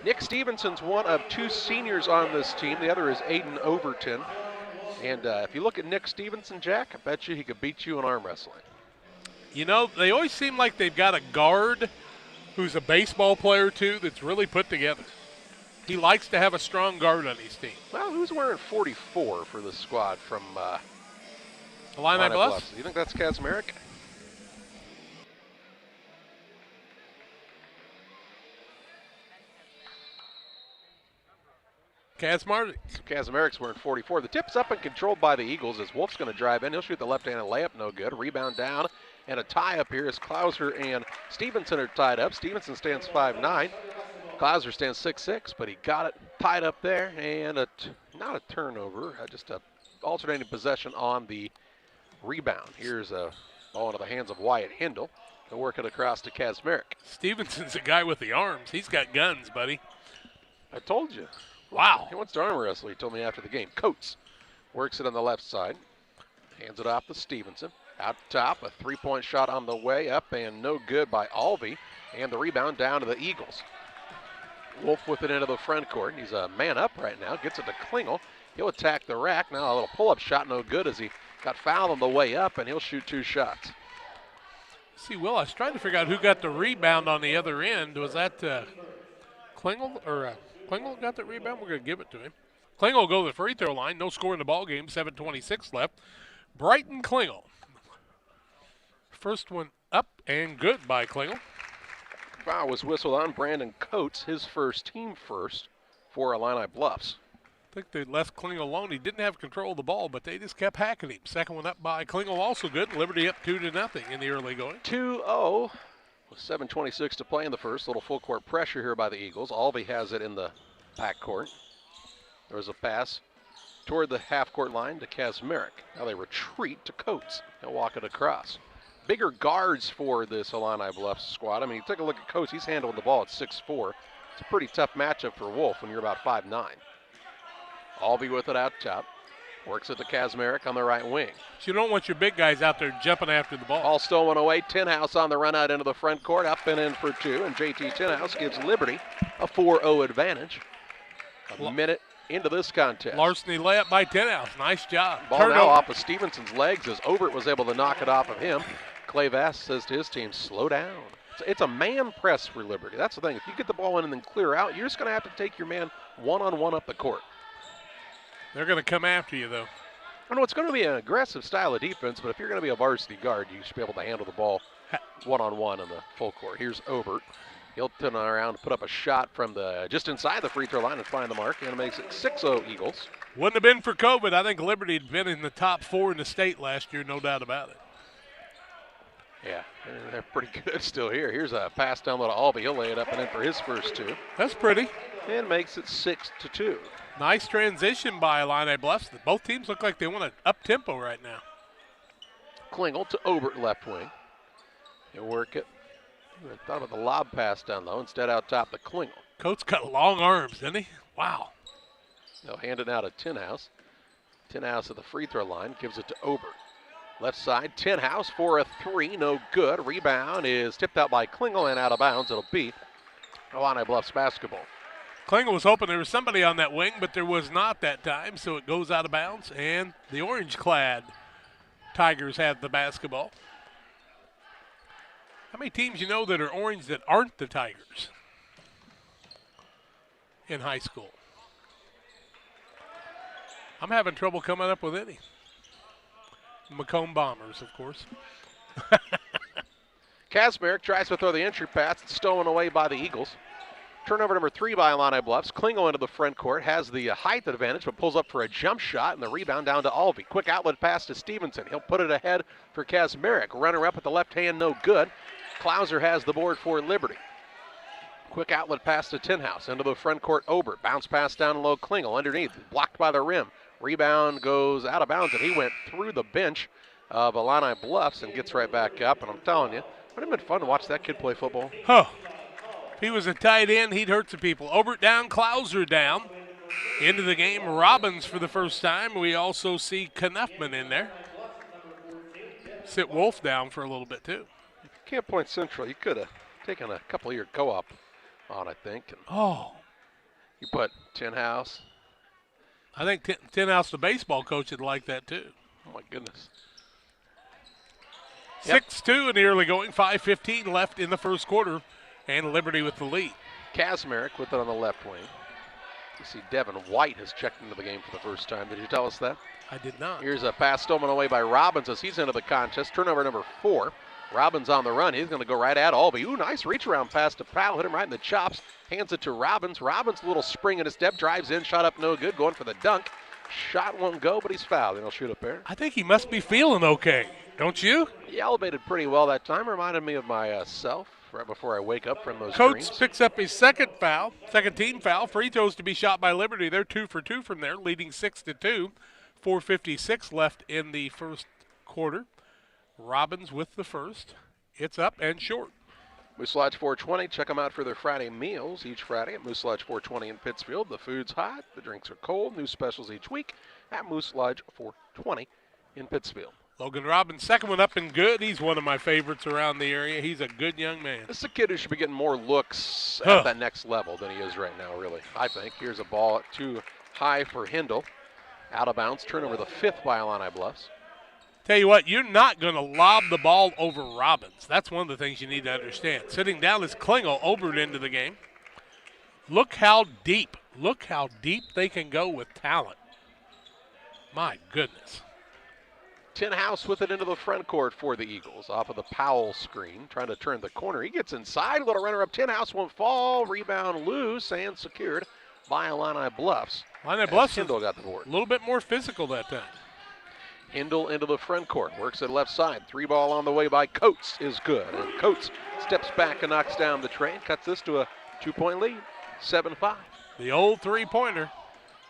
Nick Stevenson's one of 2 seniors on this team. The other is Aiden Overton. And if you look at Nick Stevenson, Jack, I bet you he could beat you in arm wrestling. You know, they always seem like they've got a guard who's a baseball player, too, that's really put together. He likes to have a strong guard on his team. Well, who's wearing 44 for the squad from Illini Bluffs? Do you think that's Kazmarek? Kazmarek's wearing 44. The tip's up and controlled by the Eagles as Wolf's going to drive in. He'll shoot the left-handed layup, no good. Rebound down, and a tie up here as Klauser and Stevenson are tied up. Stevenson stands 5'9". Klauser stands 6'6", but he got it tied up there, and not a turnover, just a alternating possession on the rebound. Here's a ball into the hands of Wyatt Hendel. They'll work it across to Kazmarek. Stevenson's a guy with the arms. He's got guns, buddy. I told you. Wow. He wants to arm wrestle, he told me after the game. Coates works it on the left side. Hands it off to Stevenson. Out top, a three-point shot on the way up and no good by Alvey. And the rebound down to the Eagles. Wolf with it into the front court. He's a man up right now. Gets it to Klingel. He'll attack the rack. Now a little pull-up shot, no good as he got fouled on the way up, and he'll shoot 2 shots. See, Will, I was trying to figure out who got the rebound on the other end. Was that Klingel or Klingel got the rebound? We're going to give it to him. Klingel will go to the free throw line. No score in the ball game. 7:26 left. Bryton Klingel. First one up and good by Klingel. Foul was whistled on Brandon Coates, his first, team first for Illini Bluffs. I think they left Klingel alone. He didn't have control of the ball, but they just kept hacking him. Second one up by Klingel, also good. Liberty up 2-0 in the early going. 2-0 with 7:26 to play in the first. Little full court pressure here by the Eagles. Alvey has it in the backcourt. There was a pass toward the half-court line to Kazmarek. Now they retreat to Coates. He'll walk it across. Bigger guards for this Illini Bluffs squad. I mean, you take a look at Coates. He's handling the ball at 6'4". It's a pretty tough matchup for Wolf when you're about 5'9". Alvey with it out top. Works it to Kazmarek on the right wing. So you don't want your big guys out there jumping after the ball. All stolen away. Tenhouse on the run out into the front court. Up and in for 2. And JT Tenhouse gives Liberty a 4-0 advantage. A minute into this contest. Larceny layup by Tenhouse. Nice job. Ball now off of Stevenson's legs as Obert was able to knock it off of him. Clay Vass says to his team, slow down. It's a man press for Liberty. That's the thing. If you get the ball in and then clear out, you're just going to have to take your man one-on-one up the court. They're going to come after you, though. I know it's going to be an aggressive style of defense, but if you're going to be a varsity guard, you should be able to handle the ball one-on-one in the full court. Here's Obert. He'll turn around, put up a shot from just inside the free throw line and find the mark, and it makes it 6-0 Eagles. Wouldn't have been for COVID, I think Liberty had been in the top 4 in the state last year, no doubt about it. Yeah, they're pretty good still here. Here's a pass down low to Albee. He'll lay it up and in for his first 2. That's pretty. And makes it 6-2. Nice transition by Illini Bluffs. Both teams look like they want to up-tempo right now. Klingel to Obert left wing. He'll work it. I thought about the lob pass down low. Instead out top to Klingel. Coach got long arms, didn't he? Wow. They'll hand it now to Tinhouse. Tinhouse at the free throw line. Gives it to Obert. Left side, Tinhouse for a 3. No good. Rebound is tipped out by Klingel and out of bounds. It'll be Illini Bluffs basketball. Klingel was hoping there was somebody on that wing, but there was not that time, so it goes out of bounds, and the orange-clad Tigers have the basketball. How many teams you know that are orange that aren't the Tigers in high school? I'm having trouble coming up with any. Macomb Bombers, of course. Kasmerick tries to throw the entry pass. It's stolen away by the Eagles. Turnover number 3 by Illini Bluffs. Klingel into the front court, has the height advantage, but pulls up for a jump shot, and the rebound down to Albee. Quick outlet pass to Stevenson. He'll put it ahead for Kasmerick. Runner up at the left hand, no good. Klauser has the board for Liberty. Quick outlet pass to Tinhouse. Into the front court, Obert. Bounce pass down low, Klingel underneath. Blocked by the rim. Rebound goes out of bounds, and he went through the bench of Illini Bluffs and gets right back up. And I'm telling you, it would have been fun to watch that kid play football. Huh. If he was a tight end, he'd hurt some people. Obert down, Klauser down. Into the game, Robbins for the first time. We also see Knuffman in there. Sit Wolf down for a little bit, too. Camp Point Central, you could have taken a couple of your co-op on, I think. And you put Tinhouse. I think Tinhouse, the baseball coach, would like that, too. Oh, my goodness. 6-2 in the early going, 5:15 left in the first quarter, and Liberty with the lead. Kasmerick with it on the left wing. You see Devin White has checked into the game for the first time. Did you tell us that? I did not. Here's a pass stolen away by Robbins as he's into the contest. Turnover number 4. Robbins on the run. He's going to go right at Albee. Ooh, nice reach around pass to Powell. Hit him right in the chops. Hands it to Robbins. Robbins, a little spring in his step. Drives in. Shot up no good. Going for the dunk. Shot won't go, but he's fouled. And he'll shoot up there. I think he must be feeling okay. Don't you? He elevated pretty well that time. Reminded me of myself right before I wake up from those Coach dreams. picks up his second team foul. Free throws to be shot by Liberty. They're 2 for 2 from there, leading 6-2. 4:56 left in the first quarter. Robbins with the first. It's up and short. Moose Lodge 420. Check them out for their Friday meals each Friday at Moose Lodge 420 in Pittsfield. The food's hot. The drinks are cold. New specials each week at Moose Lodge 420 in Pittsfield. Logan Robbins, second one up and good. He's one of my favorites around the area. He's a good young man. This is a kid who should be getting more looks at that next level than he is right now, really, I think. Here's a ball too high for Hindle. Out of bounds. Turnover the 5th by Illini Bluffs. Tell you what, you're not going to lob the ball over Robbins. That's one of the things you need to understand. Sitting down is Klingel, Obert into the game. Look how deep they can go with talent. My goodness. Tinhouse with it into the front court for the Eagles. Off of the Powell screen, trying to turn the corner. He gets inside, a little runner up. Tinhouse won't fall. Rebound loose and secured by Illini Bluffs. Illini Bluffs Hindle got the board. A little bit more physical that time. Hindle into the front court, works it left side. 3 ball on the way by Coates is good. And Coates steps back and knocks down the train, cuts this to a 2-point lead, 7-5. The old three-pointer.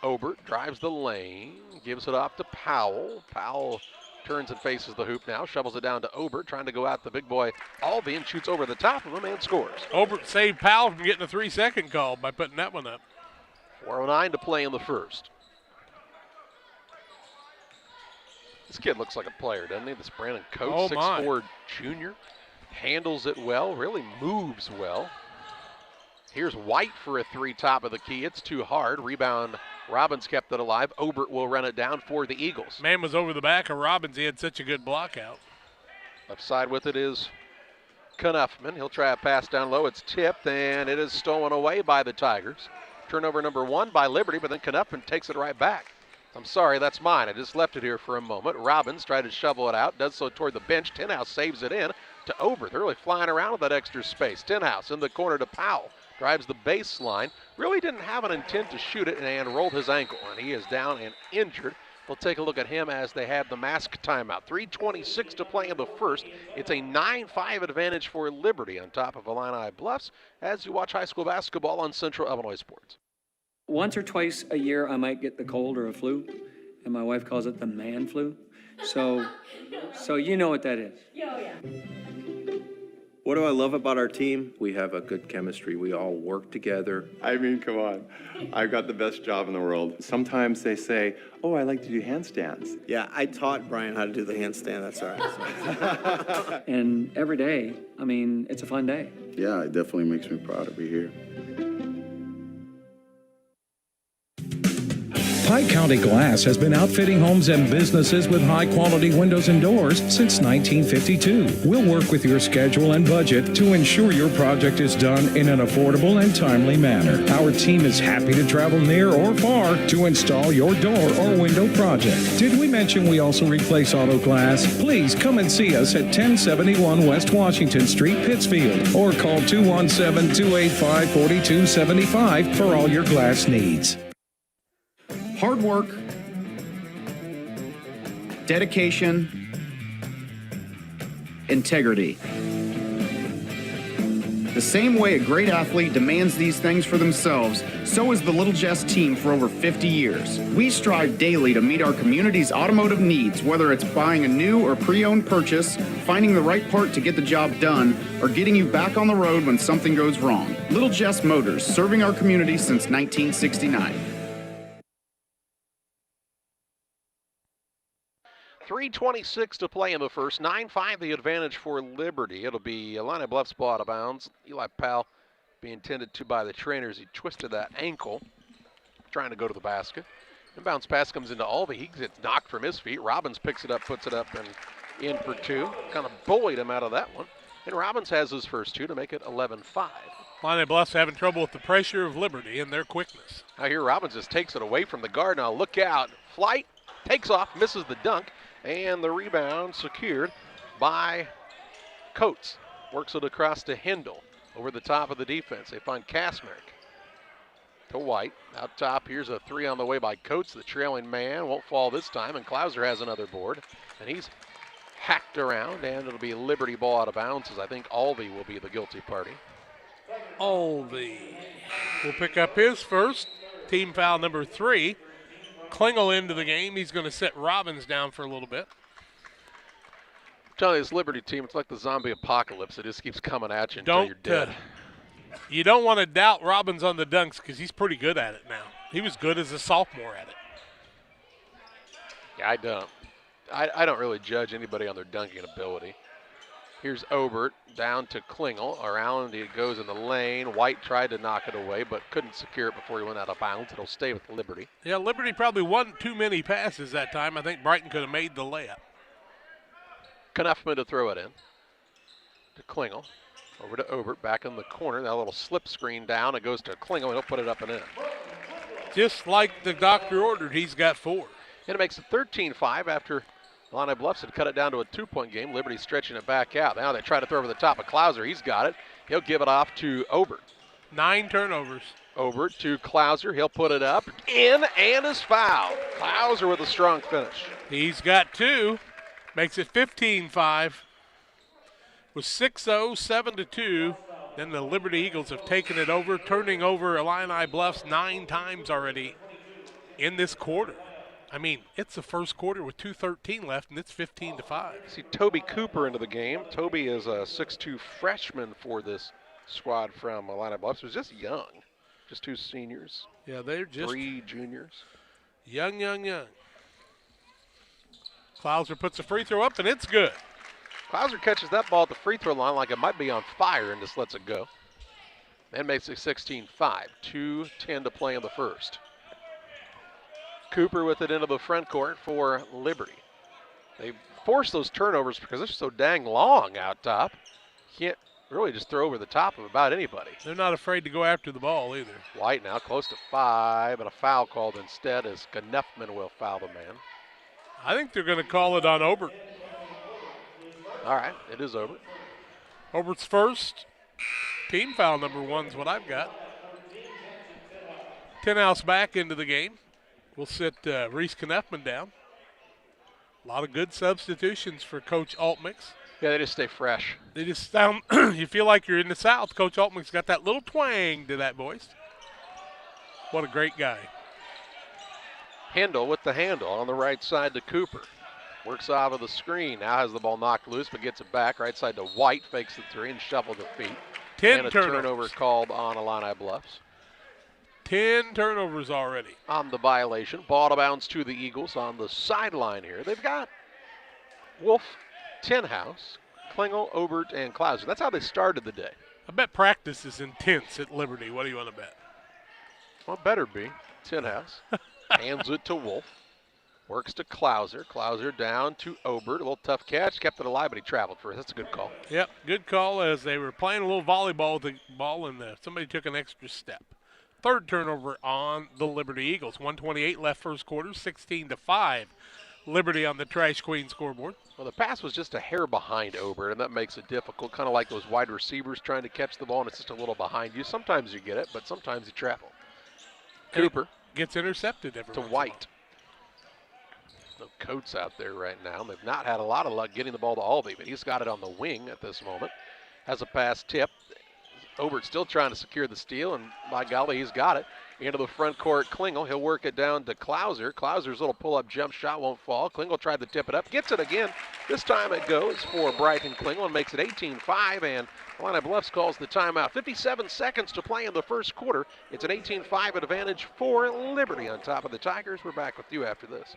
Obert drives the lane, gives it off to Powell. Powell turns and faces the hoop now, shovels it down to Obert, trying to go out the big boy Albee and shoots over the top of him and scores. Obert saved Powell from getting a 3-second call by putting that one up. 4:09 to play in the first. This kid looks like a player, doesn't he? This Brandon Coates, 6'4" junior. Handles it well, really moves well. Here's White for a 3 top of the key. It's too hard. Rebound, Robbins kept it alive. Obert will run it down for the Eagles. Man was over the back of Robbins. He had such a good block out. Left side with it is Knuffman. He'll try a pass down low. It's tipped, and it is stolen away by the Tigers. Turnover number 1 by Liberty, but then Knuffman takes it right back. I'm sorry, that's mine. I just left it here for a moment. Robbins tried to shovel it out, does so toward the bench. Tenhouse saves it in to Ober. They're really flying around with that extra space. Tenhouse in the corner to Powell. Drives the baseline. Really didn't have an intent to shoot it and rolled his ankle. And he is down and injured. We'll take a look at him as they have the mask timeout. 3:26 to play in the first. It's a 9-5 advantage for Liberty on top of Illini Bluffs as you watch high school basketball on Central Illinois Sports. Once or twice a year, I might get the cold or a flu, and my wife calls it the man flu. So you know what that is. What do I love about our team? We have a good chemistry. We all work together. I mean, come on. I've got the best job in the world. Sometimes they say, oh, I like to do handstands. Yeah, I taught Brian how to do the handstand, that's all right. And every day, I mean, it's a fun day. Yeah, it definitely makes me proud to be here. Pike County Glass has been outfitting homes and businesses with high-quality windows and doors since 1952. We'll work with your schedule and budget to ensure your project is done in an affordable and timely manner. Our team is happy to travel near or far to install your door or window project. Did we mention we also replace auto glass? Please come and see us at 1071 West Washington Street, Pittsfield, or call 217-285-4275 for all your glass needs. Hard work, dedication, integrity. The same way a great athlete demands these things for themselves, so is the Little Jess team for over 50 years. We strive daily to meet our community's automotive needs, whether it's buying a new or pre-owned purchase, finding the right part to get the job done, or getting you back on the road when something goes wrong. Little Jess Motors, serving our community since 1969. 3:26 to play in the first. 9-5 the advantage for Liberty. It'll be Illini Bluffs ball out of bounds. Eli Powell being tended to by the trainers. He twisted that ankle trying to go to the basket. Inbounds pass comes into Alvey. He gets knocked from his feet. Robbins picks it up, puts it up, and in for two. Kind of bullied him out of that one. And Robbins has his first two to make it 11-5. Illini Bluffs having trouble with the pressure of Liberty and their quickness. Now here Robbins just takes it away from the guard. Now look out. Flight takes off, misses the dunk. And the rebound secured by Coates. Works it across to Hindle. Over the top of the defense. They find Kasmerk to White. Out top, here's a three on the way by Coates. The trailing man won't fall this time. And Klauser has another board. And he's hacked around. And it'll be Liberty ball out of bounds as I think Alvey will be the guilty party. Alvey will pick up his first. Team foul number 3. Klingel into the game. He's going to set Robbins down for a little bit. I'm telling you, this Liberty team, it's like the zombie apocalypse. It just keeps coming at you until you're dead. You don't want to doubt Robbins on the dunks because he's pretty good at it now. He was good as a sophomore at it. Yeah, I don't. I don't really judge anybody on their dunking ability. Here's Obert down to Klingel. Around it goes in the lane. White tried to knock it away, but couldn't secure it before he went out of bounds. It'll stay with Liberty. Yeah, Liberty probably wasn't too many passes that time. I think Brighton could have made the layup. Knuffman to throw it in. To Klingel. Over to Obert, back in the corner. That little slip screen down. It goes to Klingel, and he'll put it up and in. Just like the doctor ordered, he's got 4. And it makes it 13-5 after Illini Bluffs had cut it down to a 2-point game. Liberty stretching it back out. Now they try to throw over the top of Klauser. He's got it. He'll give it off to Obert. 9 turnovers. Obert to Klauser. He'll put it up. In and is fouled. Klauser with a strong finish. He's got 2. Makes it 15-5. With 6-0, 7-2. Then the Liberty Eagles have taken it over, turning over Illini Bluffs 9 times already in this quarter. I mean, it's the first quarter with 2:13 left, and it's 15-5. See Toby Cooper into the game. Toby is a 6'2 freshman for this squad from Illini Bluffs. Was just young, just 2 seniors. Yeah, they're just 3 juniors. Young. Klauser puts a free throw up, and it's good. Klauser catches that ball at the free throw line like it might be on fire and just lets it go. And makes it 16-5. 2:10 to play in the first. Cooper with it into the front court for Liberty. They force those turnovers because they're so dang long out top. Can't really just throw over the top of about anybody. They're not afraid to go after the ball either. White now close to 5, and a foul called instead as Knuffman will foul the man. I think they're going to call it on Obert. All right, it is Obert. Obert's first. Team foul number 1 is what I've got. Tenhouse back into the game. We'll sit Reese Knuffman down. A lot of good substitutions for Coach Altmix. Yeah, they just stay fresh. They just sound, you feel like you're in the South. Coach Altman's got that little twang to that voice. What a great guy. Hendel with the handle on the right side to Cooper. Works off of the screen. Now has the ball knocked loose, but gets it back. Right side to White. Fakes the 3 and shuffles the feet. 10 and a turnovers. turnover called on Illini Bluffs. 10 turnovers already. On the violation. Ball to bounce to the Eagles on the sideline here. They've got Wolf, Tenhouse, Klingel, Obert, and Klauser. That's how they started the day. I bet practice is intense at Liberty. What do you want to bet? Well, it better be. Tenhouse hands it to Wolf. Works to Klauser. Klauser down to Obert. A little tough catch. Kept it alive, but he traveled first. That's a good call. Yep, good call as they were playing a little volleyball with the ball, and somebody took an extra step. Third turnover on the Liberty Eagles. 1:28 left first quarter, 16-5. Liberty on the Trash Queen scoreboard. Well, the pass was just a hair behind Obert, and that makes it difficult, kind of like those wide receivers trying to catch the ball, and it's just a little behind you. Sometimes you get it, but sometimes you travel. Cooper gets intercepted every to White. No Coates out there right now. They've not had a lot of luck getting the ball to Albee, but he's got it on the wing at this moment. Has a pass tip. Obert still trying to secure the steal, and by golly, he's got it. Into the front court, Klingel. He'll work it down to Klauser. Klauser's little pull-up jump shot won't fall. Klingel tried to tip it up. Gets it again. This time it goes for Bryton Klingel and makes it 18-5, and Illini Bluffs calls the timeout. 57 seconds to play in the first quarter. It's an 18-5 advantage for Liberty on top of the Tigers. We're back with you after this.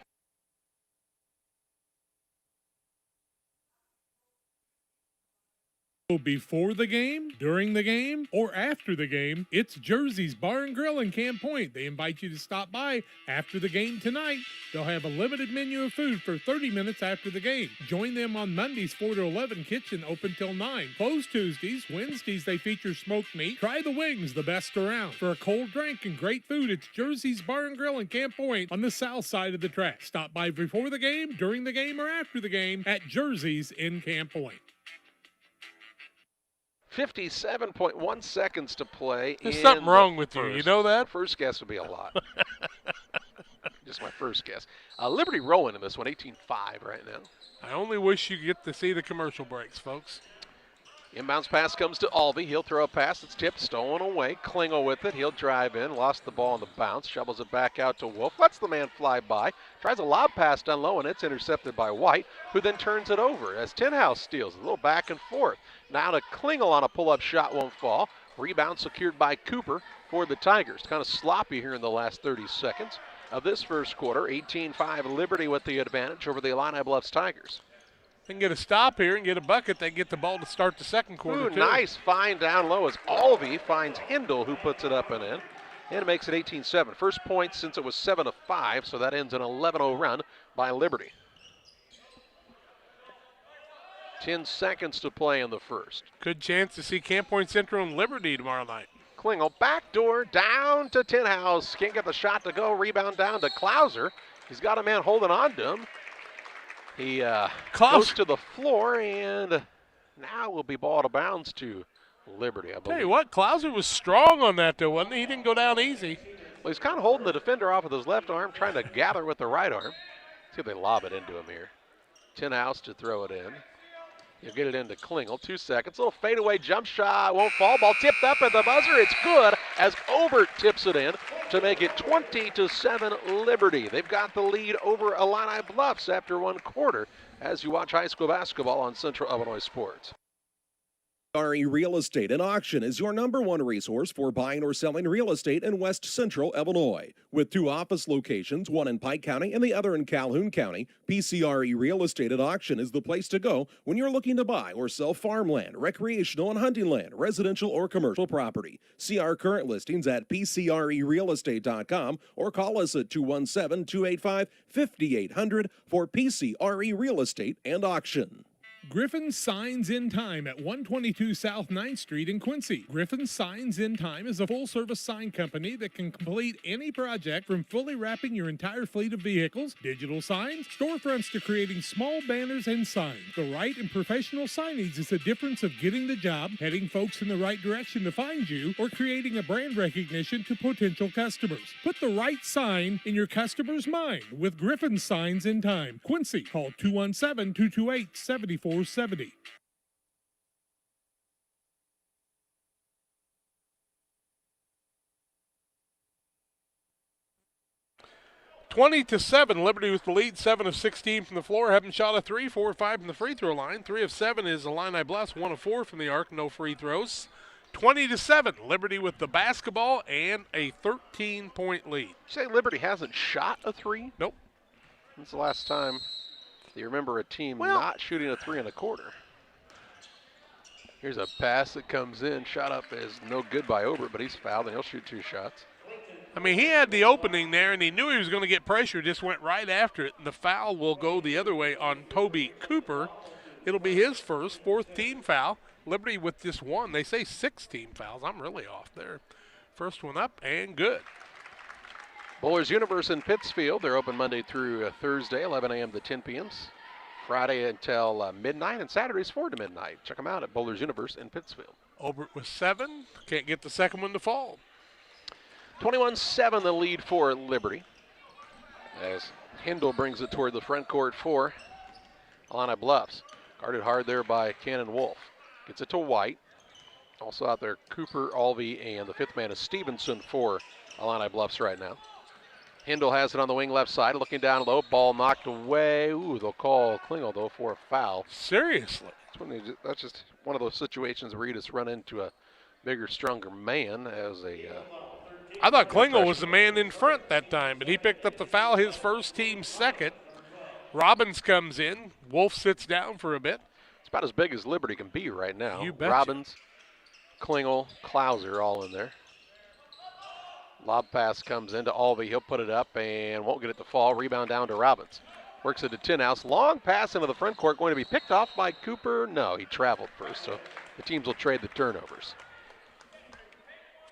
Before the game, during the game, or after the game, it's Jersey's Bar and Grill in Camp Point. They invite you to stop by after the game tonight. They'll have a limited menu of food for 30 minutes after the game. Join them on Mondays 4 to 11, kitchen open till 9. Closed Tuesdays. Wednesdays they feature smoked meat. Try the wings, the best around. For a cold drink and great food, it's Jersey's Bar and Grill in Camp Point on the south side of the track. Stop by before the game, during the game, or after the game at Jersey's in Camp Point. 57.1 seconds to play. There's something wrong with you. You know that? First guess would be a lot. Just my first guess. Liberty rolling in this one, 18-5 right now. I only wish you get to see the commercial breaks, folks. Inbounds pass comes to Albee. He'll throw a pass that's tipped, stolen away. Klingel with it. He'll drive in. Lost the ball on the bounce. Shovels it back out to Wolf. Lets the man fly by. Tries a lob pass down low, and it's intercepted by White, who then turns it over as Tenhouse steals. A little back and forth. Now to Klingel on a pull-up shot, won't fall. Rebound secured by Cooper for the Tigers. Kind of sloppy here in the last 30 seconds of this first quarter. 18-5 Liberty with the advantage over the Illini Bluffs Tigers. They can get a stop here and get a bucket. They get the ball to start the second quarter, too. Nice find down low as Albee finds Hendel, who puts it up and in. And it makes it 18-7. First point since it was 7-5, so that ends an 11-0 run by Liberty. 10 seconds to play in the first. Good chance to see Camp Point Central and Liberty tomorrow night. Klingel backdoor down to Tenhouse. Can't get the shot to go. Rebound down to Klauser. He's got a man holding on to him. He goes to the floor, and now will be ball out of bounds to Liberty, I believe. Tell you what, Klauser was strong on that, though, wasn't he? He didn't go down easy. Well, he's kind of holding the defender off with his left arm, trying to gather with the right arm. See if they lob it into him here. Tenhouse to throw it in. He'll get it into Klingel. 2 seconds. Little fadeaway jump shot. Won't fall. Ball tipped up at the buzzer. It's good as Obert tips it in to make it 20-7 Liberty. They've got the lead over Illini Bluffs after one quarter as you watch high school basketball on Central Illinois Sports. RE Real Estate and Auction is your #1 resource for buying or selling real estate in West Central Illinois. With 2 office locations, one in Pike County and the other in Calhoun County, PCRE Real Estate and Auction is the place to go when you're looking to buy or sell farmland, recreational and hunting land, residential or commercial property. See our current listings at PCRERealestate.com or call us at 217-285-5800 for PCRE Real Estate and Auction. Griffin Signs in Time at 122 South 9th Street in Quincy. Griffin Signs in Time is a full-service sign company that can complete any project from fully wrapping your entire fleet of vehicles, digital signs, storefronts to creating small banners and signs. The right and professional signage is the difference of getting the job, heading folks in the right direction to find you, or creating a brand recognition to potential customers. Put the right sign in your customer's mind with Griffin Signs in Time. Quincy, call 217-228-7470. 20-7, Liberty with the lead, 7 of 16 from the floor, haven't shot a 3, 4 or 5 from the free throw line. 3 of 7 is Illini Bluffs, 1 of 4 from the arc, no free throws. 20-7, Liberty with the basketball and a 13-point lead. You say Liberty hasn't shot a 3? Nope. When's the last time you remember a team not shooting a 3 1/4? Here's a pass that comes in. Shot up is no good by Obert, but he's fouled, and he'll shoot 2 shots. I mean, he had the opening there, and he knew he was going to get pressure, just went right after it. And the foul will go the other way on Toby Cooper. It'll be his first, 4th team foul. Liberty with just 1. They say 6 team fouls. I'm really off there. First one up and good. Bowlers Universe in Pittsfield. They're open Monday through Thursday, 11 a.m. to 10 p.m. Friday until midnight, and Saturdays 4 to midnight. Check them out at Bowlers Universe in Pittsfield. Obert with 7. Can't get the second one to fall. 21-7 the lead for Liberty. As Hindle brings it toward the front court for Illini Bluffs. Guarded hard there by Cannon Wolf. Gets it to White. Also out there, Cooper, Alvey, and the 5th man is Stevenson for Illini Bluffs right now. Hindle has it on the wing left side, looking down low, ball knocked away. Ooh, they'll call Klingel, though, for a foul. Seriously? That's just one of those situations where you just run into a bigger, stronger man as a... I thought Klingel was the man in front that time, but he picked up the foul, his first, team second. Robbins comes in. Wolf sits down for a bit. It's about as big as Liberty can be right now. You betcha. Robbins, Klingel, Klauser all in there. Lob pass comes into Alvey. He'll put it up and won't get it to fall. Rebound down to Robbins. Works it to Tinhouse. Long pass into the front court. Going to be picked off by Cooper. No, he traveled first, so the teams will trade the turnovers.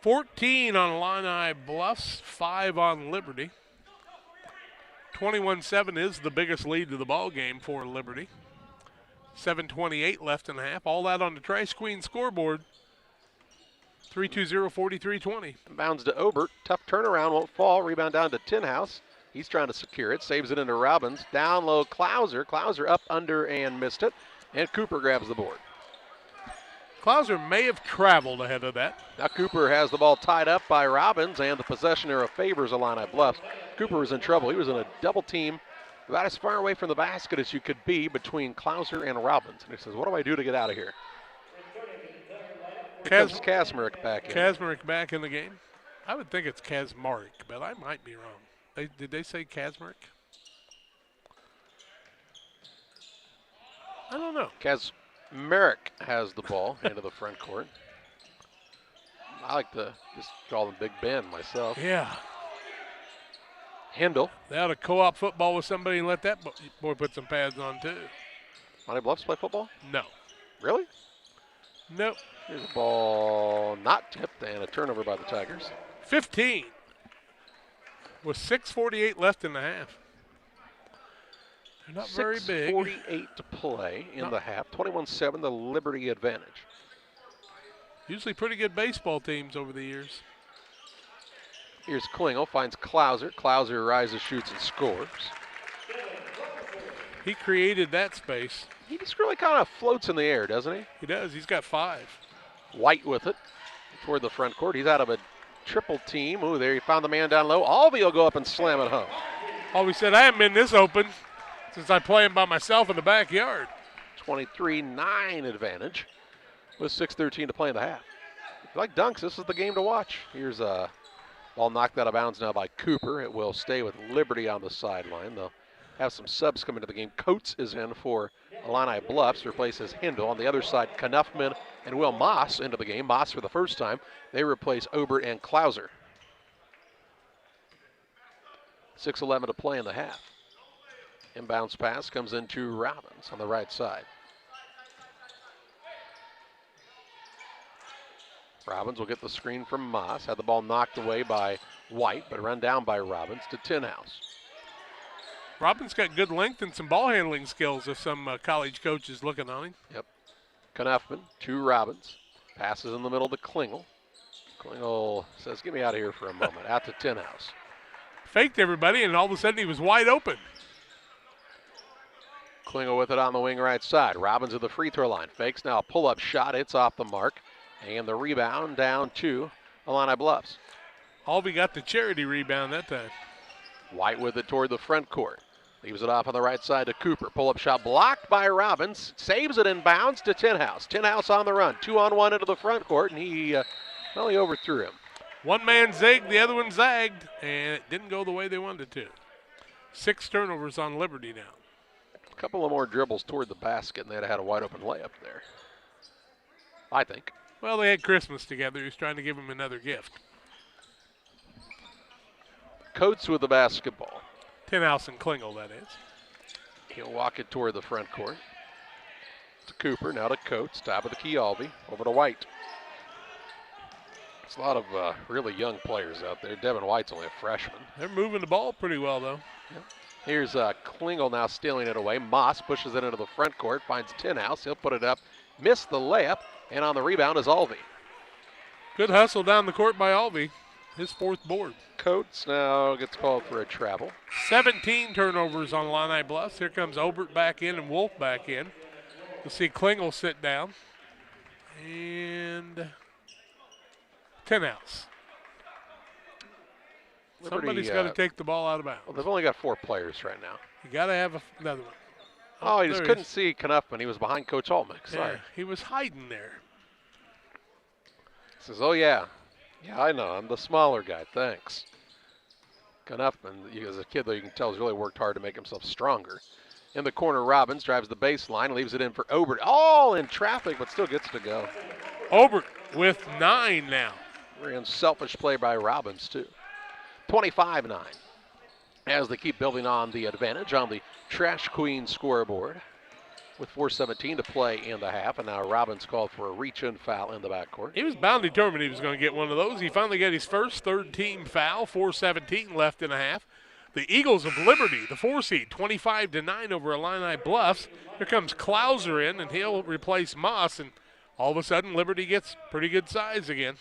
14 on Illini Bluffs, 5 on Liberty. 21-7 is the biggest lead to the ball game for Liberty. 7:28 left in the half. All that on the Trash Queen scoreboard. 320-43-20. Bounds to Obert. Tough turnaround, won't fall. Rebound down to Tinhouse. He's trying to secure it. Saves it into Robbins. Down low, Klauser. Klauser up under and missed it. And Cooper grabs the board. Klauser may have traveled ahead of that. Now Cooper has the ball tied up by Robbins, and the possession arrow favors Illini Bluffs. Cooper was in trouble. He was in a double team about as far away from the basket as you could be between Klauser and Robbins. And he says, what do I do to get out of here? Kazmarek back in. Kazmarek back in the game. I would think it's Kazmarek, but I might be wrong. Did they say Kazmarek? I don't know. Merrick has the ball into the front court. I like to just call him Big Ben myself. Yeah. Hindle. They ought to co-op football with somebody and let that boy put some pads on too. Illini Bluffs play football? No. Really? Nope. Here's a ball not tipped and a turnover by the Tigers. 15 with 6:48 left in the half. They're not very big. 6:48 to play in the half. 21-7, the Liberty advantage. Usually pretty good baseball teams over the years. Here's Klingel, finds Klauser. Klauser rises, shoots, and scores. He created that space. He just really kind of floats in the air, doesn't he? He does. He's got 5. White with it toward the front court. He's out of a triple team. Ooh, there he found the man down low. Alvey will go up and slam it home. Alvey said, I haven't been this open since I play him by myself in the backyard. 23-9 advantage with 6:13 to play in the half. If you like dunks, this is the game to watch. Here's a ball knocked out of bounds now by Cooper. It will stay with Liberty on the sideline. They'll have some subs come into the game. Coates is in for Illini Bluffs, replaces Hindle. On the other side, Knuffman and Will Moss into the game. Moss for the first time. They replace Obert and Klauser. 6:11 to play in the half. Inbounds pass comes into Robbins on the right side. Robbins will get the screen from Moss. Had the ball knocked away by White, but run down by Robbins to Tinhouse. Robbins got good length and some ball handling skills if some college coach is looking on him. Yep. Knuffman to Robbins. Passes in the middle to Klingel. Klingel says, get me out of here for a moment. Out to Tinhouse. Faked everybody, and all of a sudden he was wide open. Klingel with it on the wing right side. Robbins at the free throw line. Fakes now a pull-up shot. It's off the mark. And the rebound down to Illini Bluffs. Albee got the charity rebound that time. White with it toward the front court. Leaves it off on the right side to Cooper. Pull-up shot blocked by Robbins. Saves it in bounds to Tinhouse. Tinhouse on the run. 2-on-1 into the front court, and he overthrew him. One man zigged, the other one zagged, and it didn't go the way they wanted it to. 6 turnovers on Liberty now. A couple of more dribbles toward the basket, and they'd have had a wide-open layup there, I think. Well, they had Christmas together. He was trying to give him another gift. Coates with the basketball. Tinhouse and Klingel, that is. He'll walk it toward the front court. To Cooper, now to Coates. Top of the key, Albee. Over to White. It's a lot of really young players out there. Devin White's only a freshman. They're moving the ball pretty well, though. Yep. Here's Klingel now stealing it away. Moss pushes it into the front court, finds Tinhouse. He'll put it up, missed the layup, and on the rebound is Albee. Good hustle down the court by Albee. His 4th board. Coates now gets called for a travel. 17 turnovers on Illini Bluffs. Here comes Obert back in and Wolf back in. You'll see Klingel sit down. And Tinhouse. Somebody's got to take the ball out of bounds. Well, they've only got 4 players right now. You got to have another one. Oh, he just couldn't see Knuffman. He was behind Coach Altman. Sorry. Yeah, he was hiding there. He says, oh, yeah. Yeah, I know. I'm the smaller guy. Thanks. Knuffman, as a kid, though, you can tell, has really worked hard to make himself stronger. In the corner, Robbins drives the baseline, leaves it in for Obert. All in traffic, but still gets to go. Obert with 9 now. Very unselfish play by Robbins, too. 25-9. As they keep building on the advantage on the Trash Queen scoreboard. With 4:17 to play in the half, and now Robbins called for a reach-in foul in the backcourt. He was bound determined he was going to get one of those. He finally got his first third-team foul, 4:17 left in the half. The Eagles of Liberty, the 4 seed, 25-9 over Illini Bluffs. Here comes Klauser in, and he'll replace Moss, and all of a sudden Liberty gets pretty good size again.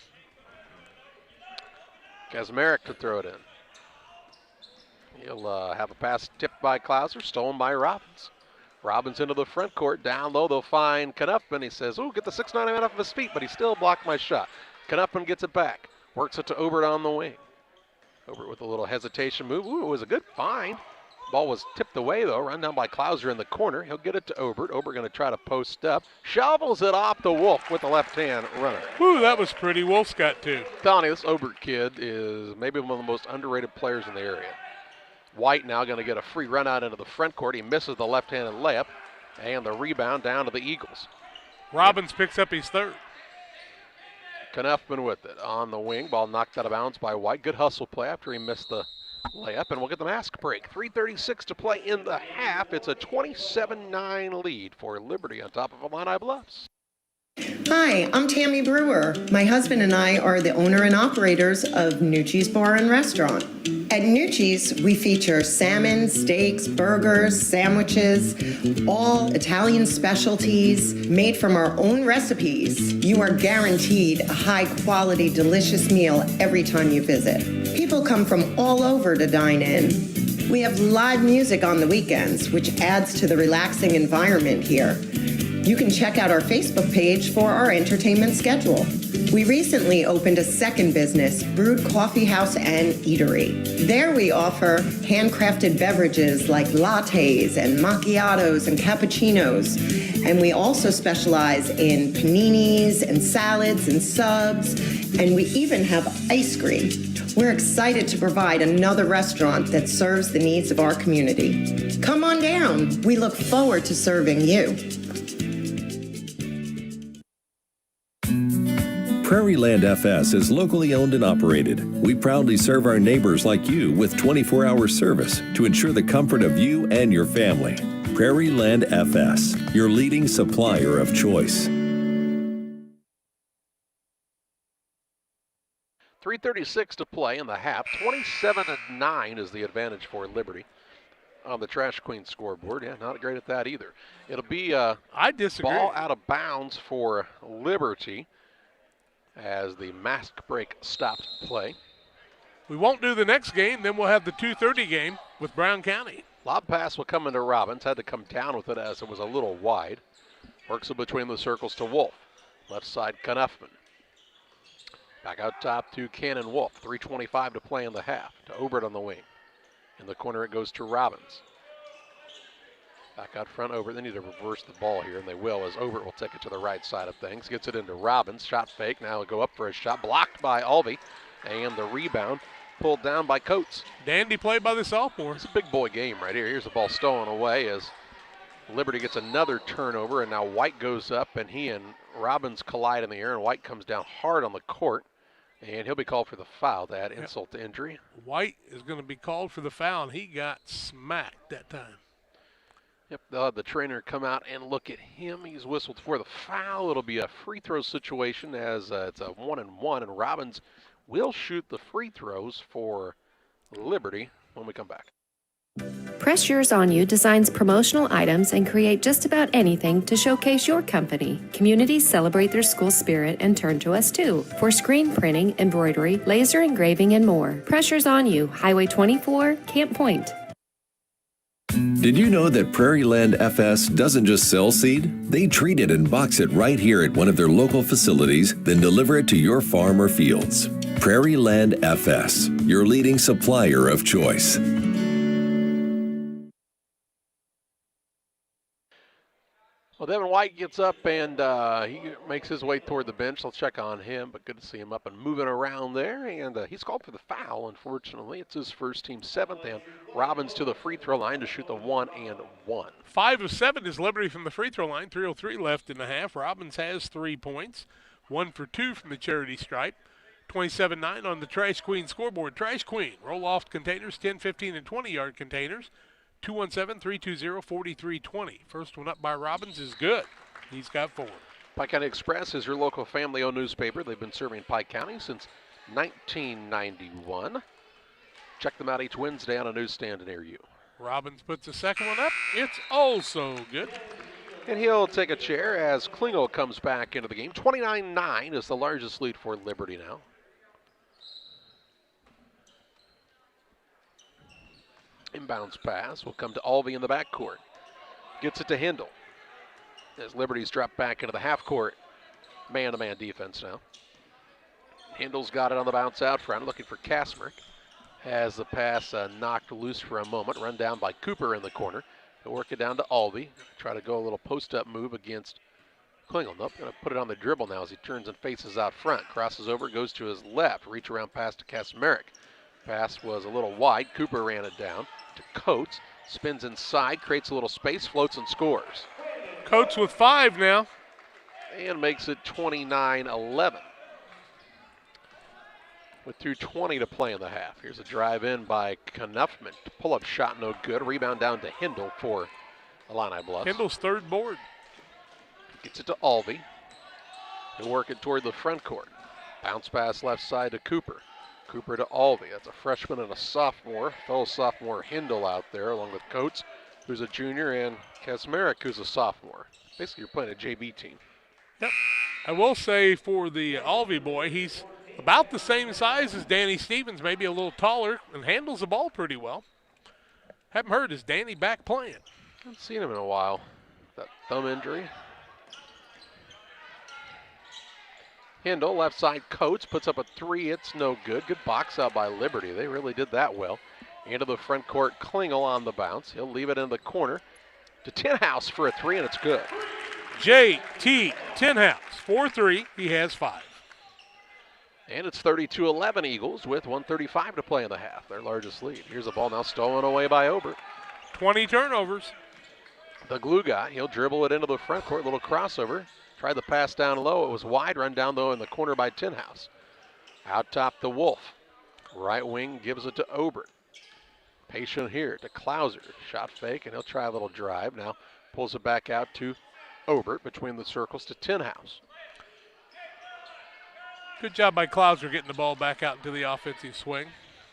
Kazmarek to throw it in. He'll have a pass tipped by Klauser, stolen by Robbins. Robbins into the front court. Down low, they'll find Knuffman. He says, ooh, get the 6'9" man off of his feet, but he still blocked my shot. Knuffman gets it back. Works it to Obert on the wing. Obert with a little hesitation move. Ooh, it was a good find. Ball was tipped away, though. Run down by Klauser in the corner. He'll get it to Obert. Obert going to try to post up. Shovels it off to Wolf with the left-hand runner. Ooh, that was pretty. Wolf's got 2. Donnie, this Obert kid is maybe one of the most underrated players in the area. White now going to get a free run out into the front court. He misses the left-handed layup, and the rebound down to the Eagles. Robbins picks up his 3rd. Knuffman with it on the wing. Ball knocked out of bounds by White. Good hustle play after he missed the layup, and we'll get the mask break. 3:36 to play in the half. It's a 27-9 lead for Liberty on top of Illini Bluffs. Hi, I'm Tammy Brewer. My husband and I are the owner and operators of Nucci's Bar and Restaurant. At Nucci's, we feature salmon, steaks, burgers, sandwiches, all Italian specialties made from our own recipes. You are guaranteed a high-quality, delicious meal every time you visit. People come from all over to dine in. We have live music on the weekends, which adds to the relaxing environment here. You can check out our Facebook page for our entertainment schedule. We recently opened a second business, Brewed Coffee House and Eatery. There we offer handcrafted beverages like lattes and macchiatos and cappuccinos. And we also specialize in paninis and salads and subs. And we even have ice cream. We're excited to provide another restaurant that serves the needs of our community. Come on down. We look forward to serving you. Prairie Land FS is locally owned and operated. We proudly serve our neighbors like you with 24-hour service to ensure the comfort of you and your family. Prairie Land FS, your leading supplier of choice. 3:36 to play in the half. 27-9 is the advantage for Liberty on the Trash Queen scoreboard. Yeah, not great at that either. It'll be a ball out of bounds for Liberty as the mask break stopped play. We won't do the next game, then we'll have the 2:30 game with Brown County. Lob pass will come into Robbins. Had to come down with it as it was a little wide. Works it between the circles to Wolf. Left side, Knuffman. Back out top to Cannon Wolf. 3:25 to play in the half. To Obert on the wing. In the corner it goes to Robbins. Back out front, Obert. They need to reverse the ball here, and they will, as Obert will take it to the right side of things. Gets it into Robbins. Shot fake. Now he'll go up for a shot. Blocked by Alvey. And the rebound pulled down by Coates. Dandy play by the sophomore. It's a big boy game right here. Here's the ball stolen away as Liberty gets another turnover, and now White goes up, and he and Robbins collide in the air, and White comes down hard on the court, and he'll be called for the foul to add insult to injury. White is going to be called for the foul, and he got smacked that time. Yep, they'll have the trainer come out and look at him. He's whistled for the foul. It'll be a free throw situation as it's a 1-and-1, and Robbins will shoot the free throws for Liberty when we come back. Press Yours On You designs promotional items and create just about anything to showcase your company. Communities celebrate their school spirit and turn to us too for screen printing, embroidery, laser engraving, and more. Press Yours On You, Highway 24, Camp Point. Did you know that Prairie Land FS doesn't just sell seed? They treat it and box it right here at one of their local facilities, then deliver it to your farm or fields. Prairie Land FS, your leading supplier of choice. Well, Devin White gets up and he makes his way toward the bench. I'll check on him, but good to see him up and moving around there. And he's called for the foul, unfortunately. It's his first, team seventh, and Robbins to the free throw line to shoot the 1-and-1. 5 of 7 is Liberty from the free throw line. 3:03 left in the half. Robbins has 3 points. 1 for 2 from the charity stripe. 27-9 on the Trash Queen scoreboard. Trash Queen, roll-off containers, 10, 15, and 20-yard containers. 217-320-4320. First one up by Robbins is good. He's got 4. Pike County Express is your local family-owned newspaper. They've been serving Pike County since 1991. Check them out each Wednesday on a newsstand near you. Robbins puts the second one up. It's also good. And he'll take a chair as Klingel comes back into the game. 29-9 is the largest lead for Liberty now. Inbounds pass will come to Alvey in the backcourt. Gets it to Hindle. As Liberty's dropped back into the half court. Man-to-man defense now. Hindle's got it on the bounce out front, looking for Kasmerk. Has the pass knocked loose for a moment. Run down by Cooper in the corner. He'll work it down to Alvey. Try to go a little post-up move against Klingel. Nope, going to put it on the dribble now as he turns and faces out front. Crosses over, goes to his left. Reach around pass to Kasmerk. Pass was a little wide. Cooper ran it down to Coates. Spins inside, creates a little space, floats and scores. Coates with 5 now. And makes it 29-11. With 2:20 to play in the half. Here's a drive in by Knuffman. Pull-up shot no good. Rebound down to Hindle for Illini Bluffs. Hindle's third board. Gets it to Alvey. He'll work it toward the front court. Bounce pass left side to Cooper. Cooper to Alvey. That's a freshman and a sophomore. Fellow sophomore Hindle out there along with Coates, who's a junior, and Kasmerek, who's a sophomore. Basically, you're playing a JV team. Yep. I will say for the Alvey boy, he's about the same size as Danny Stevens, maybe a little taller, and handles the ball pretty well. Haven't heard, is Danny back playing? Haven't seen him in a while. That thumb injury. Hindle, left side, Coates, puts up a 3. It's no good. Good box out by Liberty. They really did that well. Into the front court, Klingel on the bounce. He'll leave it in the corner to Tinhouse for a 3, and it's good. J.T. Tinhouse, 4-3. He has 5. And it's 32-11 Eagles with 1:35 to play in the half, their largest lead. Here's the ball now stolen away by Obert. 20 turnovers. The glue guy, he'll dribble it into the front court, little crossover. Tried the pass down low. It was wide. Run down, though, in the corner by Tinhouse. Out top to Wolf. Right wing gives it to Obert. Patient here to Klauser. Shot fake, and he'll try a little drive. Now pulls it back out to Obert between the circles to Tinhouse. Good job by Clouser getting the ball back out into the offensive swing.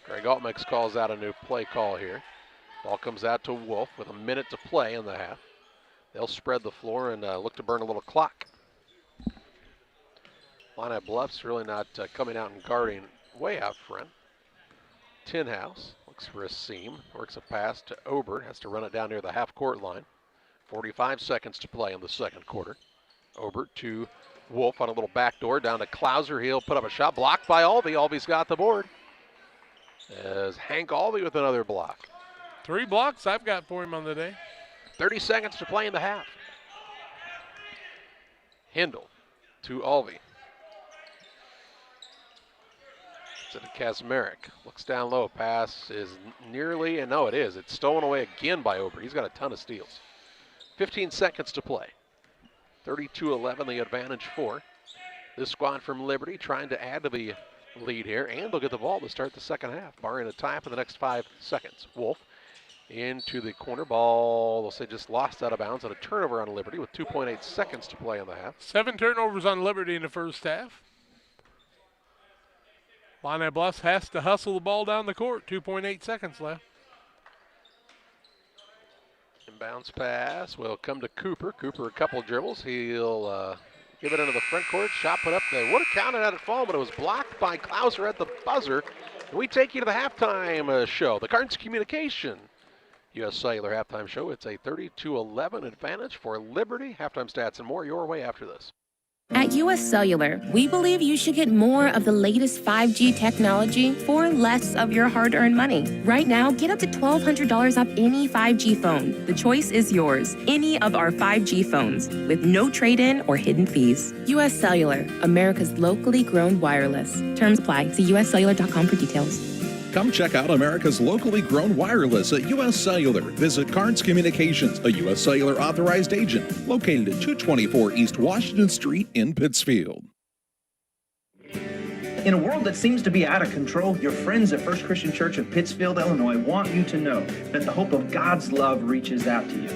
Greg Altmix calls out a new play call here. Ball comes out to Wolf with a minute to play in the half. They'll spread the floor and look to burn a little clock. Illini Bluffs really not coming out and guarding way out front. Tinhouse looks for a seam, works a pass to Obert, has to run it down near the half-court line. 45 seconds to play in the second quarter. Obert to Wolf on a little backdoor, down to Clouser. He'll put up a shot, blocked by Alvey. Alvey's got the board. As Hank Alvey with another block. 3 blocks I've got for him on the day. 30 seconds to play in the half. Hindle to Alvey. To the Kazmarek. Looks down low. Pass is nearly, and no, it is. It's stolen away again by Obert. He's got a ton of steals. 15 seconds to play. 32-11, the advantage for this squad from Liberty, trying to add to the lead here, and they'll get the ball to start the second half, barring a tie for the next 5 seconds. Wolf into the corner. Ball, they'll say, just lost out of bounds on a turnover on Liberty with 2.8 seconds to play in the half. 7 turnovers on Liberty in the first half. Illini Bluffs has to hustle the ball down the court. 2.8 seconds left. Inbounds pass will come to Cooper. Cooper a couple dribbles. He'll give it into the front court. Shot put up. They would have counted at it fall, but it was blocked by Clouser at the buzzer. And we take you to the halftime show. The Cards Communication U.S. Cellular halftime show. It's a 32-11 advantage for Liberty. Halftime stats and more your way after this. At U.S. Cellular, we believe you should get more of the latest 5G technology for less of your hard-earned money. Right now, get up to $1,200 off any 5G phone. The choice is yours. Any of our 5G phones with no trade-in or hidden fees. U.S. Cellular, America's locally grown wireless. Terms apply. See uscellular.com for details. Come check out America's locally grown wireless at U.S. Cellular. Visit Cards Communications, a U.S. Cellular authorized agent, located at 224 East Washington Street in Pittsfield. In a world that seems to be out of control, your friends at First Christian Church of Pittsfield, Illinois want you to know that the hope of God's love reaches out to you.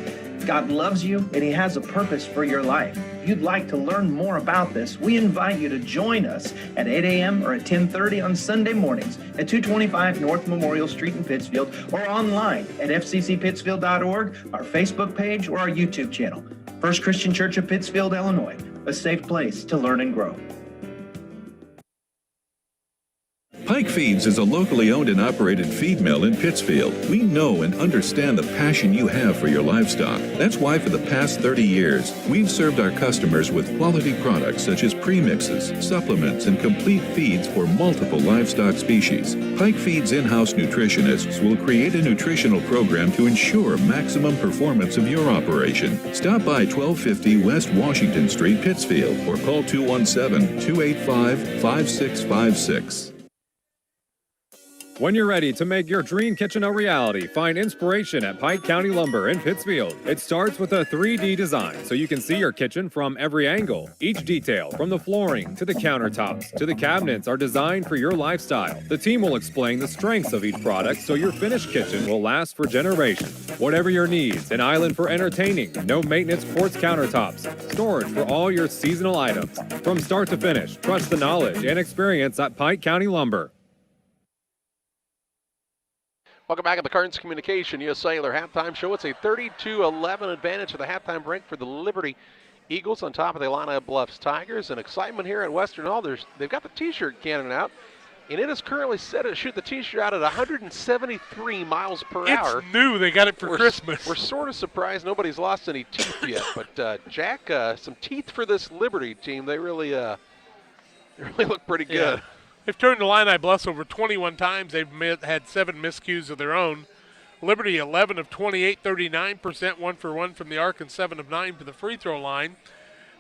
God loves you, and He has a purpose for your life. If you'd like to learn more about this, we invite you to join us at 8 a.m. or at 10:30 on Sunday mornings at 225 North Memorial Street in Pittsfield, or online at fccpittsfield.org, our Facebook page, or our YouTube channel. First Christian Church of Pittsfield, Illinois, a safe place to learn and grow. Pike Feeds is a locally owned and operated feed mill in Pittsfield. We know and understand the passion you have for your livestock. That's why for the past 30 years, we've served our customers with quality products such as premixes, supplements, and complete feeds for multiple livestock species. Pike Feeds in-house nutritionists will create a nutritional program to ensure maximum performance of your operation. Stop by 1250 West Washington Street, Pittsfield, or call 217-285-5656. When you're ready to make your dream kitchen a reality, find inspiration at Pike County Lumber in Pittsfield. It starts with a 3D design so you can see your kitchen from every angle. Each detail, from the flooring to the countertops to the cabinets, are designed for your lifestyle. The team will explain the strengths of each product so your finished kitchen will last for generations. Whatever your needs, an island for entertaining, no maintenance quartz countertops, storage for all your seasonal items. From start to finish, trust the knowledge and experience at Pike County Lumber. Welcome back to the Cards Communication U.S. Cellular halftime show. It's a 32-11 advantage for the halftime break for the Liberty Eagles on top of the Illini Bluffs Tigers. And excitement here at Western Hall. They've got the T-shirt cannon out, and it is currently set to shoot the T-shirt out at 173 miles per hour. It's new. They got it for Christmas. We're sort of surprised nobody's lost any teeth yet. But, Jack, some teeth for this Liberty team. They really look pretty good. Yeah. They've turned the Illini Bluffs over 21 times. They've had 7 miscues of their own. Liberty 11 of 28, 39%, 1 for 1 from the arc, and 7 of 9 for the free throw line.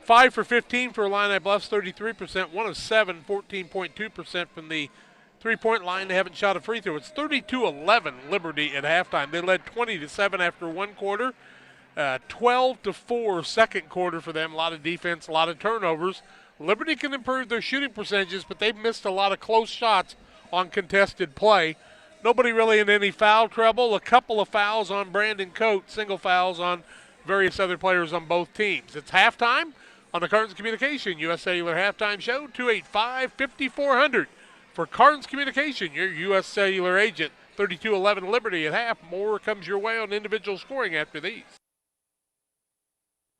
5 for 15 for Illini Bluffs, 33%, 1 of 7, 14.2% from the three-point line. They haven't shot a free throw. It's 32-11 Liberty at halftime. They led 20-7 after one quarter, 12-4 second quarter for them. A lot of defense, a lot of turnovers. Liberty can improve their shooting percentages, but they've missed a lot of close shots on contested play. Nobody really in any foul trouble. A couple of fouls on Brandon Coate, single fouls on various other players on both teams. It's halftime. On the Carnes Communication U.S. Cellular Halftime Show, 285-5400. For Carnes Communication, your U.S. Cellular agent, 3211 Liberty at half. More comes your way on individual scoring after these.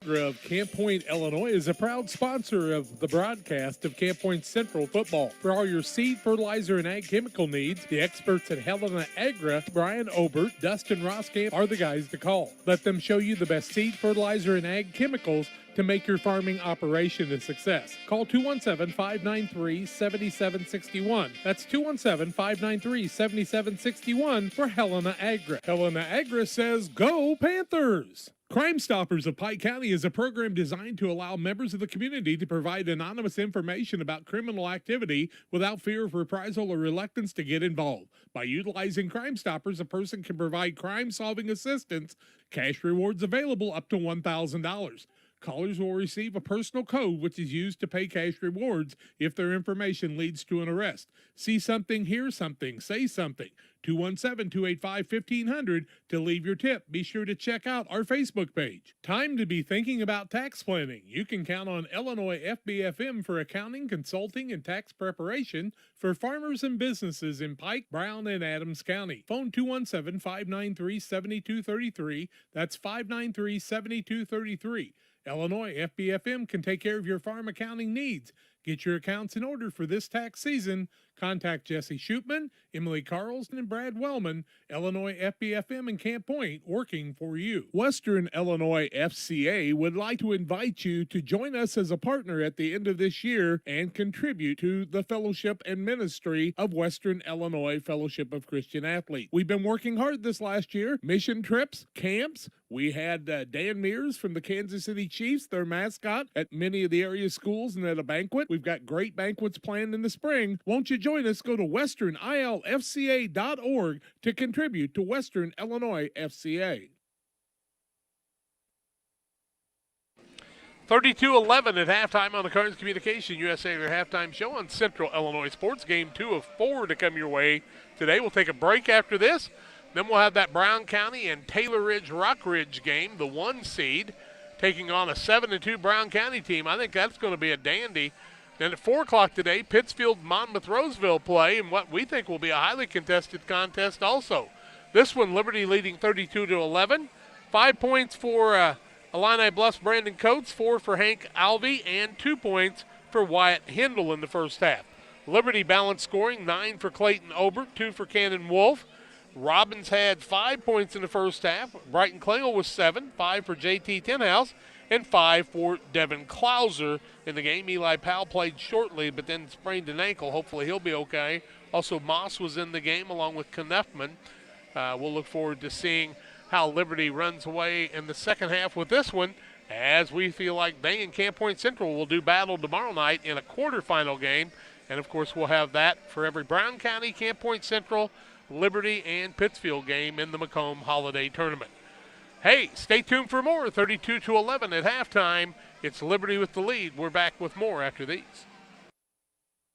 Of Camp Point, Illinois is a proud sponsor of the broadcast of Camp Point Central football. For all your seed, fertilizer, and ag chemical needs, the experts at Helena Agra, Brian Obert, Dustin Roskamp are the guys to call. Let them show you the best seed, fertilizer, and ag chemicals to make your farming operation a success. Call 217-593-7761. That's 217-593-7761 for Helena Agra. Helena Agra says, go Panthers! Crime Stoppers of Pike County is a program designed to allow members of the community to provide anonymous information about criminal activity without fear of reprisal or reluctance to get involved. By utilizing Crime Stoppers, a person can provide crime-solving assistance, cash rewards available up to $1,000. Callers will receive a personal code which is used to pay cash rewards if their information leads to an arrest. See something, hear something, say something. 217-285-1500 to leave your tip. Be sure to check out our Facebook page. Time to be thinking about tax planning. You can count on Illinois FBFM for accounting, consulting, and tax preparation for farmers and businesses in Pike, Brown, and Adams County. Phone 217-593-7233. That's 593-7233. Illinois FBFM can take care of your farm accounting needs. Get your accounts in order for this tax season. Contact Jesse Shootman, Emily Carlson, and Brad Wellman. Illinois FBFM in Camp Point, working for you. Western Illinois FCA would like to invite you to join us as a partner at the end of this year and contribute to the fellowship and ministry of Western Illinois Fellowship of Christian Athletes. We've been working hard this last year. Mission trips, camps. We had Dan Mears from the Kansas City Chiefs, their mascot, at many of the area schools and at a banquet. We've got great banquets planned in the spring. Won't you join us? Go to westernilfca.org to contribute to Western Illinois FCA. 32-11 at halftime on the Carnes Communication USA halftime show on Central Illinois Sports. Game 2 of 4 to come your way today. We'll take a break after this. Then we'll have that Brown County and Taylor Ridge Rock Ridge game, the 1 seed, taking on a 7-2 Brown County team. I think that's going to be a dandy. Then at 4 o'clock today, Pittsfield, Monmouth, Roseville play in what we think will be a highly contested contest also. This one, Liberty leading 32-11. 5 points for Illini Bluffs Brandon Coates, 4 for Hank Alvey, and 2 points for Wyatt Hindle in the first half. Liberty balanced scoring, 9 for Clayton Obert, 2 for Cannon Wolf. Robbins had 5 points in the first half. Brighton Klingel was 7, 5 for J.T. Tenhouse, and 5 for Devin Klauser in the game. Eli Powell played shortly, but then sprained an ankle. Hopefully he'll be okay. Also, Moss was in the game along with Knuffman. We'll look forward to seeing how Liberty runs away in the second half with this one, as we feel like they and Camp Point Central will do battle tomorrow night in a quarterfinal game. And, of course, we'll have that for every Brown County, Camp Point Central, Liberty, and Pittsfield game in the Macomb Holiday Tournament. Hey, stay tuned for more. 32-11 at halftime. It's Liberty with the lead. We're back with more after these.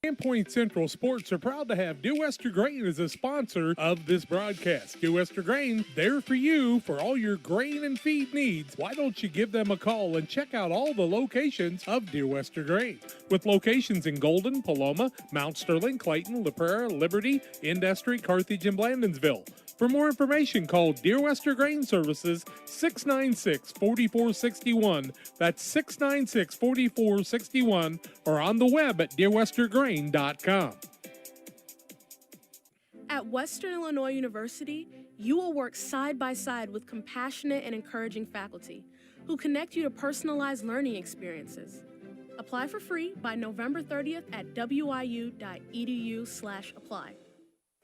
Camp Point Central Sports are proud to have Dear Wester Grain as a sponsor of this broadcast. Dear Wester Grain, there for you for all your grain and feed needs. Why don't you give them a call and check out all the locations of Dear Wester Grain? With locations in Golden, Paloma, Mount Sterling, Clayton, La Prairie, Liberty, Industry, Carthage, and Blandonsville. For more information, call Dear Wester Grain Services 696-4461. That's 696-4461, or on the web at dearwestergrain.com. At Western Illinois University, you will work side by side with compassionate and encouraging faculty who connect you to personalized learning experiences. Apply for free by November 30th at wiu.edu/apply.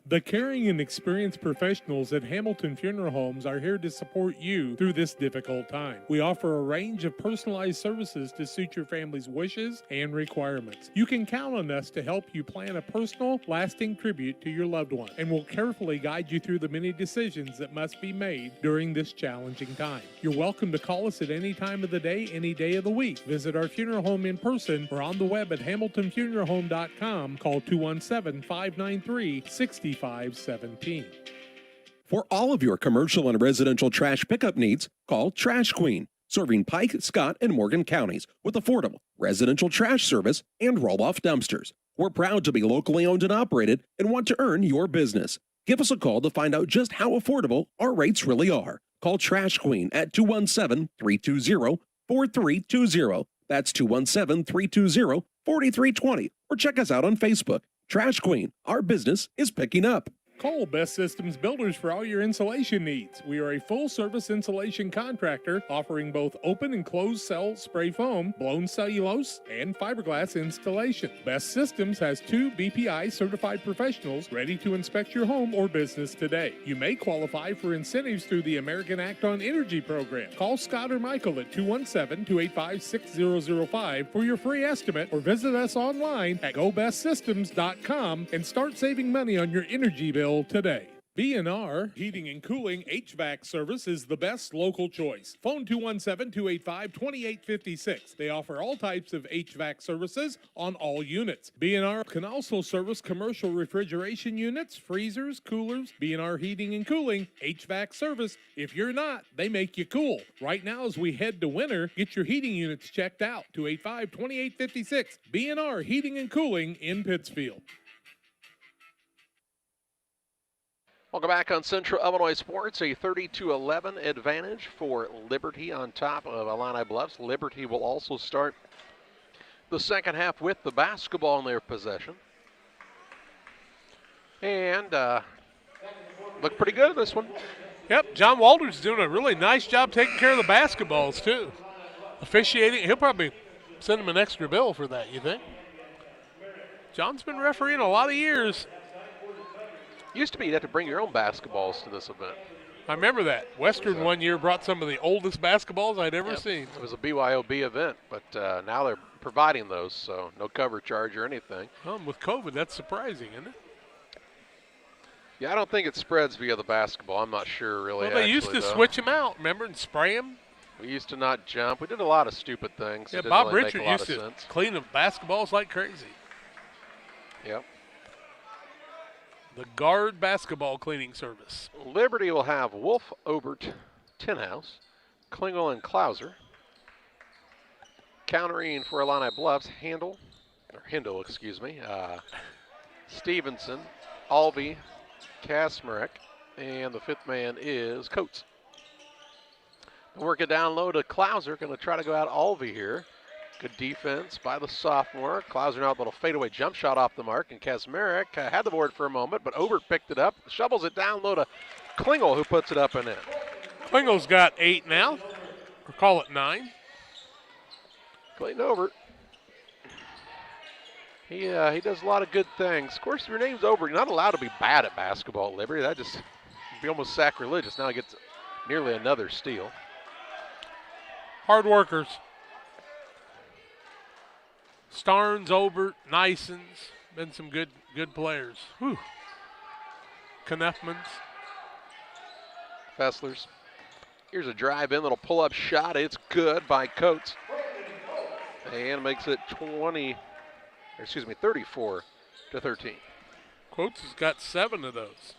The caring and experienced professionals at Hamilton Funeral Homes are here to support you through this difficult time. We offer a range of personalized services to suit your family's wishes and requirements. You can count on us to help you plan a personal, lasting tribute to your loved one, and we'll carefully guide you through the many decisions that must be made during this challenging time. You're welcome to call us at any time of the day, any day of the week. Visit our funeral home in person or on the web at hamiltonfuneralhome.com. Call 217-593-6517. For all of your commercial and residential trash pickup needs, call Trash Queen, serving Pike, Scott, and Morgan counties with affordable residential trash service and roll-off dumpsters. We're proud to be locally owned and operated and want to earn your business. Give us a call to find out just how affordable our rates really are. Call Trash Queen at 217-320-4320. That's 217-320-4320. Or check us out on Facebook. Trash Queen, our business is picking up. Call Best Systems Builders for all your insulation needs. We are a full-service insulation contractor offering both open and closed cell spray foam, blown cellulose, and fiberglass installation. Best Systems has 2 BPI certified professionals ready to inspect your home or business today. You may qualify for incentives through the American Act on Energy program. Call Scott or Michael at 217-285-6005 for your free estimate or visit us online at gobestsystems.com and start saving money on your energy bill today. B&R Heating and Cooling HVAC service is the best local choice. Phone 217-285-2856. They offer all types of HVAC services on all units. B&R can also service commercial refrigeration units, freezers, coolers. B&R Heating and Cooling HVAC service. If you're not, they make you cool. Right now as we head to winter, get your heating units checked out. 285-2856. B&R Heating and Cooling in Pittsfield. Welcome back on Central Illinois Sports. A 30-11 advantage for Liberty on top of Illini Bluffs. Liberty will also start the second half with the basketball in their possession. And look pretty good in this one. Yep, John Walters doing a really nice job taking care of the basketballs, too. Officiating, he'll probably send him an extra bill for that, you think? John's been refereeing a lot of years. Used to be you'd have to bring your own basketballs to this event. I remember that. Western one year brought some of the oldest basketballs I'd ever seen. It was a BYOB event, but now they're providing those, so no cover charge or anything. Well, with COVID, that's surprising, isn't it? Yeah, I don't think it spreads via the basketball. I'm not sure, really. Well, they used to switch them out, remember, and spray them. We used to not jump. We did a lot of stupid things. Yeah, Bob Richard used to clean the basketballs like crazy. Yep. The guard basketball cleaning service. Liberty will have Wolf, Obert, Tinhouse, Klingel, and Klauser. Countering for Illini Bluffs, Hindle, Stevenson, Alvey, Kasmarek, and the fifth man is Coates. Work it down low to Klauser, going to try to go out Alvey here. Good defense by the sophomore. Klauser now a little fadeaway jump shot off the mark, and Kasmarek had the board for a moment, but Obert picked it up, shovels it down low to Klingel, who puts it up and in. Klingel's got 8 now, or call it 9. Clayton Obert. He does a lot of good things. Of course, if your name's Obert, you're not allowed to be bad at basketball at Liberty. That just would be almost sacrilegious. Now he gets nearly another steal. Hard workers. Starnes, Obert, Nisons, been some good players. Whew. Kneffmans. Fesslers. Here's a drive in, little pull-up shot. It's good by Coates. And makes it 34-13. Coates has got 7 of those.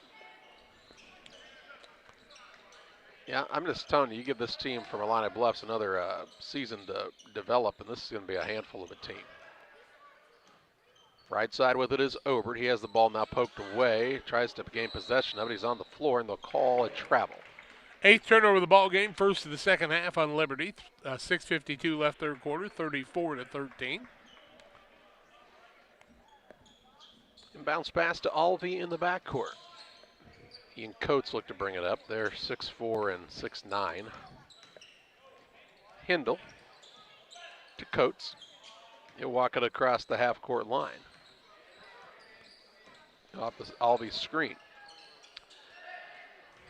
Yeah, I'm just telling you, you give this team from Illini Bluffs another season to develop, and this is going to be a handful of a team. Right side with it is Obert. He has the ball now poked away. Tries to gain possession of it. He's on the floor, and they'll call a travel. 8th turnover of the ball game, first of the second half on Liberty. 6:52 left third quarter, 34-13. And bounce pass to Alvey in the backcourt. He and Coates look to bring it up. They're 6'4" and 6'9". Hindle to Coates. He'll walk it across the half-court line. Off the Alvey's screen.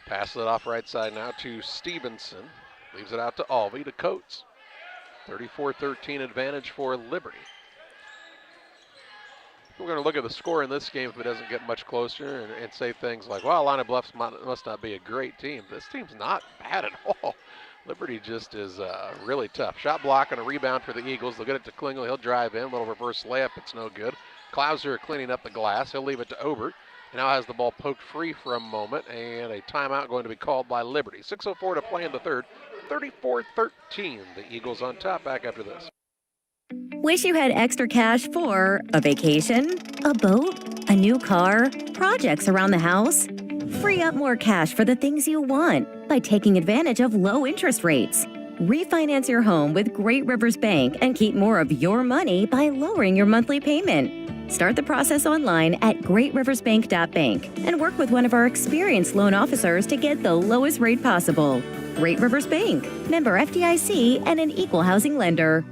Passes it off right side now to Stevenson. Leaves it out to Alvey to Coates. 34-13 advantage for Liberty. We're going to look at the score in this game if it doesn't get much closer and say things like, well, Illini Bluffs must not be a great team. This team's not bad at all. Liberty just is really tough. Shot block and a rebound for the Eagles. They'll get it to Klingel. He'll drive in. Little reverse layup. It's no good. Klauser cleaning up the glass. He'll leave it to Obert. Now has the ball poked free for a moment, and a timeout going to be called by Liberty. 6:04 to play in the third. 34-13. The Eagles on top. Back after this. Wish you had extra cash for a vacation, a boat, a new car, projects around the house? Free up more cash for the things you want by taking advantage of low interest rates. Refinance your home with Great Rivers Bank and keep more of your money by lowering your monthly payment. Start the process online at greatriversbank.bank and work with one of our experienced loan officers to get the lowest rate possible. Great Rivers Bank, member FDIC, and an equal housing lender.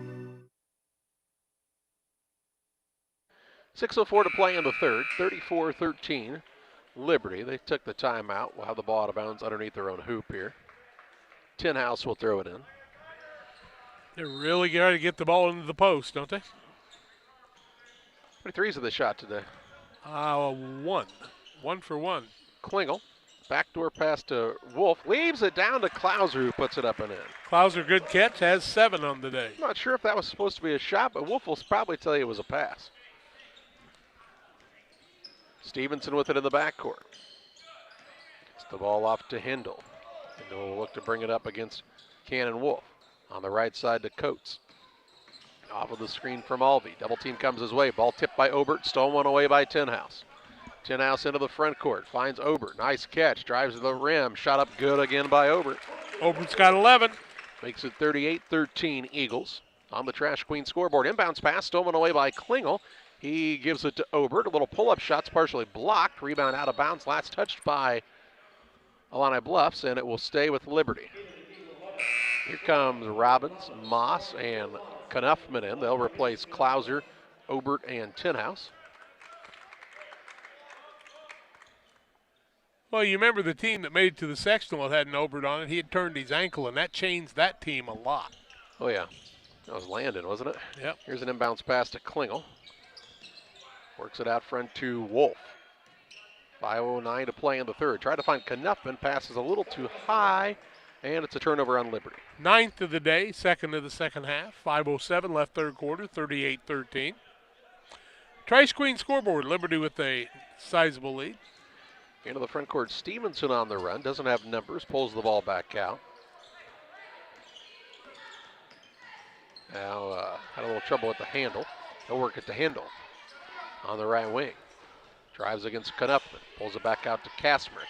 6:04 to play in the third. 34-13. Liberty. They took the timeout. We'll have the ball out of bounds underneath their own hoop here. Tinhouse will throw it in. They really got to get the ball into the post, don't they? How many threes of the shot today? One. 1 for 1. Klingel. Backdoor pass to Wolf. Leaves it down to Klauser, who puts it up and in. Klauser, good catch, has 7 on the day. I'm not sure if that was supposed to be a shot, but Wolf will probably tell you it was a pass. Stevenson with it in the backcourt. Gets the ball off to Hindle. Hindle will look to bring it up against Cannon Wolf. On the right side to Coates. Off of the screen from Alvey. Double team comes his way. Ball tipped by Obert. Stolen one away by Tinhouse. Tinhouse into the front court. Finds Obert. Nice catch. Drives to the rim. Shot up good again by Obert. Obert's got 11. Makes it 38-13 Eagles. On the Trash Queen scoreboard. Inbounds pass. Stolen away by Klingel. He gives it to Obert. A little pull-up shot's partially blocked. Rebound out of bounds. Last touched by Illini Bluffs, and it will stay with Liberty. Here comes Robbins, Moss, and Knuffman in. They'll replace Klauser, Obert, and Tinhouse. Well, you remember the team that made it to the sectional that had an Obert on it. He had turned his ankle, and that changed that team a lot. Oh, yeah. That was Landon, wasn't it? Yep. Here's an inbounds pass to Klingel. Works it out front to Wolf. 5:09 to play in the third. Tried to find Knuffman. Passes a little too high, and it's a turnover on Liberty. 9th of the day, 2nd of the second half. 5:07 left third quarter, 38-13. Trash Queen scoreboard, Liberty with a sizable lead. Into the front court, Stevenson on the run. Doesn't have numbers, pulls the ball back out. Now had a little trouble with the handle. He'll work it to Hindle on the right wing. Drives against Knuffman, pulls it back out to Kasmerick.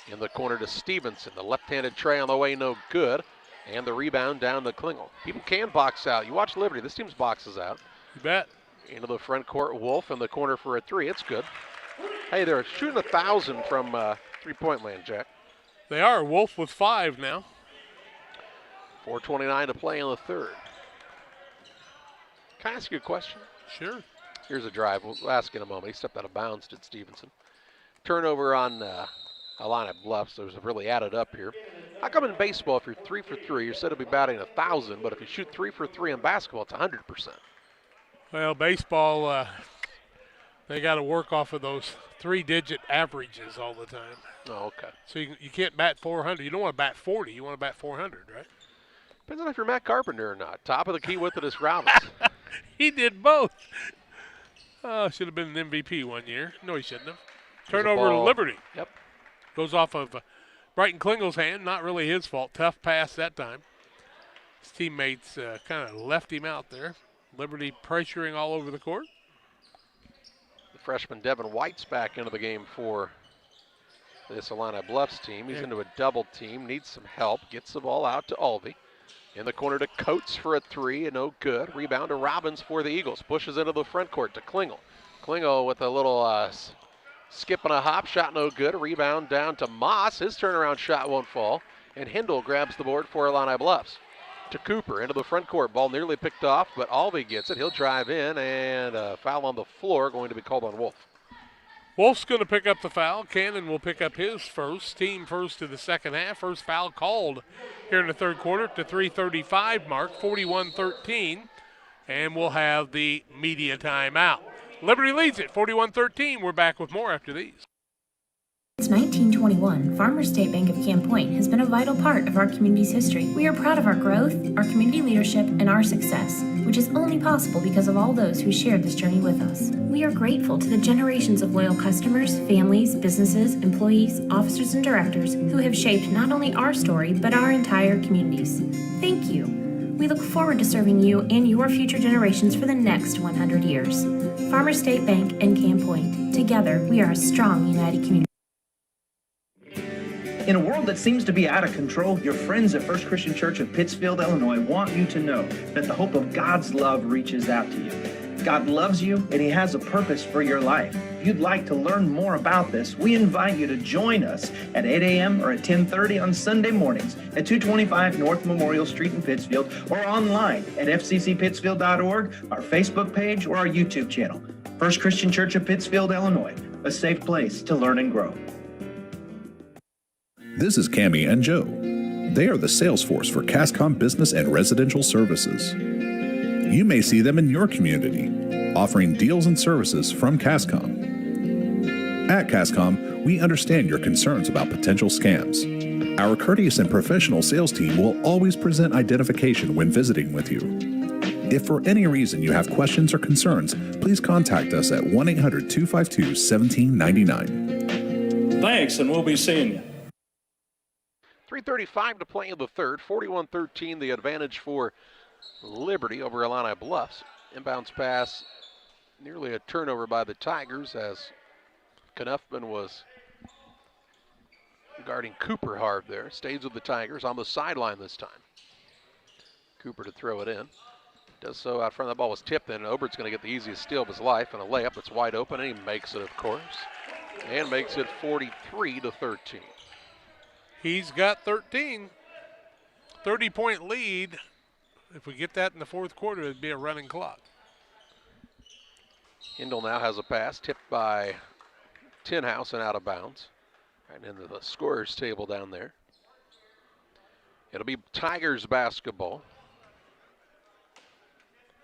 In the corner to Stevenson. The left-handed tray on the way, no good. And the rebound down to Klingel. People can box out. You watch Liberty, this team's boxes out. You bet. Into the front court, Wolf in the corner for a three. It's good. Hey, they're shooting 1,000 from three-point land, Jack. They are. Wolf with 5 now. 4:29 to play in the third. Can I ask you a question? Sure. Here's a drive. We'll ask in a moment. He stepped out of bounds, did Stevenson. Turnover on Illini Bluffs. Those have really added up here. How come in baseball, if you're 3 for 3, you're said to be batting 1,000, but if you shoot 3 for 3 in basketball, it's 100%? Well, baseball, they got to work off of those 3-digit averages all the time. Oh, okay. So you can't bat 400. You don't want to bat 40. You want to bat 400, right? Depends on if you're Matt Carpenter or not. Top of the key with it is Robbins. He did both. Oh, should have been an MVP one year. No, he shouldn't have. Turnover to Liberty. Yep. Goes off of Brighton Klingel's hand. Not really his fault. Tough pass that time. His teammates kind of left him out there. Liberty pressuring all over the court. The freshman Devin White's back into the game for this Illini Bluffs team. He's into a double team, needs some help, gets the ball out to Alvey. In the corner to Coates for a three, and no good. Rebound to Robbins for the Eagles. Pushes into the front court to Klingel. Klingel with a little skip and a hop, shot no good. Rebound down to Moss. His turnaround shot won't fall. And Hindle grabs the board for Illini Bluffs. To Cooper, into the front court. Ball nearly picked off, but Alvey gets it. He'll drive in, and a foul on the floor going to be called on Wolf. Wolf's going to pick up the foul. Cannon will pick up his first. Team first to the second half. First foul called here in the third quarter at the 3:35 mark, 41-13. And we'll have the media timeout. Liberty leads it, 41-13. We're back with more after these. Since 1920. 2021, Farmers State Bank of Camp Point has been a vital part of our community's history. We are proud of our growth, our community leadership, and our success, which is only possible because of all those who shared this journey with us. We are grateful to the generations of loyal customers, families, businesses, employees, officers, and directors who have shaped not only our story, but our entire communities. Thank you. We look forward to serving you and your future generations for the next 100 years. Farmers State Bank and Camp Point. Together, we are a strong, united community. In a world that seems to be out of control, your friends at First Christian Church of Pittsfield, Illinois want you to know that the hope of God's love reaches out to you. God loves you, and He has a purpose for your life. If you'd like to learn more about this, we invite you to join us at 8 a.m. or at 10:30 on Sunday mornings at 225 North Memorial Street in Pittsfield, or online at fccpittsfield.org, our Facebook page, or our YouTube channel. First Christian Church of Pittsfield, Illinois, a safe place to learn and grow. This is Cammie and Joe. They are the sales force for CASCOM Business and Residential Services. You may see them in your community, offering deals and services from CASCOM. At CASCOM, we understand your concerns about potential scams. Our courteous and professional sales team will always present identification when visiting with you. If for any reason you have questions or concerns, please contact us at 1-800-252-1799. Thanks, and we'll be seeing you. 3:35 to play in the third. 41-13, the advantage for Liberty over Illini Bluffs. Inbounds pass, nearly a turnover by the Tigers as Knuffman was guarding Cooper hard there. Stays with the Tigers on the sideline this time. Cooper to throw it in. Does so out front. The ball was tipped in. Obert's going to get the easiest steal of his life and a layup that's wide open, and he makes it, of course, and makes it 43-13. He's got 13. 30-point lead. If we get that in the fourth quarter, it'd be a running clock. Hindle now has a pass tipped by Tinhouse and out of bounds. Right into the scorer's table down there. It'll be Tigers basketball.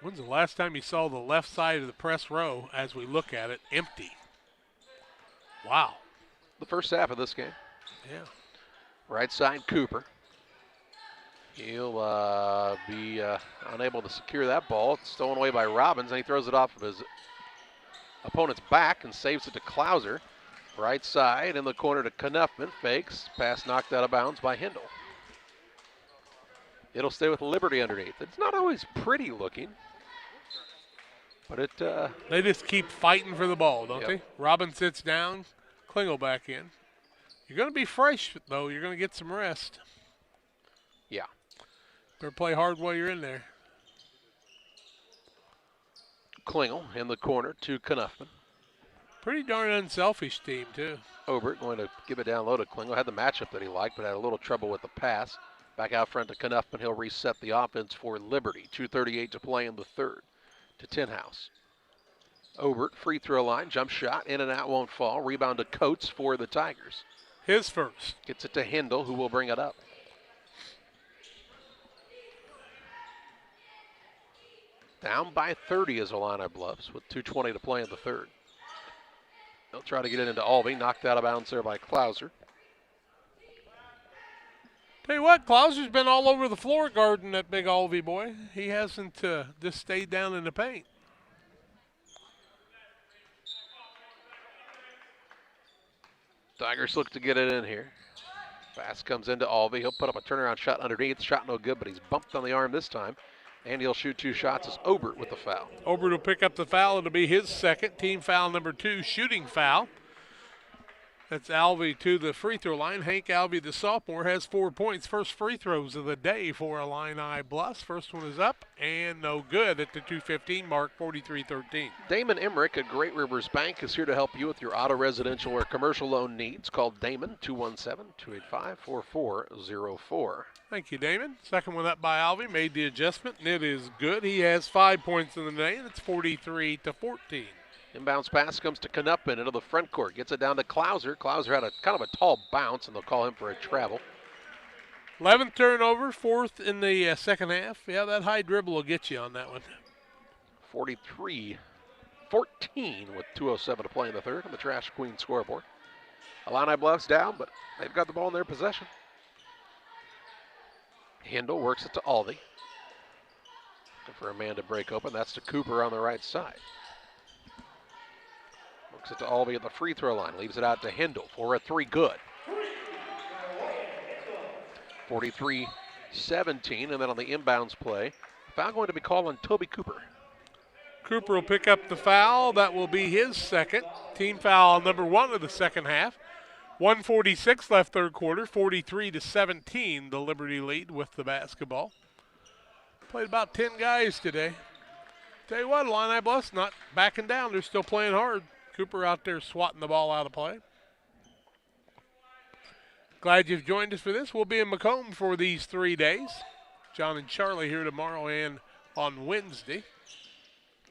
When's the last time you saw the left side of the press row, as we look at it, empty? Wow. The first half of this game. Yeah. Right side, Cooper. He'll be unable to secure that ball. It's stolen away by Robbins, and he throws it off of his opponent's back and saves it to Klauser. Right side in the corner to Knuffman. Fakes. Pass knocked out of bounds by Hindle. It'll stay with Liberty underneath. It's not always pretty looking, but it... they just keep fighting for the ball, don't they? Robbins sits down. Klingel back in. You're going to be fresh, though. You're going to get some rest. Yeah. Better play hard while you're in there. Klingel in the corner to Knuffman. Pretty darn unselfish team, too. Obert going to give it down low to Klingel. Had the matchup that he liked, but had a little trouble with the pass. Back out front to Knuffman. He'll reset the offense for Liberty. 2:38 to play in the third to Tinhouse. Obert, free throw line, jump shot, in and out, won't fall. Rebound to Coates for the Tigers. His first. Gets it to Hindle, who will bring it up. Down by 30 is Illini Bluffs with 2:20 to play in the third. They'll try to get it into Albee, knocked out of bounds there by Klauser. Tell you what, Klauser's been all over the floor guarding that big Albee boy. He hasn't just stayed down in the paint. Tigers look to get it in here. Pass comes into Albee. He'll put up a turnaround shot underneath. Shot no good, but he's bumped on the arm this time. And he'll shoot two shots as Obert with the foul. Obert will pick up the foul. It'll be his second. Team foul number 2, shooting foul. That's Albee to the free throw line. Hank Albee, the sophomore, has 4 points. First free throws of the day for Illini Bluffs. First one is up and no good at the 2:15 mark, 43-13. Damon Emmerich at Great Rivers Bank is here to help you with your auto, residential, or commercial loan needs. Call Damon, 217-285-4404. Thank you, Damon. Second one up by Albee. Made the adjustment, and it is good. He has 5 points in the day, and it's 43-14. Inbounds pass comes to Knuffman into the front court. Gets it down to Klauser. Klauser had a kind of a tall bounce, and they'll call him for a travel. 11th turnover, 4th in the second half. Yeah, that high dribble will get you on that one. 43-14 with 2:07 to play in the third on the Trash Queen scoreboard. Illini Bluffs down, but they've got the ball in their possession. Hindle works it to Aldi. Looking for a man to break open. That's to Cooper on the right side. Works it to Aldi at the free throw line. Leaves it out to Hindle for a three. Good. 43-17, and then on the inbounds play, foul going to be called on Toby Cooper. Cooper will pick up the foul. That will be his second. Team foul number 1 of the second half. 1:46 left third quarter. 43-17, the Liberty lead with the basketball. Played about 10 guys today. Tell you what, Illini Bluffs not backing down. They're still playing hard. Cooper out there swatting the ball out of play. Glad you've joined us for this. We'll be in Macomb for these 3 days. John and Charlie here tomorrow and on Wednesday.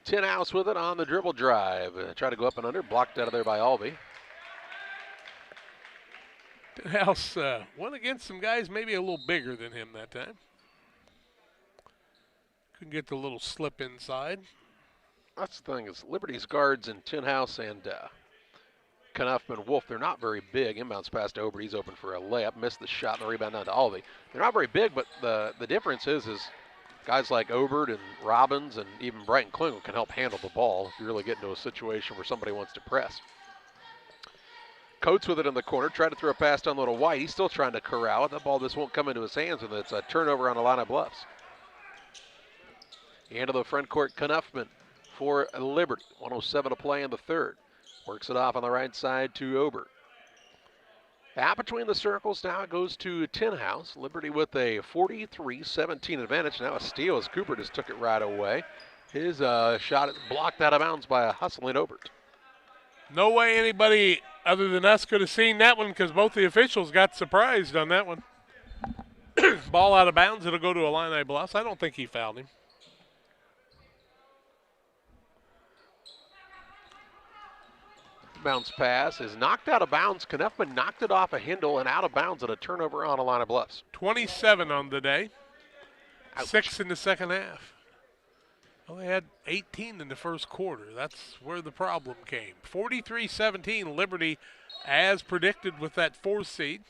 Tinhouse with it on the dribble drive. Try to go up and under. Blocked out of there by Alvey. Tinhouse went against some guys maybe a little bigger than him that time. Couldn't get the little slip inside. That's the thing is Liberty's guards in Tinhouse and Knuffman Wolf, they're not very big. Inbounds pass to Ober. He's open for a layup. Missed the shot and the rebound down to Alvey. They're not very big, but the difference is guys like Obert and Robbins and even Brighton Klingel can help handle the ball if you really get into a situation where somebody wants to press. Coates with it in the corner. Tried to throw a pass down low to White. He's still trying to corral it. That ball just won't come into his hands, and it's a turnover on Illini Bluffs. Into the front court, Knuffman for Liberty. 1:07 to play in the third. Works it off on the right side to Obert. Out between the circles, now it goes to Tinhouse. Liberty with a 43-17 advantage. Now a steal as Cooper just took it right away. His shot is blocked out of bounds by a hustling Obert. No way anybody other than us could have seen that one because both the officials got surprised on that one. Ball out of bounds. It'll go to Illini Bluffs. I don't think he fouled him. Bounce pass is knocked out of bounds. Knuffman knocked it off a Hindle and out of bounds at a turnover on Illini Bluffs. 27 on the day. Ouch. 6 in the second half. Well, they had 18 in the first quarter. That's where the problem came. 43-17, Liberty, as predicted with that 4th seed.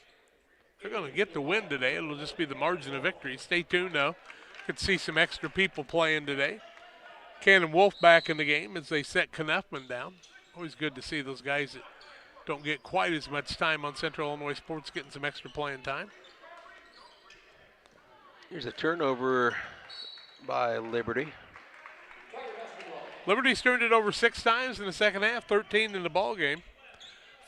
They're going to get the win today. It'll just be the margin of victory. Stay tuned, though. Could see some extra people playing today. Canton Wolf back in the game as they set Knuffman down. Always good to see those guys that don't get quite as much time on Central Illinois sports getting some extra playing time. Here's a turnover by Liberty. Liberty's turned it over 6 times in the second half, 13 in the ball game.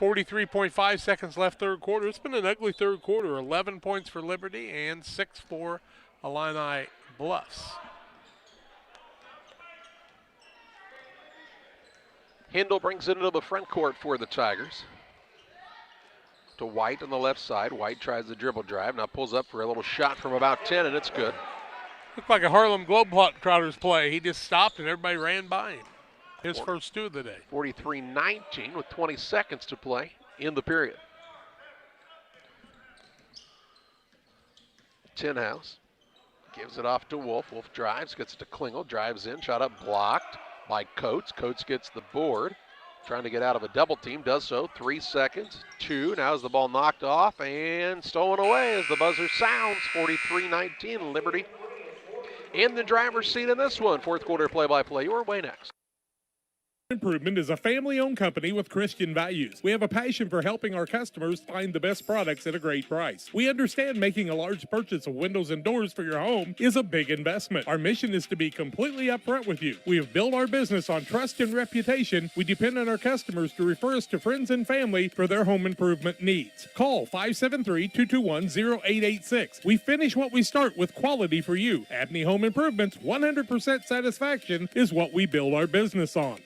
43.5 seconds left third quarter. It's been an ugly third quarter. 11 points for Liberty and 6 for Illini Bluffs. Hindle brings it into the front court for the Tigers. To White on the left side. White tries the dribble drive. Now pulls up for a little shot from about 10, and it's good. Looked like a Harlem Globetrotters play. He just stopped and everybody ran by him. His first 2 of the day. 43-19 with 20 seconds to play in the period. Tinhouse gives it off to Wolf. Wolf drives, gets it to Klingel, drives in, shot up blocked by Coates. Coates gets the board. Trying to get out of a double team, does so. 3 seconds, 2. Now is the ball knocked off and stolen away as the buzzer sounds. 43-19, Liberty in the driver's seat in this one. Fourth quarter play-by-play. Your way next. Improvement is a family-owned company with Christian values. We have a passion for helping our customers find the best products at a great price. We understand making a large purchase of windows and doors for your home is a big investment. Our mission is to be completely upfront with you. We have built our business on trust and reputation. We depend on our customers to refer us to friends and family for their home improvement needs. Call 573-221-0886. We finish what we start with quality for you. Abney Home Improvements, 100% satisfaction is what we build our business on.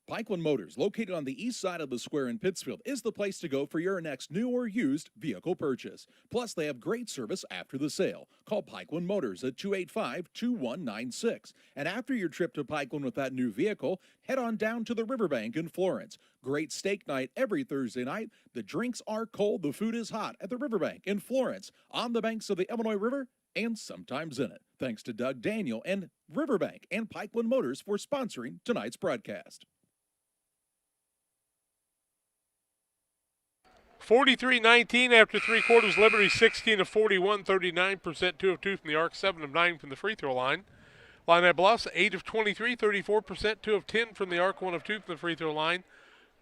Pikeland Motors, located on the east side of the square in Pittsfield, is the place to go for your next new or used vehicle purchase. Plus, they have great service after the sale. Call Pikeland Motors at 285-2196. And after your trip to Pikeland with that new vehicle, head on down to the Riverbank in Florence. Great steak night every Thursday night. The drinks are cold, the food is hot at the Riverbank in Florence, on the banks of the Illinois River, and sometimes in it. Thanks to Doug Daniel and Riverbank and Pikeland Motors for sponsoring tonight's broadcast. 43-19 after 3 quarters. Liberty 16 of 41, 39%, 2 of 2 from the arc, 7 of 9 from the free throw line. Illini Bluffs 8 of 23, 34%, 2 of 10 from the arc, 1 of 2 from the free throw line.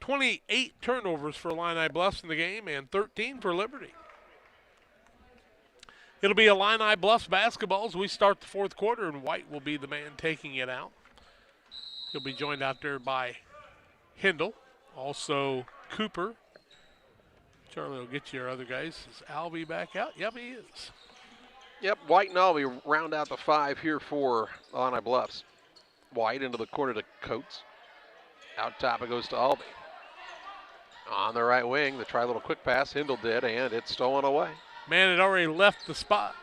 28 turnovers for Illini Bluffs in the game and 13 for Liberty. It'll be Illini Bluffs basketball as we start the fourth quarter, and White will be the man taking it out. He'll be joined out there by Hindle, also Cooper. Charlie will get your other guys. Is Albie back out? Yep, he is. Yep, White and Albie round out the 5 here for Illini Bluffs. White into the corner to Coates. Out top it goes to Albie. On the right wing, they try a little quick pass. Hindle did, and it's stolen away. Man had already left the spot.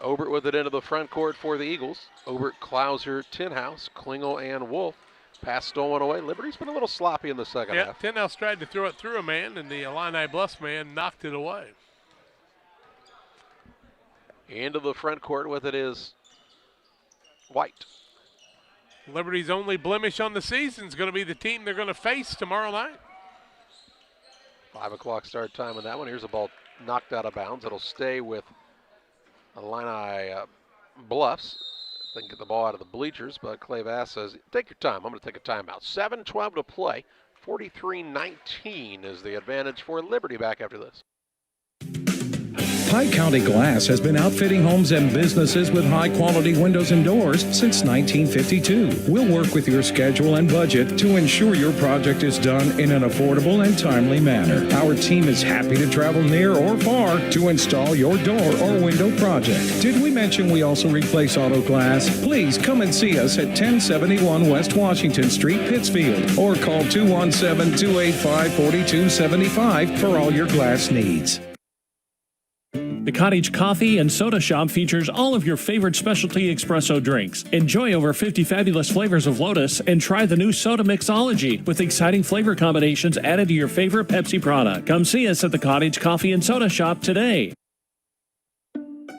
Obert with it into the front court for the Eagles. Obert, Klauser, Tinhouse, Klingel, and Wolf. Pass stolen away. Liberty's been a little sloppy in the second half. Tinhouse tried to throw it through a man, and the Illini Bluffs man knocked it away. Into the front court with it is White. Liberty's only blemish on the season is going to be the team they're going to face tomorrow night. 5 o'clock start time on that one. Here's a ball knocked out of bounds. It'll stay with Illini Bluffs. They can get the ball out of the bleachers, but Clay Bass says, take your time. I'm going to take a timeout. 7:12 to play. 43-19 is the advantage for Liberty back after this. Pike County Glass has been outfitting homes and businesses with high-quality windows and doors since 1952. We'll work with your schedule and budget to ensure your project is done in an affordable and timely manner. Our team is happy to travel near or far to install your door or window project. Did we mention we also replace auto glass? Please come and see us at 1071 West Washington Street, Pittsfield, or call 217-285-4275 for all your glass needs. The Cottage Coffee and Soda Shop features all of your favorite specialty espresso drinks. Enjoy over 50 fabulous flavors of Lotus and try the new Soda Mixology with exciting flavor combinations added to your favorite Pepsi product. Come see us at the Cottage Coffee and Soda Shop today.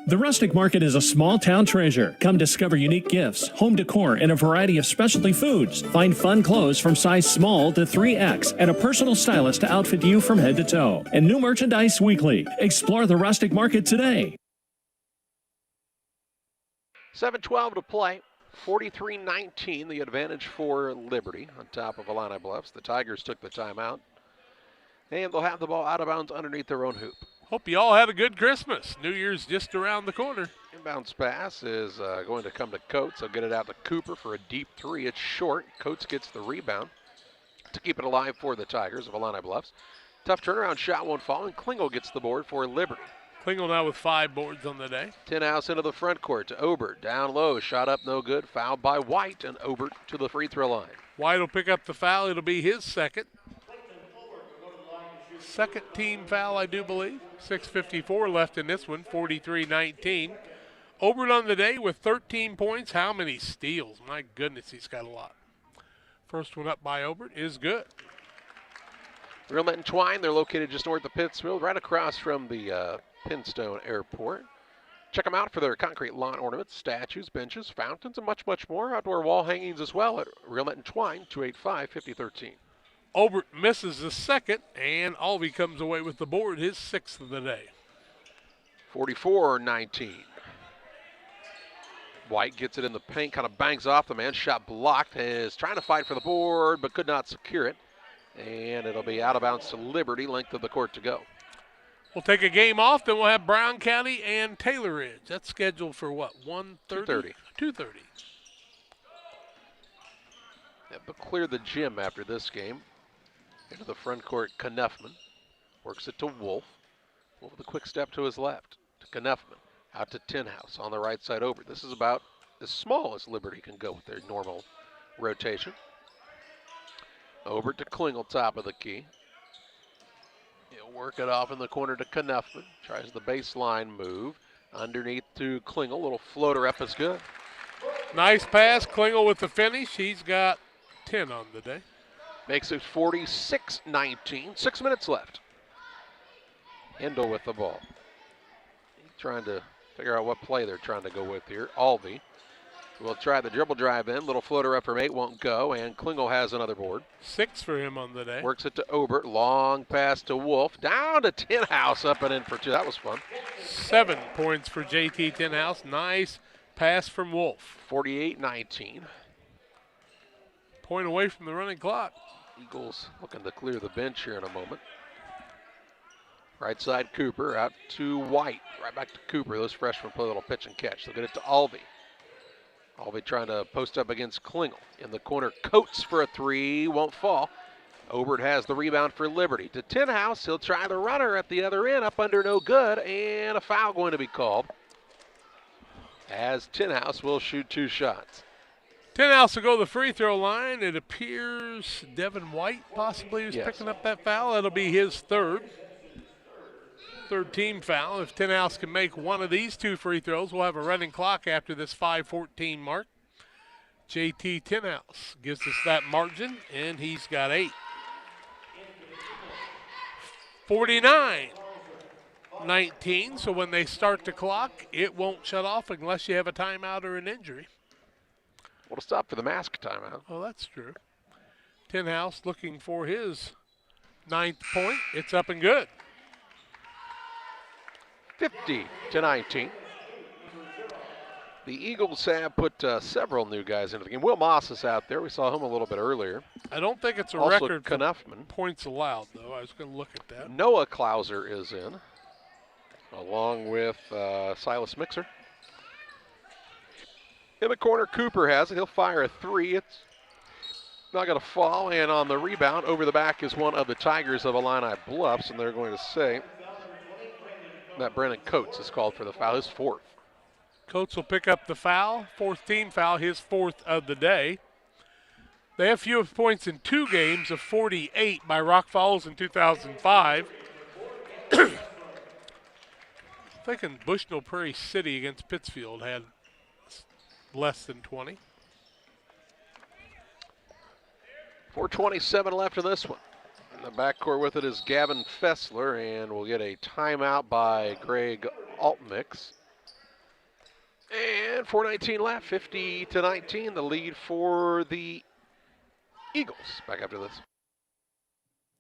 The Rustic Market is a small town treasure. Come discover unique gifts, home decor, and a variety of specialty foods. Find fun clothes from size small to 3X and a personal stylist to outfit you from head to toe. And new merchandise weekly. Explore the Rustic Market today. 7:12 to play. 43-19, the advantage for Liberty on top of Illini Bluffs. The Tigers took the timeout, and they'll have the ball out of bounds underneath their own hoop. Hope you all had a good Christmas. New Year's just around the corner. Inbounds pass is going to come to Coates. They'll get it out to Cooper for a deep 3. It's short. Coates gets the rebound to keep it alive for the Tigers of Illini Bluffs. Tough turnaround shot won't fall, and Klingel gets the board for Liberty. Klingel now with 5 boards on the day. Tinhouse into the front court to Obert. Down low, shot up no good. Fouled by White, and Obert to the free throw line. White will pick up the foul. It'll be his second. Second team foul, I do believe. 6:54 left in this one, 43-19. Obert on the day with 13 points. How many steals? My goodness, he's got a lot. First one up by Obert is good. Realmet and Twine, they're located just north of Pittsfield, right across from the Pinstone Airport. Check them out for their concrete lawn ornaments, statues, benches, fountains, and much, much more. Outdoor wall hangings as well at Realmet and Twine, 285-5013. Obert misses the second, and Albie comes away with the board, his 6th of the day. 44-19. White gets it in the paint, kind of bangs off the man. Shot blocked, is trying to fight for the board, but could not secure it. And it'll be out of bounds to Liberty, length of the court to go. We'll take a game off, then we'll have Brown County and Taylor Ridge. That's scheduled for what, 1:30? 2:30. Yeah, but clear the gym after this game. Into the front court, Knuffman works it to Wolf. Wolf with a quick step to his left. To Knuffman, out to Tinhouse on the right side over. This is about as small as Liberty can go with their normal rotation. Over to Klingel, top of the key. He'll work it off in the corner to Knuffman. Tries the baseline move. Underneath to Klingel. Little floater up is good. Nice pass. Klingel with the finish. He's got 10 on the day. Makes it 46-19. 6 minutes left. Hindle with the ball. He's trying to figure out what play they're trying to go with here. Albie will try the dribble drive in. Little floater up from 8 won't go, and Klingel has another board. 6 for him on the day. Works it to Obert. Long pass to Wolf. Down to Tinhouse, up and in for 2. That was fun. 7 points for JT Tinhouse. Nice pass from Wolf. 48-19. Point away from the running clock. Eagles looking to clear the bench here in a moment. Right side Cooper out to White. Right back to Cooper. Those freshmen play a little pitch and catch. They'll get it to Alvey. Alvey trying to post up against Klingel. In the corner, Coates for a 3. Won't fall. Obert has the rebound for Liberty. To Tinhouse. He'll try the runner at the other end. Up under, no good. And a foul going to be called, as Tinhouse will shoot 2 shots. Tinhouse will go to the free throw line. It appears Devin White possibly is picking up that foul. That'll be his third team foul. If Tinhouse can make one of these 2 free throws, we'll have a running clock after this 5:14 mark. JT Tinhouse gives us that margin, and he's got 8. 49-19, so when they start the clock, it won't shut off unless you have a timeout or an injury. Well, to stop for the mask timeout. Oh, that's true. Tinhouse looking for his 9th point. It's up and good. 50-19. The Eagles have put several new guys into the game. Will Moss is out there. We saw him a little bit earlier. I don't think it's a also record Knuffman. for points allowed, though. I was going to look at that. Noah Klauser is in, along with Silas Mixer. In the corner, Cooper has it. He'll fire a 3. It's not going to fall, and on the rebound, over the back is one of the Tigers of Illini Bluffs, and they're going to say that Brennan Coates is called for the foul, his 4th. Coates will pick up the foul, 4th team foul, his 4th of the day. They have fewer points in 2 games of 48 by Rock Falls in 2005. Thinking Bushnell Prairie City against Pittsfield had less than 20. 4:27 left in this one. In the backcourt with it is Gavin Fessler, and we'll get a timeout by Greg Altmix. And 4:19 left, 50-19, the lead for the Eagles. Back after this.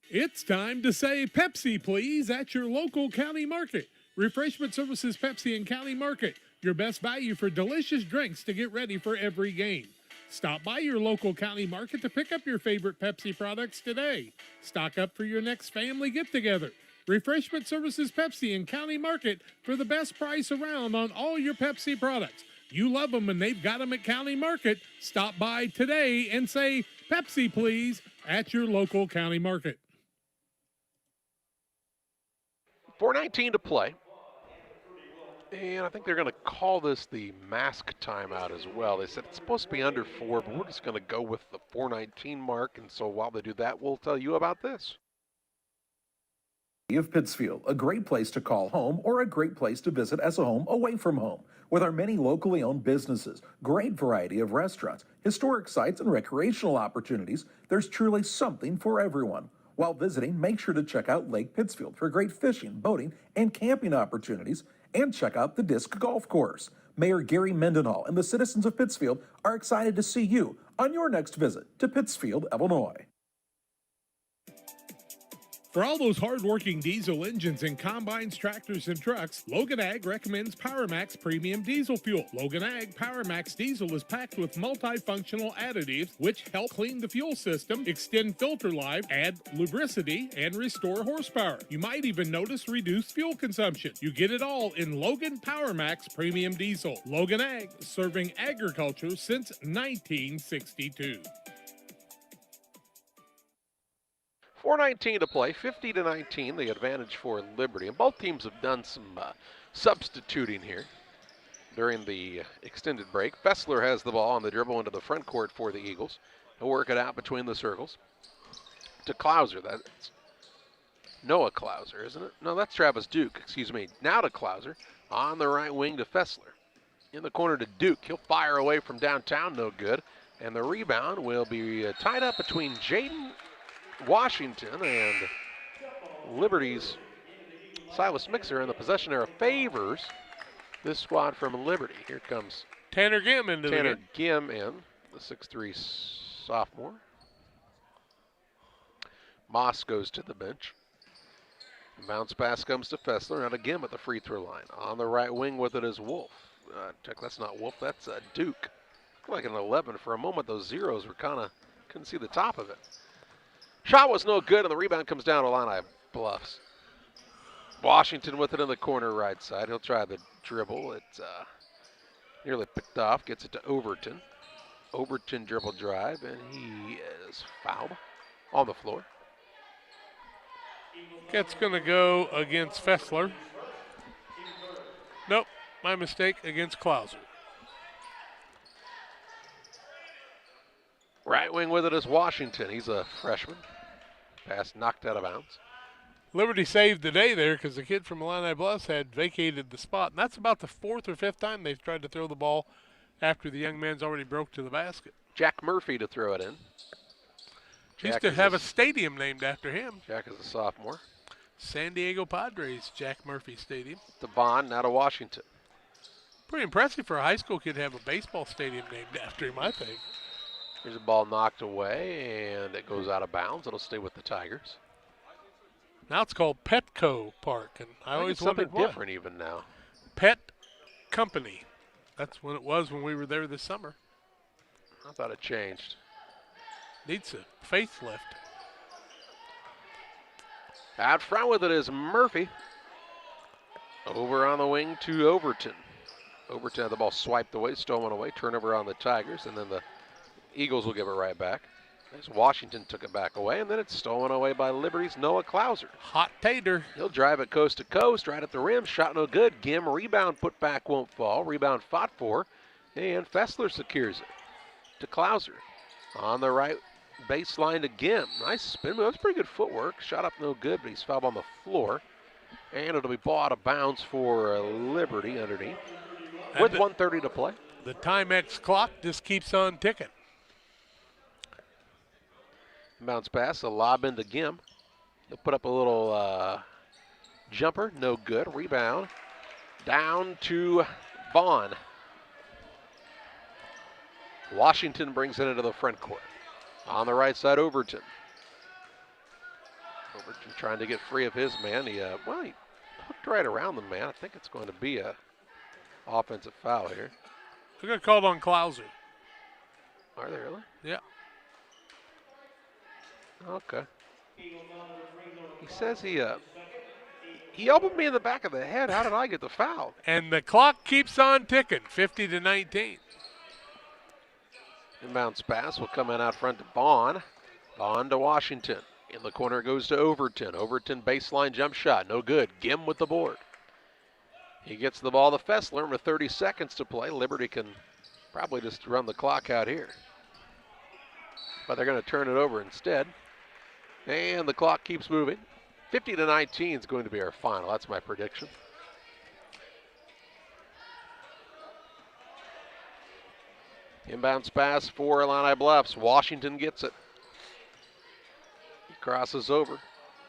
It's time to say Pepsi, please, at your local county market. Refreshment Services Pepsi and County Market, your best value for delicious drinks to get ready for every game. Stop by your local county market to pick up your favorite Pepsi products today. Stock up for your next family get-together. Refreshment Services Pepsi and County Market for the best price around on all your Pepsi products. You love them and they've got them at County Market. Stop by today and say, Pepsi, please, at your local county market. 4:19 to play. And I think they're going to call this the mask timeout as well. They said it's supposed to be under 4, but we're just going to go with the 4:19 mark. And so while they do that, we'll tell you about this. Of Pittsfield, a great place to call home or a great place to visit as a home away from home. With our many locally owned businesses, great variety of restaurants, historic sites, and recreational opportunities, there's truly something for everyone. While visiting, make sure to check out Lake Pittsfield for great fishing, boating, and camping opportunities, and check out the Disc Golf Course. Mayor Gary Mendenhall and the citizens of Pittsfield are excited to see you on your next visit to Pittsfield, Illinois. For all those hard-working diesel engines and combines, tractors, and trucks, Logan Ag recommends PowerMax Premium Diesel Fuel. Logan Ag PowerMax Diesel is packed with multifunctional additives which help clean the fuel system, extend filter life, add lubricity, and restore horsepower. You might even notice reduced fuel consumption. You get it all in Logan PowerMax Premium Diesel. Logan Ag, serving agriculture since 1962. 4:19 to play, 50-19, the advantage for Liberty. And both teams have done some substituting here during the extended break. Fessler has the ball on the dribble into the front court for the Eagles. He'll work it out between the circles. To Klauser, that's Noah Klauser, isn't it? No, that's Travis Duke, excuse me. Now to Klauser, on the right wing to Fessler. In the corner to Duke, he'll fire away from downtown, no good. And the rebound will be tied up between Jaden Washington and Liberty's Silas Mixer, and the possession error favors this squad from Liberty. Here comes Tanner Gim into the Tanner game. Gim in, the 6'3 sophomore. Moss goes to the bench. Bounce pass comes to Fessler. Now to Gim at the free throw line. On the right wing with it is Wolf. Check, that's not Wolf, that's Duke. Like an 11 for a moment. Those zeros were kind of, couldn't see the top of it. Shot was no good, and the rebound comes down to Illini Bluffs. Washington with it in the corner right side. He'll try the dribble. It's nearly picked off. Gets it to Overton. Overton dribble drive, and he is fouled on the floor. It's going to go against Fessler. Nope, my mistake, against Klauser. Right wing with it is Washington. He's a freshman. Pass knocked out of bounds. Liberty saved the day there because the kid from Illini Bluffs had vacated the spot. And that's about the 4th or 5th time they've tried to throw the ball after the young man's already broke to the basket. Jack Murphy to throw it in. Used to have a stadium named after him. Jack is a sophomore. San Diego Padres Jack Murphy Stadium. To Bond, now to Washington. Pretty impressive for a high school kid to have a baseball stadium named after him, I think. Here's a ball knocked away, and it goes out of bounds. It'll stay with the Tigers. Now it's called Petco Park, and I always something wondered why. different even now. Pet Company. That's what it was when we were there this summer. I thought it changed. Needs a facelift. Out front with it is Murphy. Over on the wing to Overton. Overton had the ball swiped away, stolen away. Turnover on the Tigers, and then the Eagles will give it right back. As Washington took it back away, and then it's stolen away by Liberty's Noah Klauser. Hot tater. He'll drive it coast to coast, right at the rim. Shot no good. Gim, rebound, put back, won't fall. Rebound fought for, and Fessler secures it to Klauser. On the right baseline to Gim. Nice spin move. That's pretty good footwork. Shot up no good, but he's fouled on the floor. And it'll be ball out of bounds for Liberty underneath. With 1:30 to play. The Timex clock just keeps on ticking. Bounce pass, a lob into Gim. He'll put up a little jumper, no good. Rebound down to Vaughn. Washington brings it into the front court. On the right side, Overton. Overton trying to get free of his man. He hooked right around the man. I think it's going to be a offensive foul here. They got called on Klauser. Are they really? Yeah. Okay. He says he elbowed me in the back of the head. How did I get the foul? And the clock keeps on ticking, 50-19. Inbounds pass will come in out front to Vaughn. Vaughn to Washington. In the corner it goes to Overton. Overton baseline jump shot, no good. Gim with the board. He gets the ball to Fessler with 30 seconds to play. Liberty can probably just run the clock out here. But they're going to turn it over instead. And the clock keeps moving. 50-19 is going to be our final. That's my prediction. Inbounds pass for Illini Bluffs. Washington gets it. He crosses over.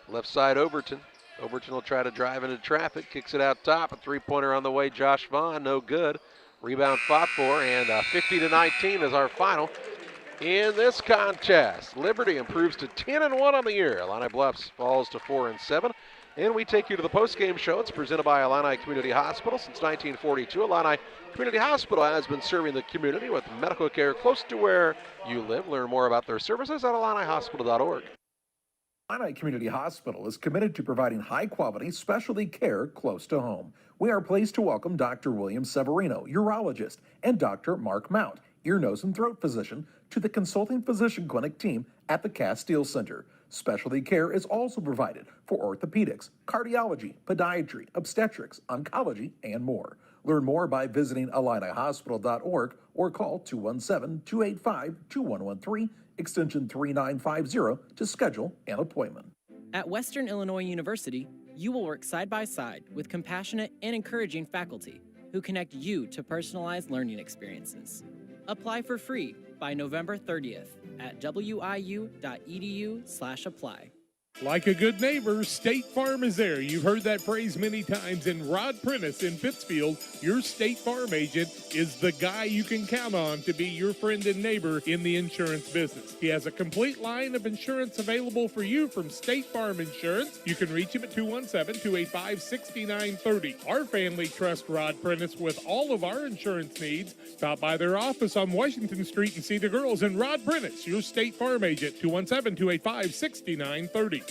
Left side Overton. Overton will try to drive into traffic. Kicks it out top. A three-pointer on the way. Josh Vaughn, no good. Rebound fought for, and 50-19 is our final. In this contest, Liberty improves to 10-1 on the year. Illini Bluffs falls to 4-7. And we take you to the post-game show. It's presented by Illini Community Hospital. Since 1942, Illini Community Hospital has been serving the community with medical care close to where you live. Learn more about their services at IlliniHospital.org. Illini Community Hospital is committed to providing high-quality specialty care close to home. We are pleased to welcome Dr. William Severino, urologist, and Dr. Mark Mount, ear, nose, and throat physician, to the consulting physician clinic team at the Castile Center. Specialty care is also provided for orthopedics, cardiology, podiatry, obstetrics, oncology, and more. Learn more by visiting IlliniHospital.org or call 217-285-2113, extension 3950 to schedule an appointment. At Western Illinois University, you will work side by side with compassionate and encouraging faculty who connect you to personalized learning experiences. Apply for free by November 30th at wiu.edu/apply. Like a good neighbor, State Farm is there. You've heard that phrase many times. And Rod Prentice in Pittsfield, your State Farm agent, is the guy you can count on to be your friend and neighbor in the insurance business. He has a complete line of insurance available for you from State Farm Insurance. You can reach him at 217-285-6930. Our family trusts Rod Prentice with all of our insurance needs. Stop by their office on Washington Street and see the girls. And Rod Prentice, your State Farm agent, 217-285-6930.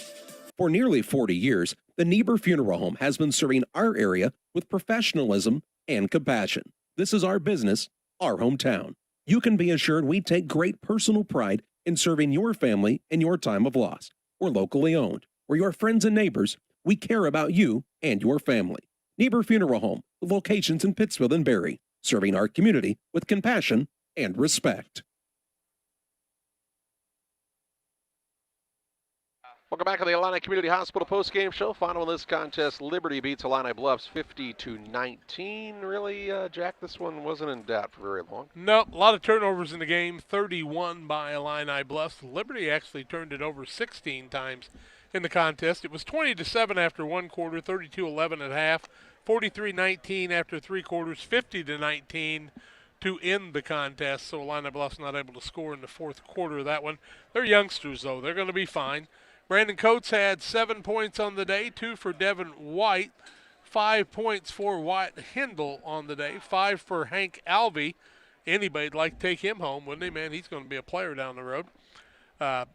For nearly 40 years, the Niebuhr Funeral Home has been serving our area with professionalism and compassion. This is our business, our hometown. You can be assured we take great personal pride in serving your family in your time of loss. We're locally owned. We're your friends and neighbors. We care about you and your family. Niebuhr Funeral Home, with locations in Pittsfield and Barry, serving our community with compassion and respect. Welcome back to the Illini Community Hospital postgame show. Final in this contest, Liberty beats Illini Bluffs 50-19. Really, Jack, this one wasn't in doubt for very long. Nope, a lot of turnovers in the game. 31 by Illini Bluffs. Liberty actually turned it over 16 times in the contest. It was 20-7 after one quarter, 32-11 at half, 43-19 after three quarters, 50-19 to end the contest. So Illini Bluffs not able to score in the fourth quarter of that one. They're youngsters, though. They're going to be fine. Brandon Coates had 7 points on the day, 2 for Devin White, 5 points for Wyatt Hindle on the day, 5 for Hank Alvey. Anybody'd like to take him home, wouldn't they, man? He's going to be a player down the road.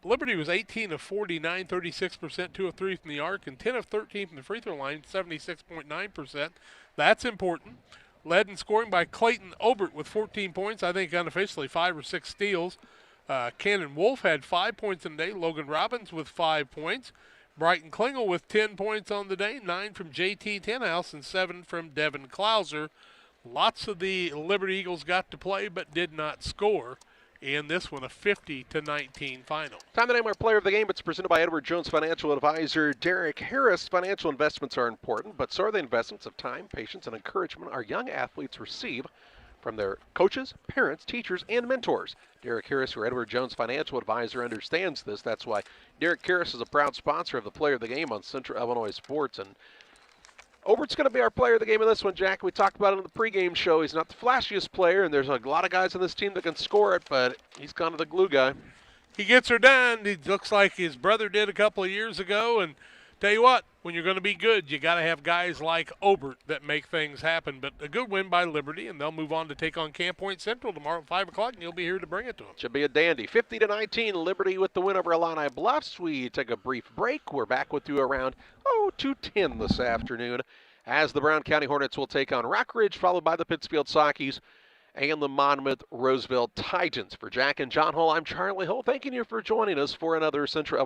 Liberty was 18 of 49, 36%, 2 of 3 from the arc, and 10 of 13 from the free throw line, 76.9%. That's important. Led in scoring by Clayton Obert with 14 points, I think unofficially 5 or 6 steals. Cannon Wolf had 5 points in the day. Logan Robbins with 5 points. Brighton Klingel with 10 points on the day. 9 from J.T. Tenhouse and 7 from Devin Klauser. Lots of the Liberty Eagles got to play but did not score in this one, a 50-19 final. Time to name our player of the game. It's presented by Edward Jones Financial Advisor Derek Harris. Financial investments are important, but so are the investments of time, patience, and encouragement our young athletes receive from their coaches, parents, teachers, and mentors. Derek Harris, your Edward Jones Financial Advisor, understands this. That's why Derek Harris is a proud sponsor of the Player of the Game on Central Illinois Sports. And Obert's going to be our Player of the Game in this one, Jack. We talked about it in the pregame show. He's not the flashiest player, and there's a lot of guys on this team that can score it, but he's kind of the glue guy. He gets her done. He looks like his brother did a couple of years ago, and tell you what, when you're going to be good, you got to have guys like Obert that make things happen. But a good win by Liberty, and they'll move on to take on Camp Point Central tomorrow at 5 o'clock, and you'll be here to bring it to them. Should be a dandy. 50-19, Liberty with the win over Illini Bluffs. We take a brief break. We're back with you around 2:10 this afternoon as the Brown County Hornets will take on Rockridge, followed by the Pittsfield Sockies and the Monmouth Roseville Titans. For Jack and John Hull, I'm Charlie Hull, thanking you for joining us for another Central